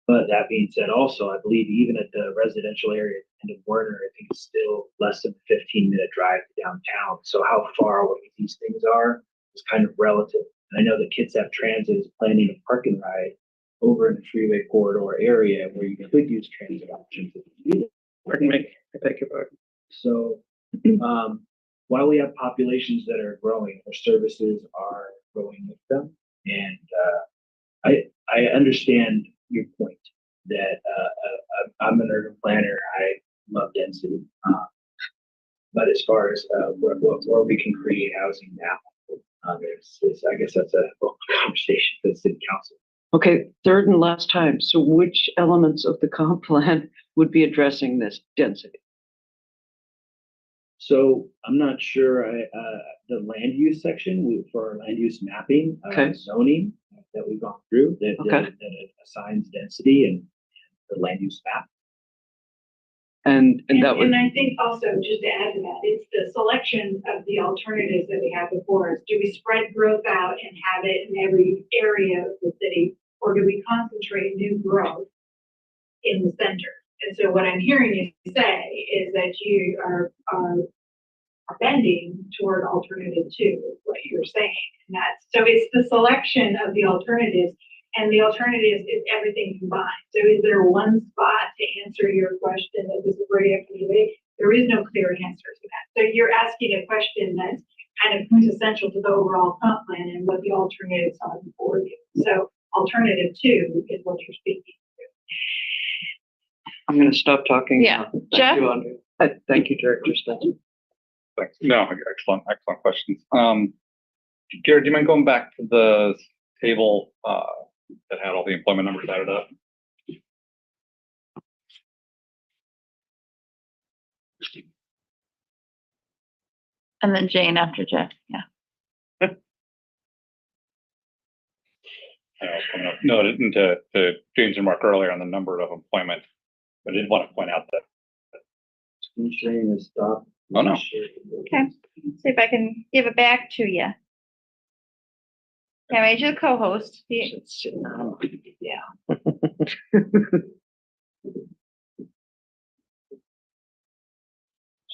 But that being said, also, I believe even at the residential area end of Warner, I think it's still less than a 15-minute drive to downtown. So how far away these things are is kind of relative. And I know that Kitsap Transit is planning a park and ride over in the freeway corridor area where you could use transit options. Pardon me, I beg your pardon. So while we have populations that are growing, our services are growing with them. And I understand your point that I'm an urban planner. I love density. But as far as where we can create housing now, I guess that's a conversation for the city council. Okay, third and last time. So which elements of the comp plan would be addressing this density? So I'm not sure, the land use section for our land use mapping, Okay. zoning that we've gone through, that it assigns density and the land use map. And that would, And I think also, just to add to that, it's the selection of the alternatives that we have before us. Do we spread growth out and have it in every area of the city? Or do we concentrate new growth in the center? And so what I'm hearing you say is that you are bending toward alternative two, is what you're saying. And so it's the selection of the alternatives, and the alternatives is everything combined. So is there one spot to answer your question that this is where you have to debate? There is no clear answer to that. So you're asking a question that's kind of quintessential to the overall comp plan and what the alternatives are before you. So alternative two is what you're speaking to. I'm going to stop talking. Yeah. Jeff? Thank you, Director Spencer. Thanks. No, excellent questions. Garrett, do you mind going back to the table that had all the employment numbers added up? And then Jane after Jeff. Yeah. I was coming up. No, to James' remark earlier on the number of employment, but I did want to point out that. Screen sharing is stopped. Oh, no. Okay. See if I can give it back to you. Yeah, I made you the co-host. Yeah.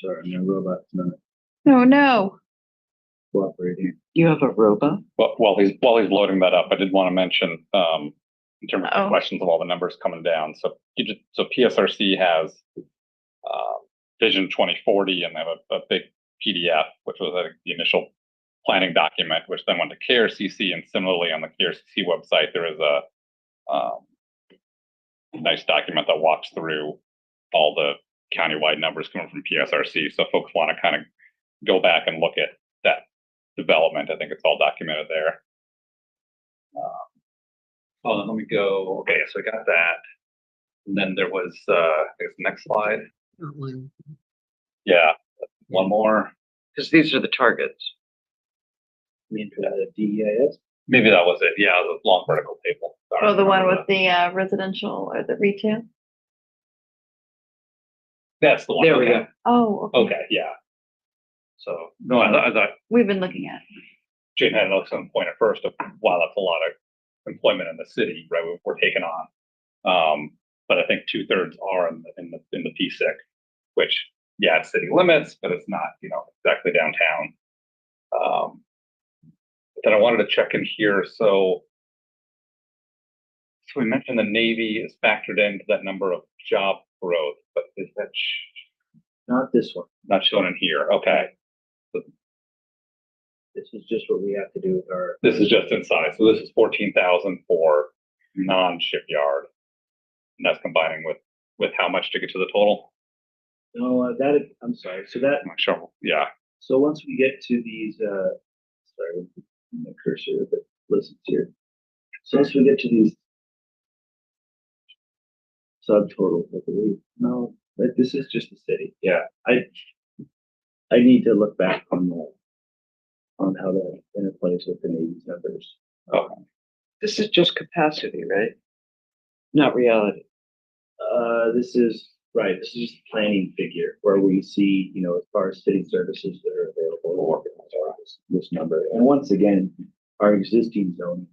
Sorry, no robots, no No. cooperating. You have a robot? Well, while he's loading that up, I did want to mention in terms of the Uh-oh. questions of all the numbers coming down. So PSRC has Vision 2040, and they have a big PDF, which was I think the initial planning document, which then went to KRCC, and similarly on the KRCC website there is a nice document that walks through all the countywide numbers coming from PSRC. So if folks want to kind of go back and look at that development, I think it's all documented there. Let me go. Okay, so I got that. And then there was, I guess, the next slide. Yeah, one more. Because these are the targets. I mean, for the DEIS. Maybe that was it. Yeah, the long vertical table. Sorry, Oh, the one with that. the residential or the retail? That's the one. There we okay. go. Oh, okay. Okay, yeah. So, no, I thought We've been looking at it. Jane had an excellent point at first of, wow, that's a lot of employment in the city, right? We're taking on. But I think 2/3 are in the P6, which, yeah, it's city limits, but it's not, exactly downtown. But then I wanted to check in here. So we mentioned the Navy is factored into that number of job growth, but is that Not this one. not shown in here? Okay. This is just what we have to do with our. This is just inside. So this is 14,000 for non-shipyard. And that's combining with how much to get to the total? No, I'm sorry. So that, I'm not sure. Yeah. so once we get to these, sorry, my cursor, but listens here. So once we get to these subtotals, I believe, no, but this is just the city. Yeah, I need to look back on how that interplays with the Navy's numbers. Okay. This is just capacity, right? Not reality. This is right. This is just a planning figure where we see, as far as city services that are available, this number. And once again, our existing zoning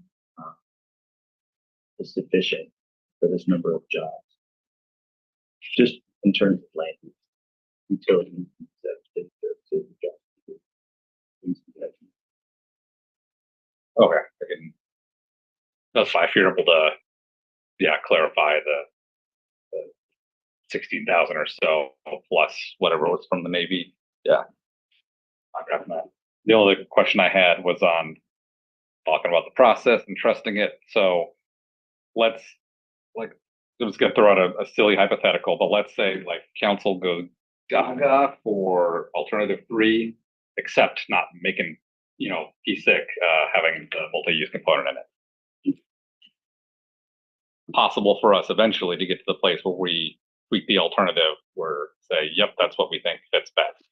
is sufficient for this number of jobs. Just in terms of land use, utilities, city services, jobs. Okay. That's fine. If you're able to, clarify the 16,000 or so plus whatever was from the Navy. Yeah. I'm drafting that. The only question I had was on talking about the process and trusting it. So let's, like, I'm just gonna throw out a silly hypothetical, but let's say like council goes gaga for alternative 3, except not making, PSIC, having the multi-use component in it. Possible for us eventually to get to the place where we tweak the alternative, where say, yep, that's what we think fits best.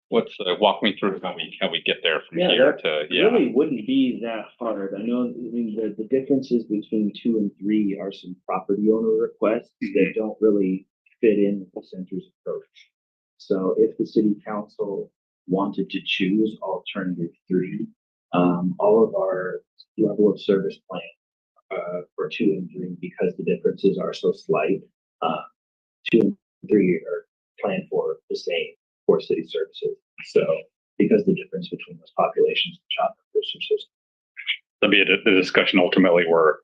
What's walk me through how we get there from here to really wouldn't be that hard. I know, I mean, the differences between 2 and 3 are some property owner requests that don't really fit in with the center's approach. So if the city council wanted to choose alternative 3, all of our level of service plan for 2 and 3, because the differences are so slight, 2 and 3 are planned for the same for city services. So because the difference between those populations and job numbers are so there'll be a discussion ultimately where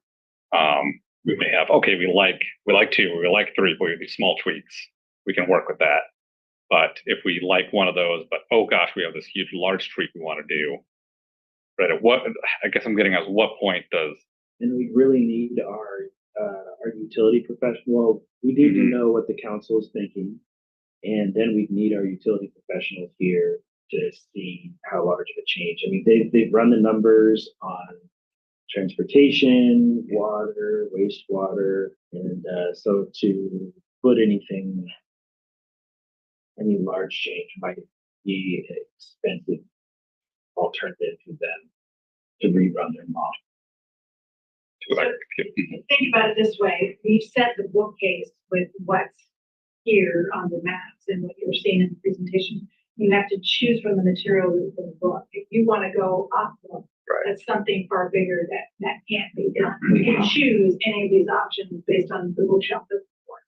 we may have, okay, we like 2, we like 3, but we do small tweaks. We can work with that. But if we like one of those, but oh gosh, we have this huge large tweak we want to do, right? At what, I guess I'm getting at what point does, and we really need our utility professional. We need to know what the council is thinking, and then we need our utility professionals here to see how large of a change. I mean, they've run the numbers on transportation, water, wastewater, and so to put any large change might be an expensive alternative to them to rerun their model. Think about it this way, we've set the bookcase with what's here on the maps and what you're seeing in the presentation. You have to choose from the material in the book. If you want to go off book, that's something far bigger that can't be done. You can choose any of these options based on the bookshelf that's before.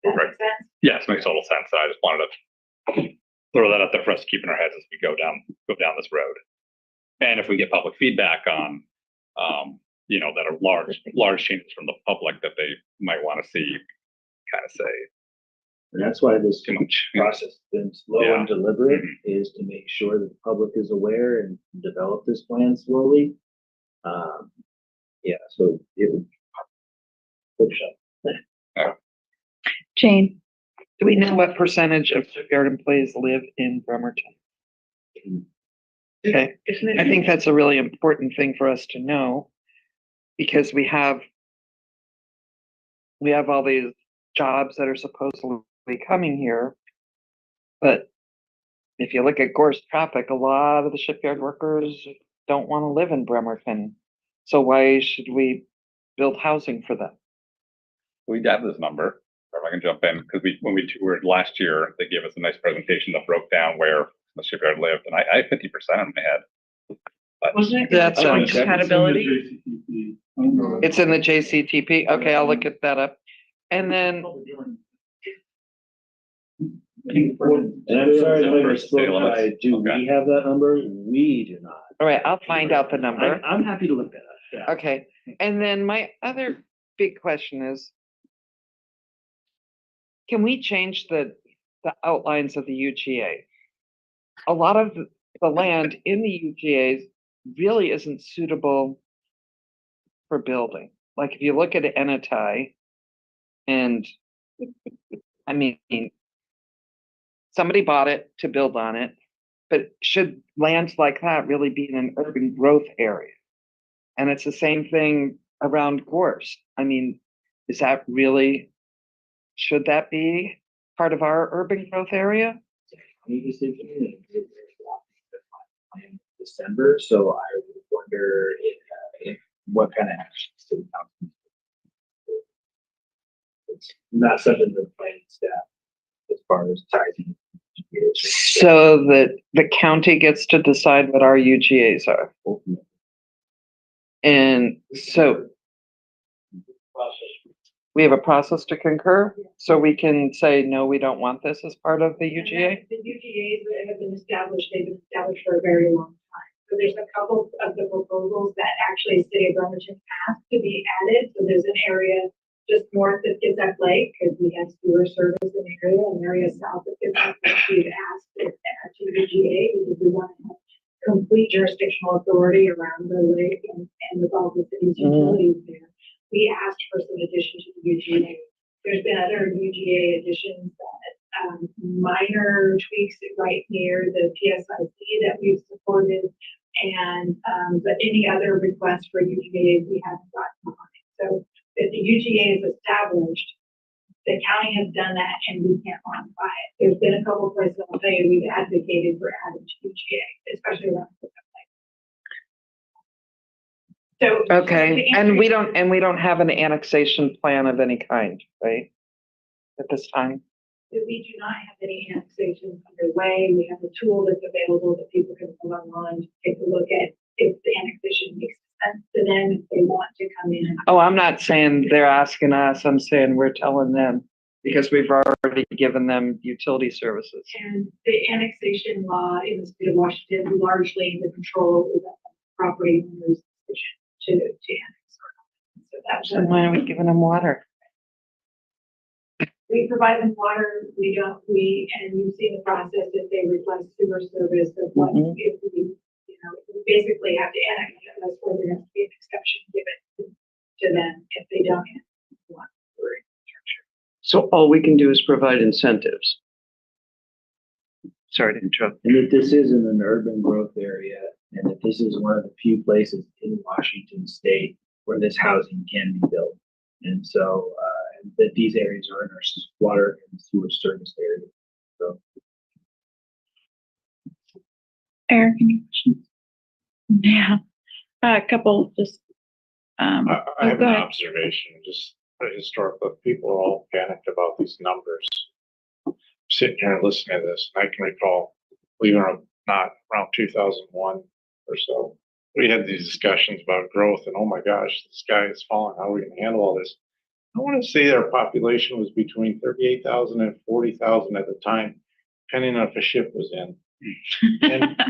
That makes sense? yes, makes total sense. I just wanted to throw that out there for us to keep in our heads as we go down this road. And if we get public feedback on, that are large changes from the public that they might want to see, kind of say. And that's why this too much process has been slow and deliberate, is to make sure that the public is aware and develop this plan slowly. So it would push up. Jane, Do we know what percentage of shipyard employees live in Bremerton? Okay, I think that's a really important thing for us to know, because we have all these jobs that are supposedly coming here. But if you look at Gorse traffic, a lot of the shipyard workers don't want to live in Bremerton. So why should we build housing for them? We have this number, if I can jump in, because when we toured last year, they gave us a nice presentation that broke down where the shipyard lived, and I have 50% in my head. But Wasn't it? That's compatibility. It's in the JCTP. Okay, I'll look at that up. And then And I'm sorry if I misspoke, do we have that number? We do not. all right, I'll find out the number. I'm happy to look that up. Yeah. Okay, and then my other big question is, can we change the outlines of the UGA? A lot of the land in the UGAs really isn't suitable for building. Like if you look at Enitai, and I mean, somebody bought it to build on it, but should lands like that really be in an urban growth area? And it's the same thing around Gorse. I mean, is that really, should that be part of our urban growth area? In December, so I would wonder if what kind of actions to the council. It's not something the planning staff as far as ties. So that the county gets to decide what our UGAs are. And so we have a process to concur, so we can say, no, we don't want this as part of the UGA. The UGAs that have been established, they've been established for a very long time. So there's a couple of the proposals that actually City of Bremerton asked to be added. So there's an area just north of Kitsap Lake, because we have sewer service in the area, and area south of Kitsap Lake, we've asked it to UGA, because we want to have complete jurisdictional authority around the lake and with all the city's utilities there. We asked for some addition to the UGA. There's been other UGA additions that minor tweaks right near the PSIC that we've supported, and but any other requests for UGAs we haven't gotten on it. So if the UGA is established, the county has done that and we can't modify it. There's been a couple of places I'll tell you we've advocated for adding to UGA, especially around the So Okay, and we don't have an annexation plan of any kind, right? At this time? we do not have any annexations underway. We have a tool that's available that people can go online to take a look at if the annexation makes sense to them, if they want to come in. Oh, I'm not saying they're asking us, I'm saying we're telling them, because we've already given them utility services. And the annexation law in the state of Washington, largely the control is of property owners' decision to annex. So that's So why are we giving them water? we provide them water. And you've seen the process if they request sewer service of what if we, we basically have to annex it. That's where there has to be an exception given to them if they don't want sewer infrastructure. So all we can do is provide incentives. Sorry to interrupt. And that this is in an urban growth area, and that this is one of the few places in Washington state where this housing can be built. And so, that these areas are in our water and sewer service area. So. Eric, any questions? Yeah, a couple just. I have go an ahead. observation, just historically, people are all panicked about these numbers. Sitting here and listening to this, and I can recall, believe it or not, around 2001 or so, we had these discussions about growth, and oh my gosh, the sky is falling. How are we going to handle all this? I want to say our population was between 38,000 and 40,000 at the time, depending on if a ship was in. And,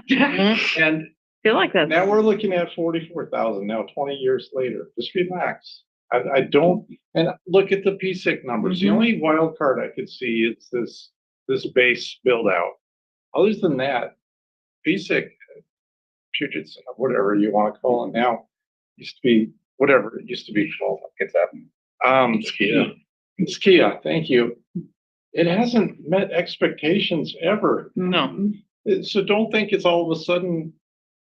and feel like that. now we're looking at 44,000 now, 20 years later. Just relax. I don't, and look at the PSIC numbers. The only wild card I could see is this base build out. Other than that, PSIC, Puget Sound, whatever you want to call it now, used to be whatever it used to be called. It's happening. Skia, thank you. It hasn't met expectations ever. No. So don't think it's all of a sudden,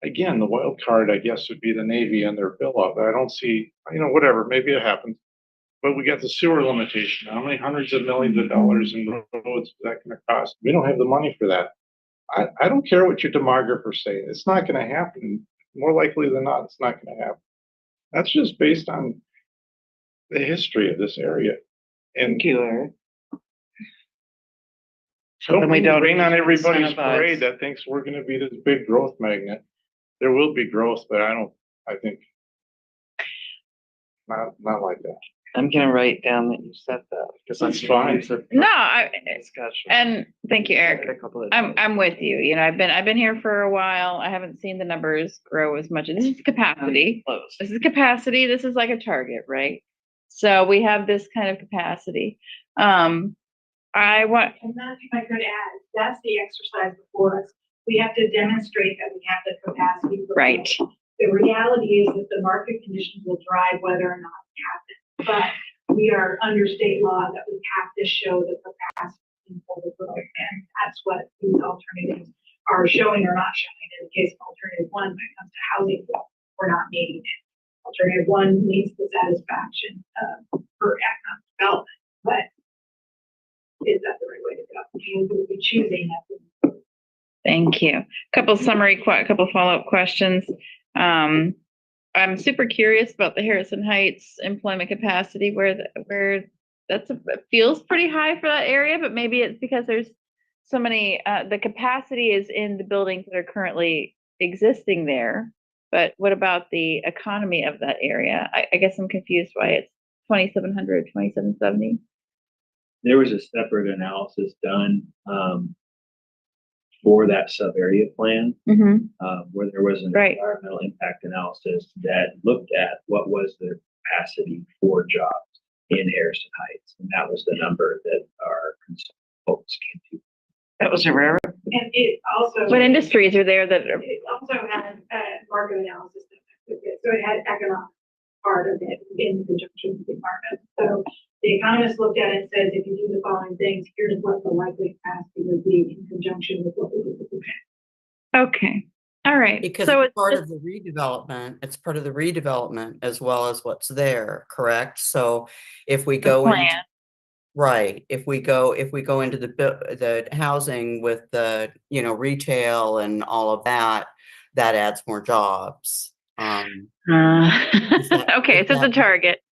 again, the wild card, I guess, would be the Navy and their bill up. I don't see, whatever, maybe it happens. But we got the sewer limitation. How many hundreds of millions of dollars in roads is that going to cost? We don't have the money for that. I don't care what your demographers say. It's not going to happen. More likely than not, it's not going to happen. That's just based on the history of this area. And So then we don't rain on everybody's incentivize. parade that thinks we're going to be this big growth magnet. There will be growth, but I think not like that. I'm gonna write down that you said that because That's fine. No, Discussion. and thank you, Eric. A couple of I'm with you. I've been here for a while. I haven't seen the numbers grow as much. This is capacity. This is capacity. This is like a target, right? So we have this kind of capacity. And that's if I could add, that's the exercise before us. We have to demonstrate that we have the capacity. Right. The reality is that the market conditions will drive whether or not it happens. But we are under state law that we have to show the capacity for the growth. And that's what these alternatives are showing or not showing. In the case of alternative one, when it comes to housing, we're not meeting it. Alternative one needs the satisfaction for economic development, but is that the right way to go? We will be choosing that. Thank you. Couple follow-up questions. I'm super curious about the Harrison Heights employment capacity, where it feels pretty high for that area, but maybe it's because there's so many. The capacity is in the buildings that are currently existing there. But what about the economy of that area? I guess I'm confused why it's 2,700, 2,770. There was a separate analysis done for that sub-area plan, where there was an environmental impact analysis that looked at what was the capacity for jobs. in Harrison Heights. And that was the number that our consultants came to. That was a rare. And it also. What industries are there that are, It also had market analysis with it, so it had economic part of it in conjunction with the environment. So the economists looked at it and said, if you do the following things, here's what the likely capacity would be in conjunction with what we did with the okay, all right. Because So it's it's part just, of the redevelopment, it's part of the redevelopment as well as what's there, correct? So if we the go into, plan. right, if we go into the housing with the, retail and all of that, that adds more jobs. Is that- Okay, is so it's a that- target.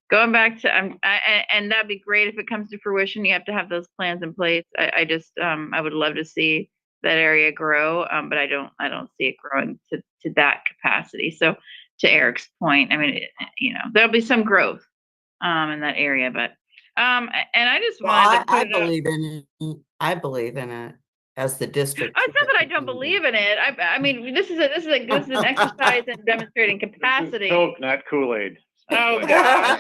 Going back to, and that'd be great if it comes to fruition. You have to have those plans in place. I just, I would love to see that area grow, but I don't see it growing to that capacity. So to Eric's point, I mean, there'll be some growth, in that area, but, and I just Well, wanted to I put it out. I believe in it as the district. Oh, it's not that I don't believe in it. I mean, this is an exercise in demonstrating capacity. Coke, not Kool-Aid. Oh, God.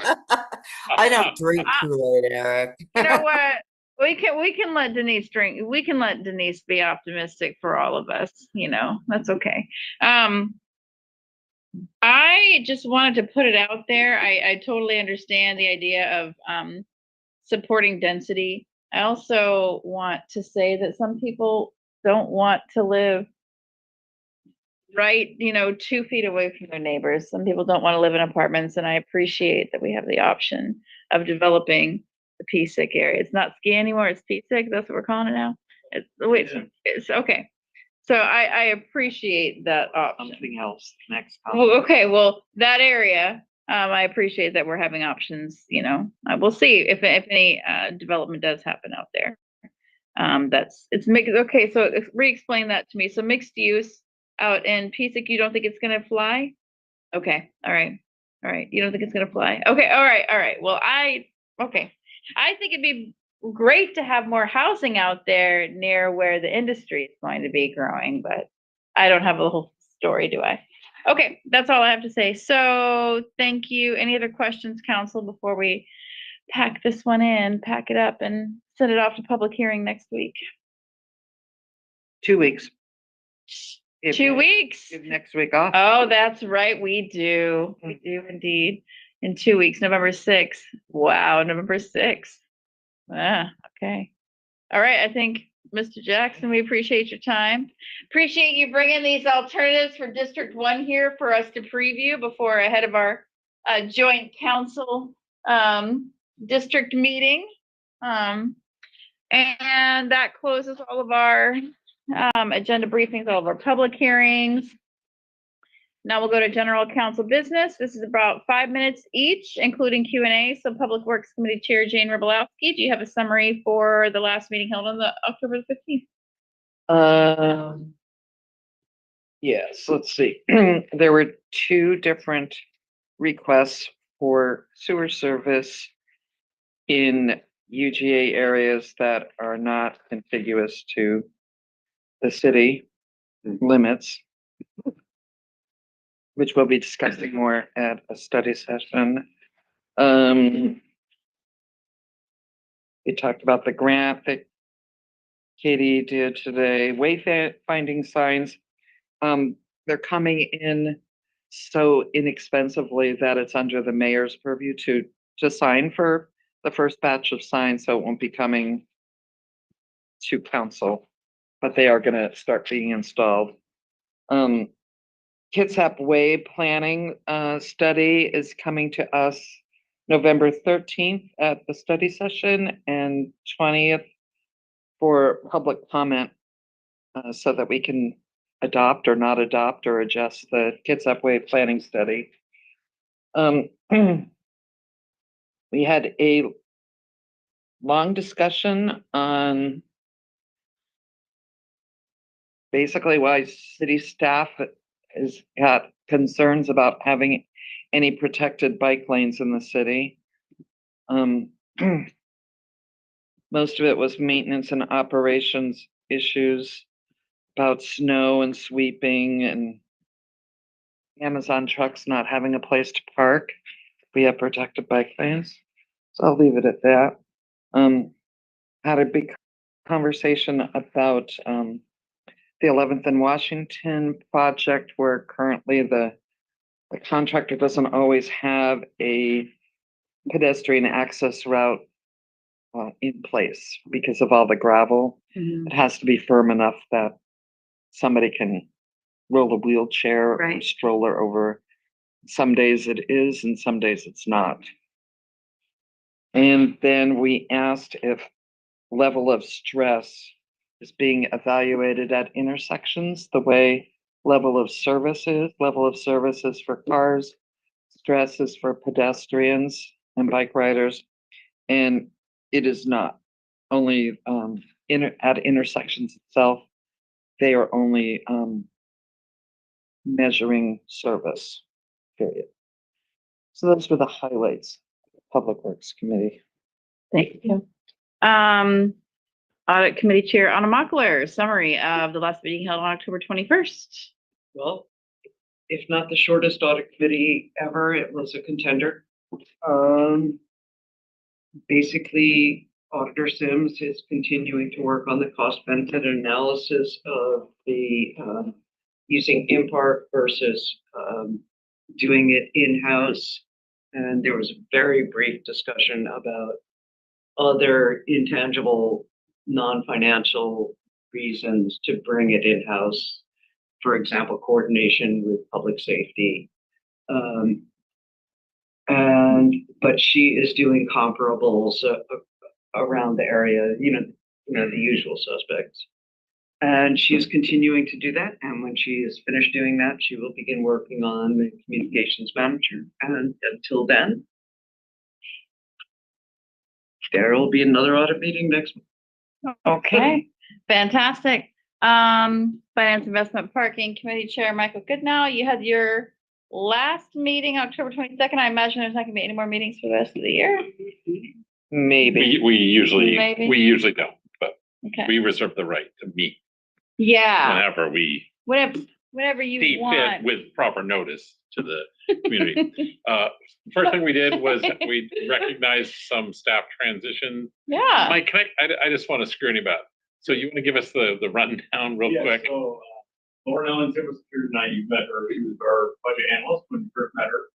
I don't drink Kool-Aid, Eric. You know what? We can let Denise drink. We can let Denise be optimistic for all of us. That's okay. I just wanted to put it out there. I totally understand the idea of supporting density. I also want to say that some people don't want to live right, 2 feet away from their neighbors. Some people don't want to live in apartments, and I appreciate that we have the option of developing the PSIC area. It's not ski anymore, it's PSIC, that's what we're calling it now. It's okay. So I appreciate that option. Something else next. Well, okay, well, that area, I appreciate that we're having options, we'll see if any development does happen out there. It's mixed. Okay, so re-explain that to me. So mixed use out in PSIC, you don't think it's gonna fly? Okay, all right. You don't think it's gonna fly? Okay, all right. Well, I think it'd be great to have more housing out there near where the industry is going to be growing, but I don't have the whole story, do I? Okay, that's all I have to say. So thank you. Any other questions, council, before we pack this one in, pack it up and send it off to public hearing next week? 2 weeks. 2 weeks. Give next week off. Oh, that's right. We do. We do indeed. In 2 weeks, November 6th. Wow, November 6th. Okay. All right. I think, Mr. Jackson, we appreciate your time. Appreciate you bringing these alternatives for District 1 here for us to preview before ahead of our joint council district meeting. And that closes all of our agenda briefings, all of our public hearings. Now we'll go to general council business. This is about 5 minutes each, including Q&A. So Public Works Committee Chair Jane Rybalowski, do you have a summary for the last meeting held on the October 15th? Yes, let's see. There were 2 different requests for sewer service in UGA areas that are not contiguous to the city limits, which we'll be discussing more at a study session. We talked about the grant that Katie did today, wayfinding signs. They're coming in so inexpensively that it's under the mayor's purview to sign for the first batch of signs, so it won't be coming to council, but they are gonna start being installed. Kitsap Way planning study is coming to us November 13th at the study session and 20th for public comment, so that we can adopt or not adopt or adjust the Kitsap Way planning study. We had a long discussion on basically why city staff has got concerns about having any protected bike lanes in the city. Most of it was maintenance and operations issues about snow and sweeping and Amazon trucks not having a place to park. We have protected bike lanes. So I'll leave it at that. Had a big conversation about, the 11th and Washington project where currently the contractor doesn't always have a pedestrian access route in place because of all the gravel. It has to be firm enough that somebody can roll a wheelchair or Right. stroller over. Some days it is and some days it's not. And then we asked if level of stress is being evaluated at intersections the way level of service is for cars, stress is for pedestrians and bike riders, and it is not. Only at intersections itself, they are only measuring service, period. So those were the highlights of the Public Works Committee. Thank you. Audit Committee Chair Anna Mockler, summary of the last meeting held on October 21st. Well, if not the shortest audit committee ever, it was a contender. Basically, Auditor Sims is continuing to work on the cost benefit analysis of the using Impart versus doing it in-house. And there was a very brief discussion about other intangible, non-financial reasons to bring it in-house. For example, coordination with public safety. But she is doing comparables around the area, the usual suspects. And she is continuing to do that. And when she is finished doing that, she will begin working on the communications manager. And until then, there will be another audit meeting next month. Okay, fantastic. Finance Investment Parking Committee Chair Michael Goodnow, you had your last meeting October 22nd. I imagine there's not gonna be any more meetings for the rest of the year. Maybe. We usually Maybe. don't, but Okay. we reserve the right to meet Yeah, whenever we whatever you see fit want. with proper notice to the community. First thing we did was we recognized some staff transition. Yeah. Mike, I just want to screw about. So you want to give us the rundown real quick? So, Lauren Ellen was here tonight. You met her. She was our budget analyst when you first met her.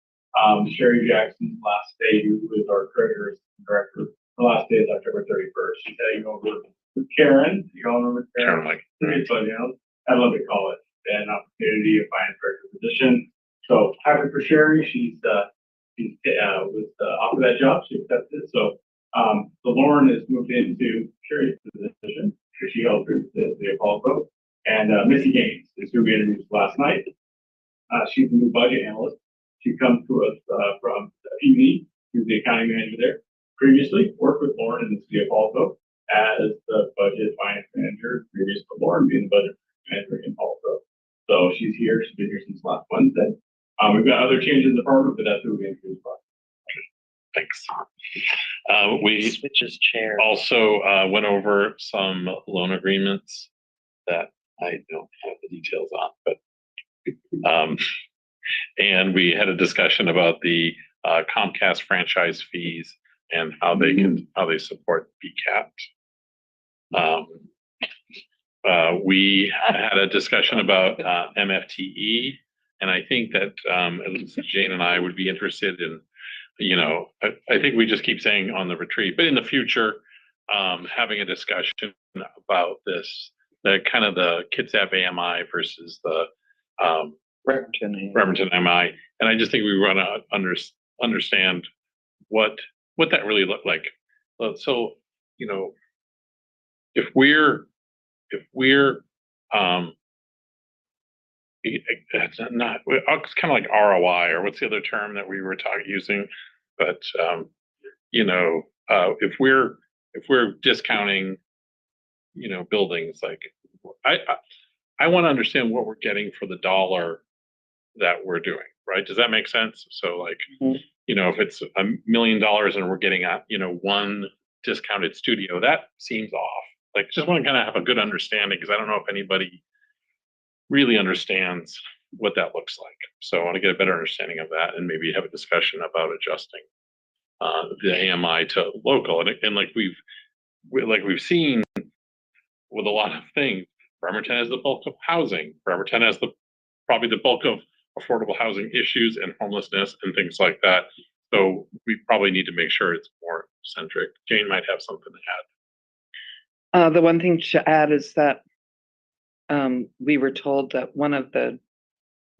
Sherry Jackson's last day, who was our treasurer director. The last day is October 31st. She's heading over with Karen. You all remember Karen? Like, Previous budget analyst. I love to call it an opportunity, a finance director position. So happy for Sherry. She was offered that job. She accepted it. So Lauren has moved into Sherry's position. She held the Apollo. And Missy Gaines is who we introduced last night. She's a new budget analyst. She comes to us from PV, who's the accounting manager there. Previously worked with Lauren in the city of Palco as the budget finance manager, previous to Lauren being the budget manager in Palco. So she's here. She's been here since last Wednesday. We've got other changes in the department, but that's who we introduced. Thanks. We Switches chair. also went over some loan agreements that I don't have the details on, but and we had a discussion about the Comcast franchise fees and how they support BCAT. We had a discussion about MFTE, and I think that at least Jane and I would be interested in, I think we just keep saying on the retreat, but in the future, having a discussion about this, the kind of the Kitsap AMI versus the Bremerton MI, and I just think we want to understand what that really looked like. So, if we're it's not, it's kind of like ROI, or what's the other term that we were using? But if we're discounting, buildings, like I want to understand what we're getting for the dollar that we're doing, right? Does that make sense? So like, if it's $1 million and we're getting one discounted studio, that seems off. Like, just want to kind of have a good understanding, because I don't know if anybody really understands what that looks like. So I want to get a better understanding of that and maybe have a discussion about adjusting the AMI to local, and like we've seen with a lot of things, Bremerton has the bulk of housing. Bremerton has probably the bulk of affordable housing issues and homelessness and things like that. So we probably need to make sure it's more centric. Jane might have something to add. The one thing to add is that we were told that one of the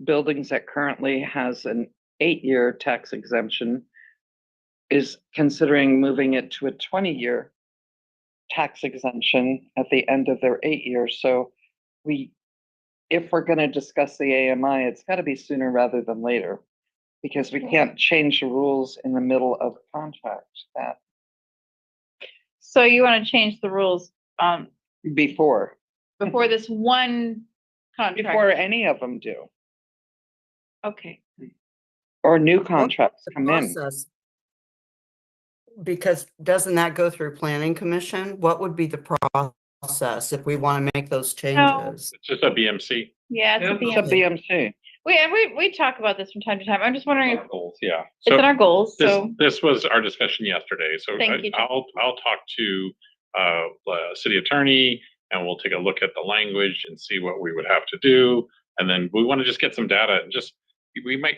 buildings that currently has an 8-year tax exemption is considering moving it to a 20-year tax exemption at the end of their 8 years. So if we're going to discuss the AMI, it's got to be sooner rather than later, because we can't change the rules in the middle of a contract. So you want to change the rules Before this one contract? before any of them do, Okay. or new contracts come in. Process. Because doesn't that go through planning commission? What would be the process if we want to make those changes? It's just a BMC. Yeah, it's a It's a BMC. BMC. We talk about this from time to time. I'm just wondering if Our goals, yeah. it's in our goals, so. This was our discussion yesterday, so Thank you, Jen. I'll talk to the city attorney, and we'll take a look at the language and see what we would have to do. And then we want to just get some data and we might,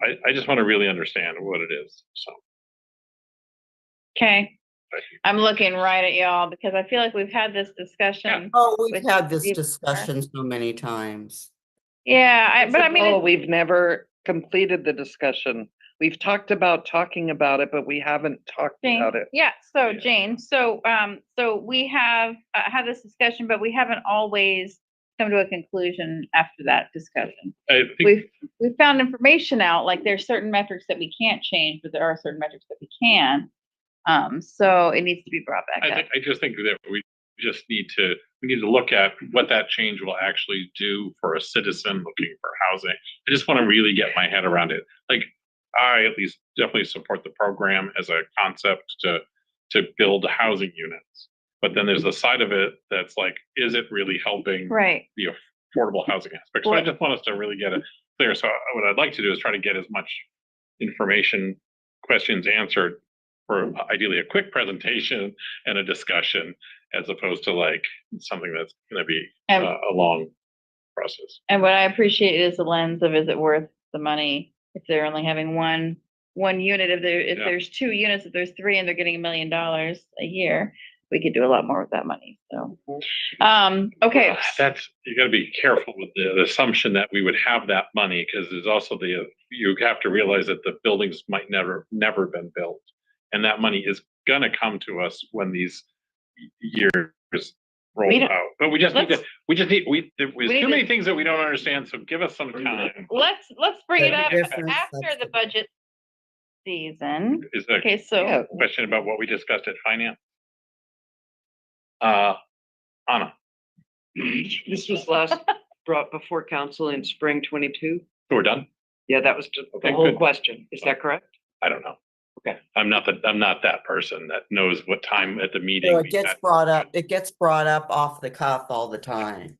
I just want to really understand what it is, so. Okay. I'm looking right at y'all because I feel like we've had this discussion. Oh, we've with had this you discussion so many times. Yeah, but I mean, We've never completed the discussion. We've talked about talking about it, but we haven't talked Jane, about it. yeah, so Jane, so we have had this discussion, but we haven't always come to a conclusion after that discussion. I think We've found information out, like there's certain metrics that we can't change, but there are certain metrics that we can. So it needs to be brought back up. I just think that we need to look at what that change will actually do for a citizen looking for housing. I just want to really get my head around it. Like, I at least definitely support the program as a concept to build housing units. But then there's a side of it that's like, is it really helping Right. the affordable housing aspect? So I just want us to really get it clear. So what I'd like to do is try to get as much information, questions answered for ideally a quick presentation and a discussion, as opposed to like something that's going to be a long process. And what I appreciate is the lens of, is it worth the money if they're only having one unit? If there's 2 units, if there's 3 and they're getting $1 million a year, we could do a lot more with that money. So, okay. You got to be careful with the assumption that we would have that money, because there's also you have to realize that the buildings might never been built, and that money is gonna come to us when these years roll out. But there's too many things that we don't understand. So give us some time. Let's bring it up Different after the budget season. Is there Okay, so a question about what we discussed at finance? Anna. This was last brought before council in spring 22. So we're done? Yeah, that was just Okay, the whole good. question. Is that correct? I don't know. Okay. I'm not that person that knows what time at the meeting. So we it gets had. brought up off the cuff all the time.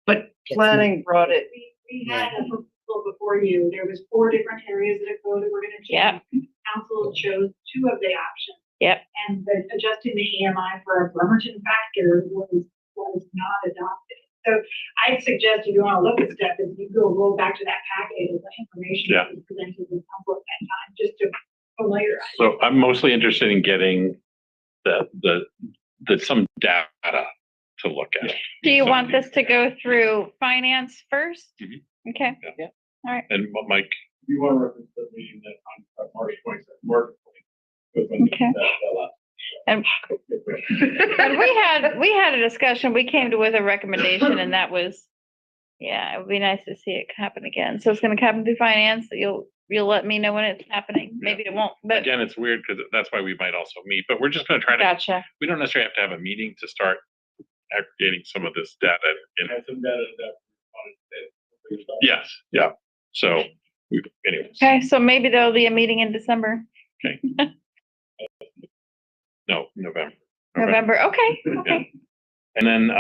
But planning brought it. We had a proposal before you. There was 4 different areas that were going to change. Yep. Council chose 2 of the options. Yep. And adjusting the EMI for a Bremerton factor was not adopted. So I suggest if you want to look at stuff, if you roll back to that packet of the information that was presented to the council at that time, just to familiarize. So I'm mostly interested in getting some data to look at. do you want this to go through finance first? Mhm. Okay. Yeah. All right. And Mike, You want to reference the meeting that on March 27th, Okay. And we had a discussion, we came with a recommendation, and that was, it would be nice to see it happen again. So it's gonna happen through finance. You'll let me know when it's happening. Maybe it won't, but again, it's weird because that's why we might also meet, but we're just going to try to, gotcha. we don't necessarily have to have a meeting to start aggregating some of this data. Yes, yeah. So anyways. Okay, so maybe there'll be a meeting in December. Okay. No, November. November, okay. Yeah. And then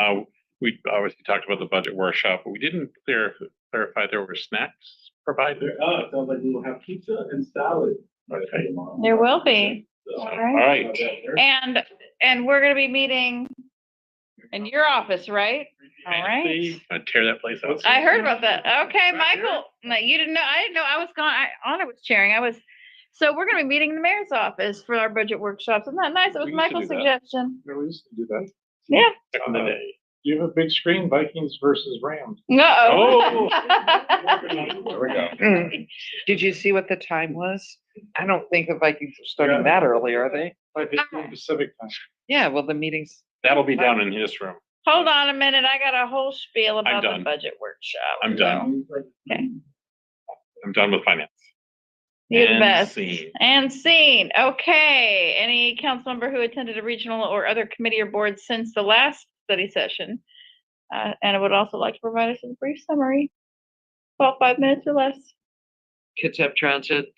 we obviously talked about the budget workshop, but we didn't clarify there were snacks provided. It sounds like we will have pizza and salad I'll tell you tomorrow. There will be. So, All All right. right. And we're gonna be meeting in your office, right? All right. Tear that place out. I heard about that. Okay, Michael, no, you didn't know, I didn't know, I was gone, Anna was chairing, so we're gonna be meeting in the mayor's office for our budget workshops. Isn't that nice? It was We used to Michael's do that. suggestion. Yeah, we used to do that. Yeah. Back in the day. You have a big screen, Vikings versus Rams. Uh-oh. There we go. Did you see what the time was? I don't think the Vikings are starting that early, are they? 5:15 Pacific time. Yeah, well, the meeting's. That'll be down in his room. Hold on a minute, I got a whole spiel about the done. budget workshop. I'm done. Okay. I'm done with finance. You're the And best. scene. And scene. Okay. Any council member who attended a regional or other committee or board since the last study session? And I would also like to provide us with a brief summary. About 5 minutes or less. Kitsap Transit,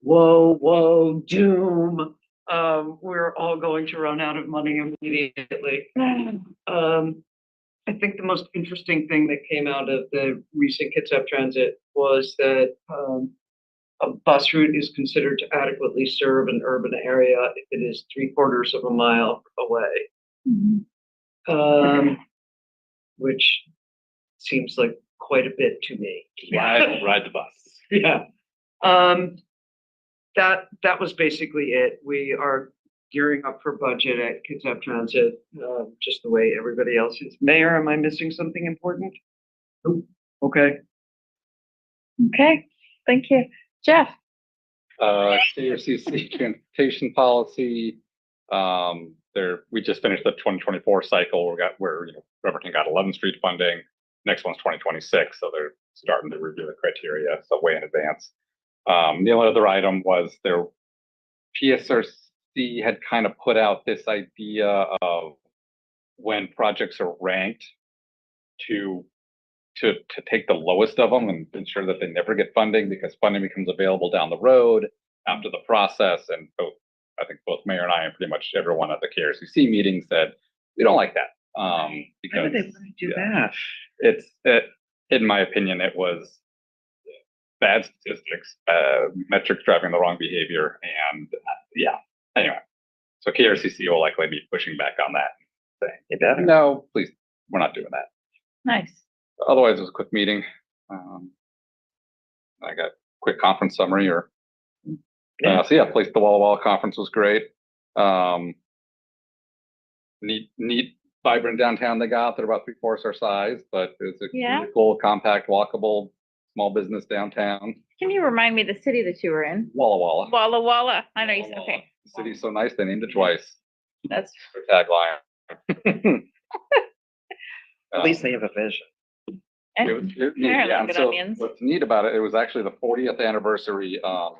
whoa, doom. We're all going to run out of money immediately. I think the most interesting thing that came out of the recent Kitsap Transit was that a bus route is considered to adequately serve an urban area if it is 3/4 of a mile away. Which seems like quite a bit to me. Ride the bus. Yeah. That was basically it. We are gearing up for budget at Kitsap Transit, just the way everybody else is. Mayor, am I missing something important? Nope. Okay. Okay, thank you. Jeff? KRCC transportation policy. We just finished the 2024 cycle. Bremerton got 11th Street funding. Next one's 2026, so they're starting to review the criteria, so way in advance. The only other item was their PSRC had kind of put out this idea of when projects are ranked to take the lowest of them and ensure that they never get funding, because funding becomes available down the road after the process. And I think both Mayor and I and pretty much everyone at the KRCC meeting said, we don't like that. Because, Why would they want to do that? In my opinion, it was bad statistics, metrics driving the wrong behavior. And anyway, so KRCC will likely be pushing back on that. Saying, no, please, we're not doing that. Nice. Otherwise, it was a quick meeting. I got a quick conference summary place the Walla Walla conference was great. Neat, vibrant downtown they got. They're about 3/4 our size, but it's a really cool, compact, walkable, small business downtown. Can you remind me the city that you were in? Walla Walla. Walla Walla. I know you said, okay. The city's so nice, they named it twice. That's their tagline. At least they have a vision. It was neat, yeah. So what's neat about it, it was actually the 40th anniversary of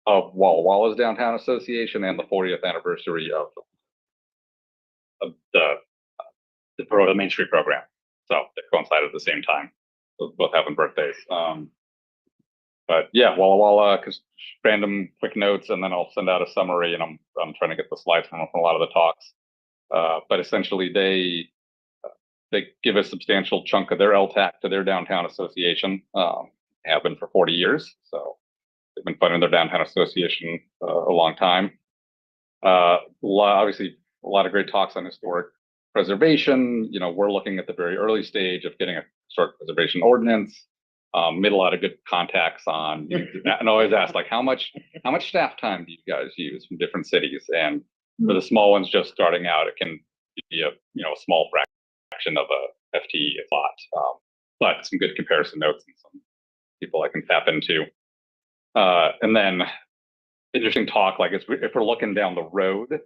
Walla Walla's Downtown Association and the 40th anniversary of the Main Street program. So they coincided at the same time. So both having birthdays. But yeah, Walla Walla, because random quick notes, and then I'll send out a summary, and I'm trying to get the slides from a lot of the talks. But essentially, they give a substantial chunk of their LTAC to their downtown association. Have been for 40 years, so they've been funding their downtown association a long time. Obviously, a lot of great talks on historic preservation. We're looking at the very early stage of getting a historic preservation ordinance. Made a lot of good contacts on, and always ask, like, how much staff time do you guys use from different cities? And for the small ones just starting out, it can be a small fraction of a FTE. It's a lot, but some good comparison notes and some people I can tap into. And then interesting talk, like if we're looking down the road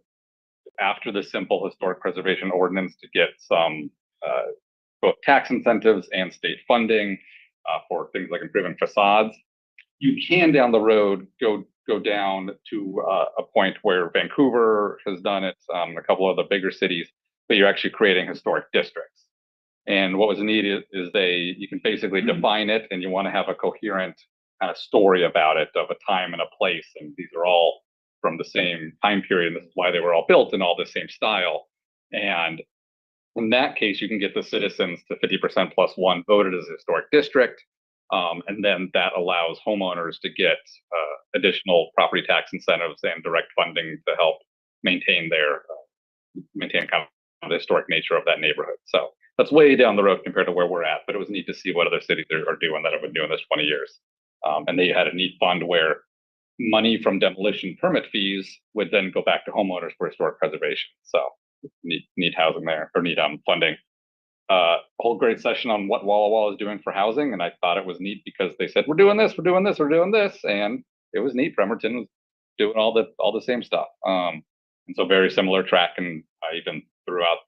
after the simple historic preservation ordinance to get some both tax incentives and state funding for things like improving facades, you can down the road go down to a point where Vancouver has done it, a couple of the bigger cities, but you're actually creating historic districts. And what was neat is you can basically define it, and you want to have a coherent kind of story about it, of a time and a place, and these are all from the same time period, and this is why they were all built in all the same style. And in that case, you can get the citizens to 50% plus one voted as a historic district. And then that allows homeowners to get additional property tax incentives and direct funding to help maintain kind of the historic nature of that neighborhood. So that's way down the road compared to where we're at, but it was neat to see what other cities are doing that have been doing this 20 years. And they had a neat fund where money from demolition permit fees would then go back to homeowners for historic preservation. So neat housing there, or neat funding. Whole great session on what Walla Walla is doing for housing, and I thought it was neat because they said we're doing this, we're doing this, we're doing this, and it was neat. Bremerton was doing all the same stuff, and so very similar track. And I even threw out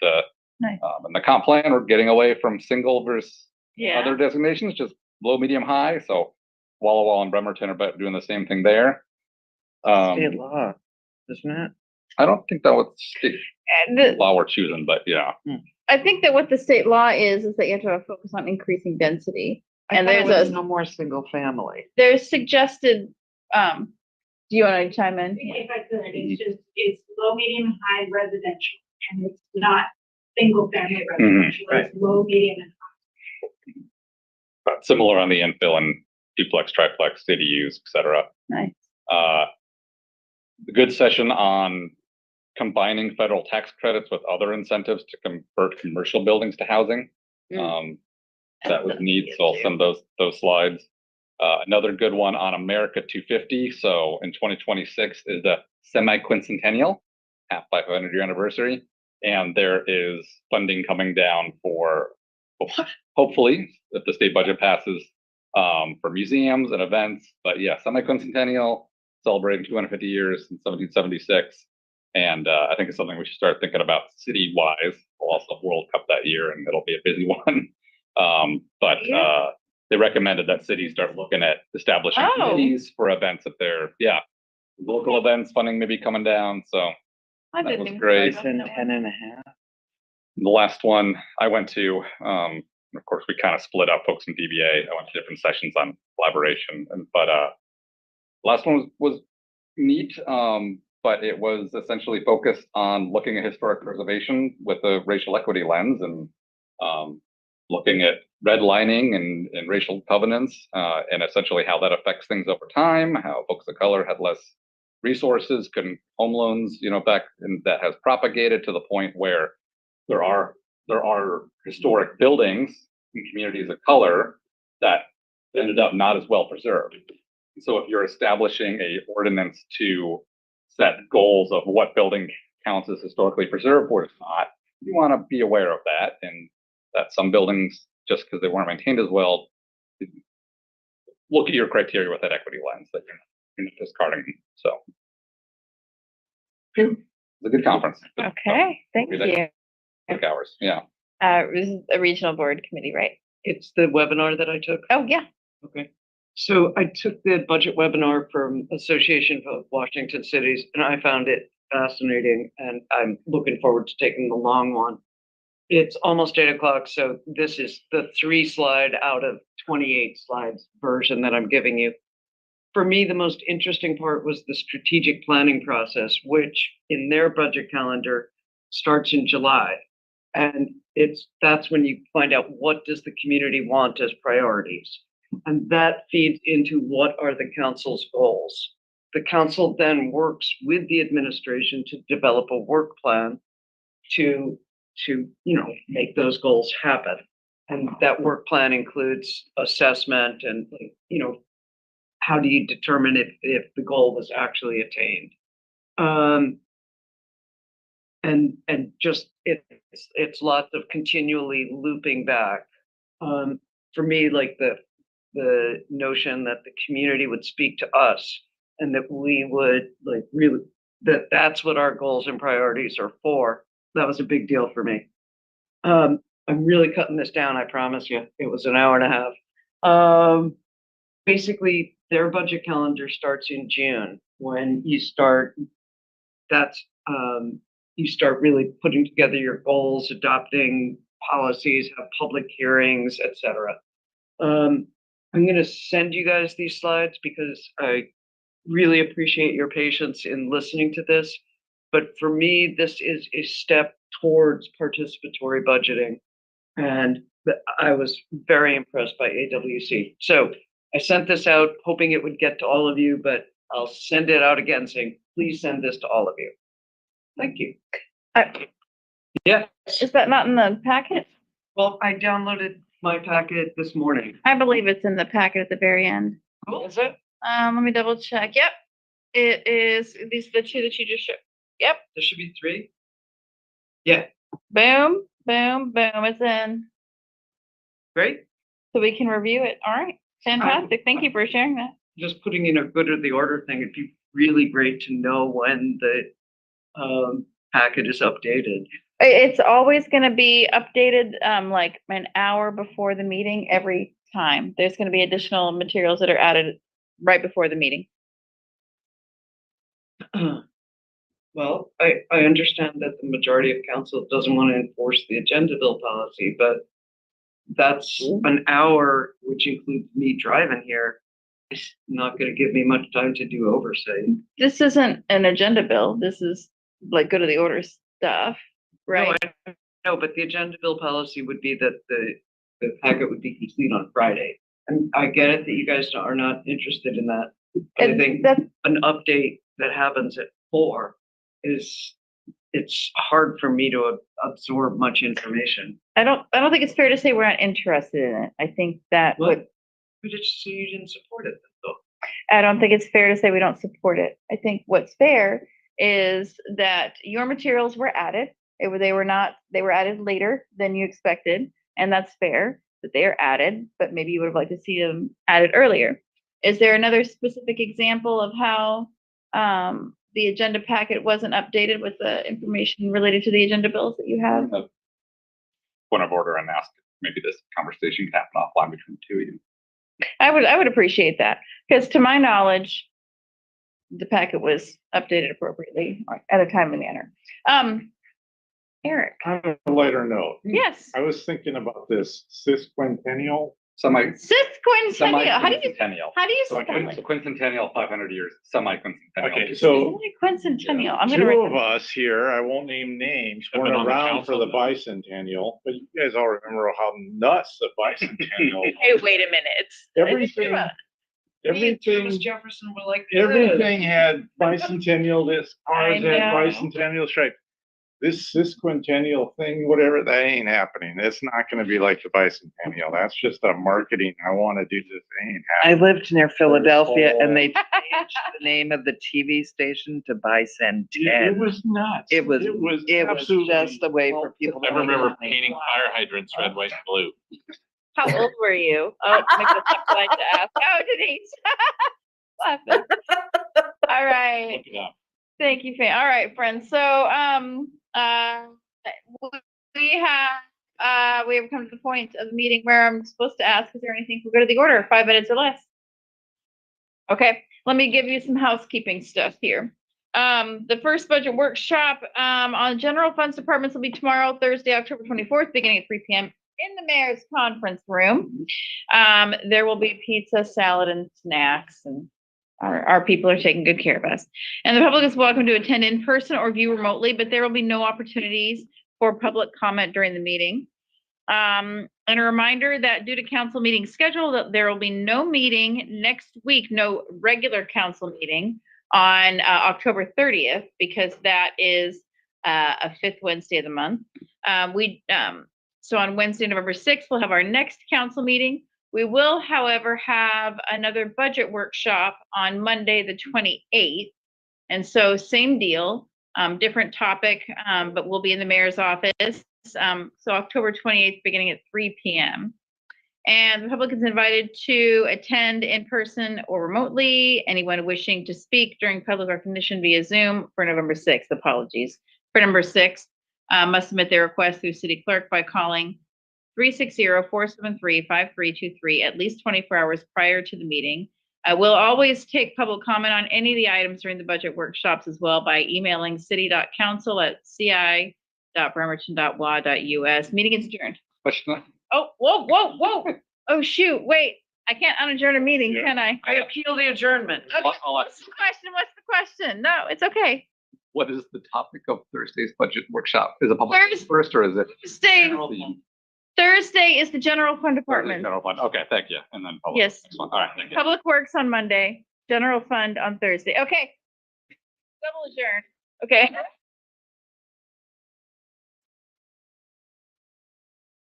in the comp plan, we're getting away from single versus other designations, just low, medium, high. So Walla Walla and Bremerton are doing the same thing there. State law, isn't it? I don't think that was state law we're choosing, but yeah. I think that what the state law is that you have to focus on increasing density. And there's no more single family. There's suggested, do you want to chime in? If I could, it's low, medium, high residential, and it's not single family residential, it's low, medium, and high. But similar on the infill and duplex, triplex, CDUs, et cetera. Nice. The good session on combining federal tax credits with other incentives to convert commercial buildings to housing. That was neat. So I'll send those slides. Another good one on America 250. So in 2026 is the semi-quincentennial, half 500-year anniversary. And there is funding coming down for, hopefully, if the state budget passes, for museums and events. But yeah, semi-quincentennial, celebrating 250 years in 1776. And I think it's something we should start thinking about city-wise. We'll also have World Cup that year, and it'll be a busy one. But they recommended that cities start looking at establishing committees for events if they're, local events, funding may be coming down. So that was great. 10 and a half. The last one I went to, of course, we kind of split up folks in DBA. I went to different sessions on collaboration, but last one was neat. But it was essentially focused on looking at historic preservation with a racial equity lens, and looking at redlining and racial covenants, and essentially how that affects things over time, how folks of color had less resources, couldn't home loans, back, and that has propagated to the point where there are historic buildings in communities of color that ended up not as well preserved. So if you're establishing a ordinance to set goals of what building counts as historically preserved or not, you want to be aware of that, and that some buildings, just because they weren't maintained as well, look at your criteria with that equity lens, that you're not discarding them. So it's a good conference. Okay, thank you. Hours, yeah. This is a regional board committee, right? It's the webinar that I took. Oh, yeah. Okay. So I took the budget webinar from Association of Washington Cities, and I found it fascinating, and I'm looking forward to taking the long one. It's almost 8 o'clock, so this is the 3-slide out of 28 slides version that I'm giving you. For me, the most interesting part was the strategic planning process, which in their budget calendar starts in July. And that's when you find out what does the community want as priorities. And that feeds into what are the council's goals. The council then works with the administration to develop a work plan to make those goals happen. And that work plan includes assessment and, how do you determine if the goal was actually attained? And just it's lots of continually looping back. For me, like the notion that the community would speak to us and that we would that's what our goals and priorities are for. That was a big deal for me. I'm really cutting this down, I promise you. It was an hour and a half. Basically, their budget calendar starts in June when you start really putting together your goals, adopting policies, have public hearings, etc. I'm going to send you guys these slides because I really appreciate your patience in listening to this. But for me, this is a step towards participatory budgeting. And I was very impressed by AWC. So I sent this out hoping it would get to all of you, but I'll send it out again saying, please send this to all of you. Thank you. Yeah. Is that not in the packet? Well, I downloaded my packet this morning. I believe it's in the packet at the very end. Cool. Is it? Let me double check. Yep. It is, these are the two that you just showed. Yep. There should be 3. Yeah. Boom, boom, boom. It's in. Great. So we can review it. All right. Fantastic. Thank you for sharing that. Just putting in a good of the order thing. It'd be really great to know when the packet is updated. It's always going to be updated like an hour before the meeting every time. There's going to be additional materials that are added right before the meeting. Well, I understand that the majority of council doesn't want to enforce the agenda bill policy, but that's an hour, which includes me driving here. It's not going to give me much time to do oversight. This isn't an agenda bill. This is like go to the order stuff, right? No, I know, but the agenda bill policy would be that the packet would be complete on Friday. And I get it that you guys are not interested in that. But I think an update that happens at 4 it's hard for me to absorb much information. I don't think it's fair to say we're not interested in it. I think that But it's so you didn't support it though. I don't think it's fair to say we don't support it. I think what's fair is that your materials were added. They were added later than you expected, and that's fair that they are added, but maybe you would have liked to see them added earlier. Is there another specific example of how the agenda packet wasn't updated with the information related to the agenda bills that you have? Point of order and ask maybe this conversation can happen offline between the two of you. I would appreciate that, because to my knowledge, the packet was updated appropriately at a timely manner. Eric. On a lighter note. Yes. I was thinking about this sesquicentennial. Sesquicentennial. How do you say So quincentennial, 500 years, semi-quincentennial. Okay, so quincentennial? I'm two gonna of us here, I won't name names, Have been weren't on the around for council, the though. bicentennial, but you guys all remember how nuts the bicentennial. Hey, wait a minute. Everything Jefferson were like, everything had bicentennial, this I cars had know. bicentennial stripe. This sesquicentennial thing, whatever, that ain't happening. It's not gonna be like the bicentennial. That's just a marketing, I wanna do this, ain't I happening. lived near Philadelphia and they changed the name of the TV station to It Bicentennial. was nuts. It was absolutely- just a way for people to. I remember painting fire hydrants red, white, and blue. How old were you? Oh, I like to ask. Oh, Denise. Laughing. All right. Look it up. Thank you, Fan. All right, friends. So, we have come to the point of the meeting where I'm supposed to ask, is there anything for good of the order, 5 minutes or less? Okay, let me give you some housekeeping stuff here. The first budget workshop on general funds departments will be tomorrow, Thursday, October 24th, beginning at 3 p.m. in the mayor's conference room. There will be pizza, salad, and snacks, and our people are taking good care of us. And the public is welcome to attend in person or view remotely, but there will be no opportunities for public comment during the meeting. And a reminder that due to council meeting schedule, that there will be no meeting next week, no regular council meeting on October 30th, because that is a 5th Wednesday of the month. So on Wednesday, November 6th, we'll have our next council meeting. We will, however, have another budget workshop on Monday, the 28th. And so same deal, different topic, but we'll be in the mayor's office. So October 28th, beginning at 3 p.m. And the public is invited to attend in person or remotely. Anyone wishing to speak during public recognition via Zoom for November 6th, apologies. For November 6th, must submit their request through city clerk by calling 360-473-5323 at least 24 hours prior to the meeting. We'll always take public comment on any of the items during the budget workshops as well by emailing city.council@ci.bremerton.wa.us. Meeting is adjourned. Question? Oh, whoa. Oh, shoot, wait. I can't unadjourn a meeting, can I? I appeal the adjournment. Okay. What's the question? No, it's okay. What is the topic of Thursday's budget workshop? Is it public Thursday. first or is it? Thursday. Thursday is the general fund department. General fund. Okay, thank you. And then. public Yes. works. All right, thank you. Public Works on Monday, general fund on Thursday. Okay. Double adjourned. Okay.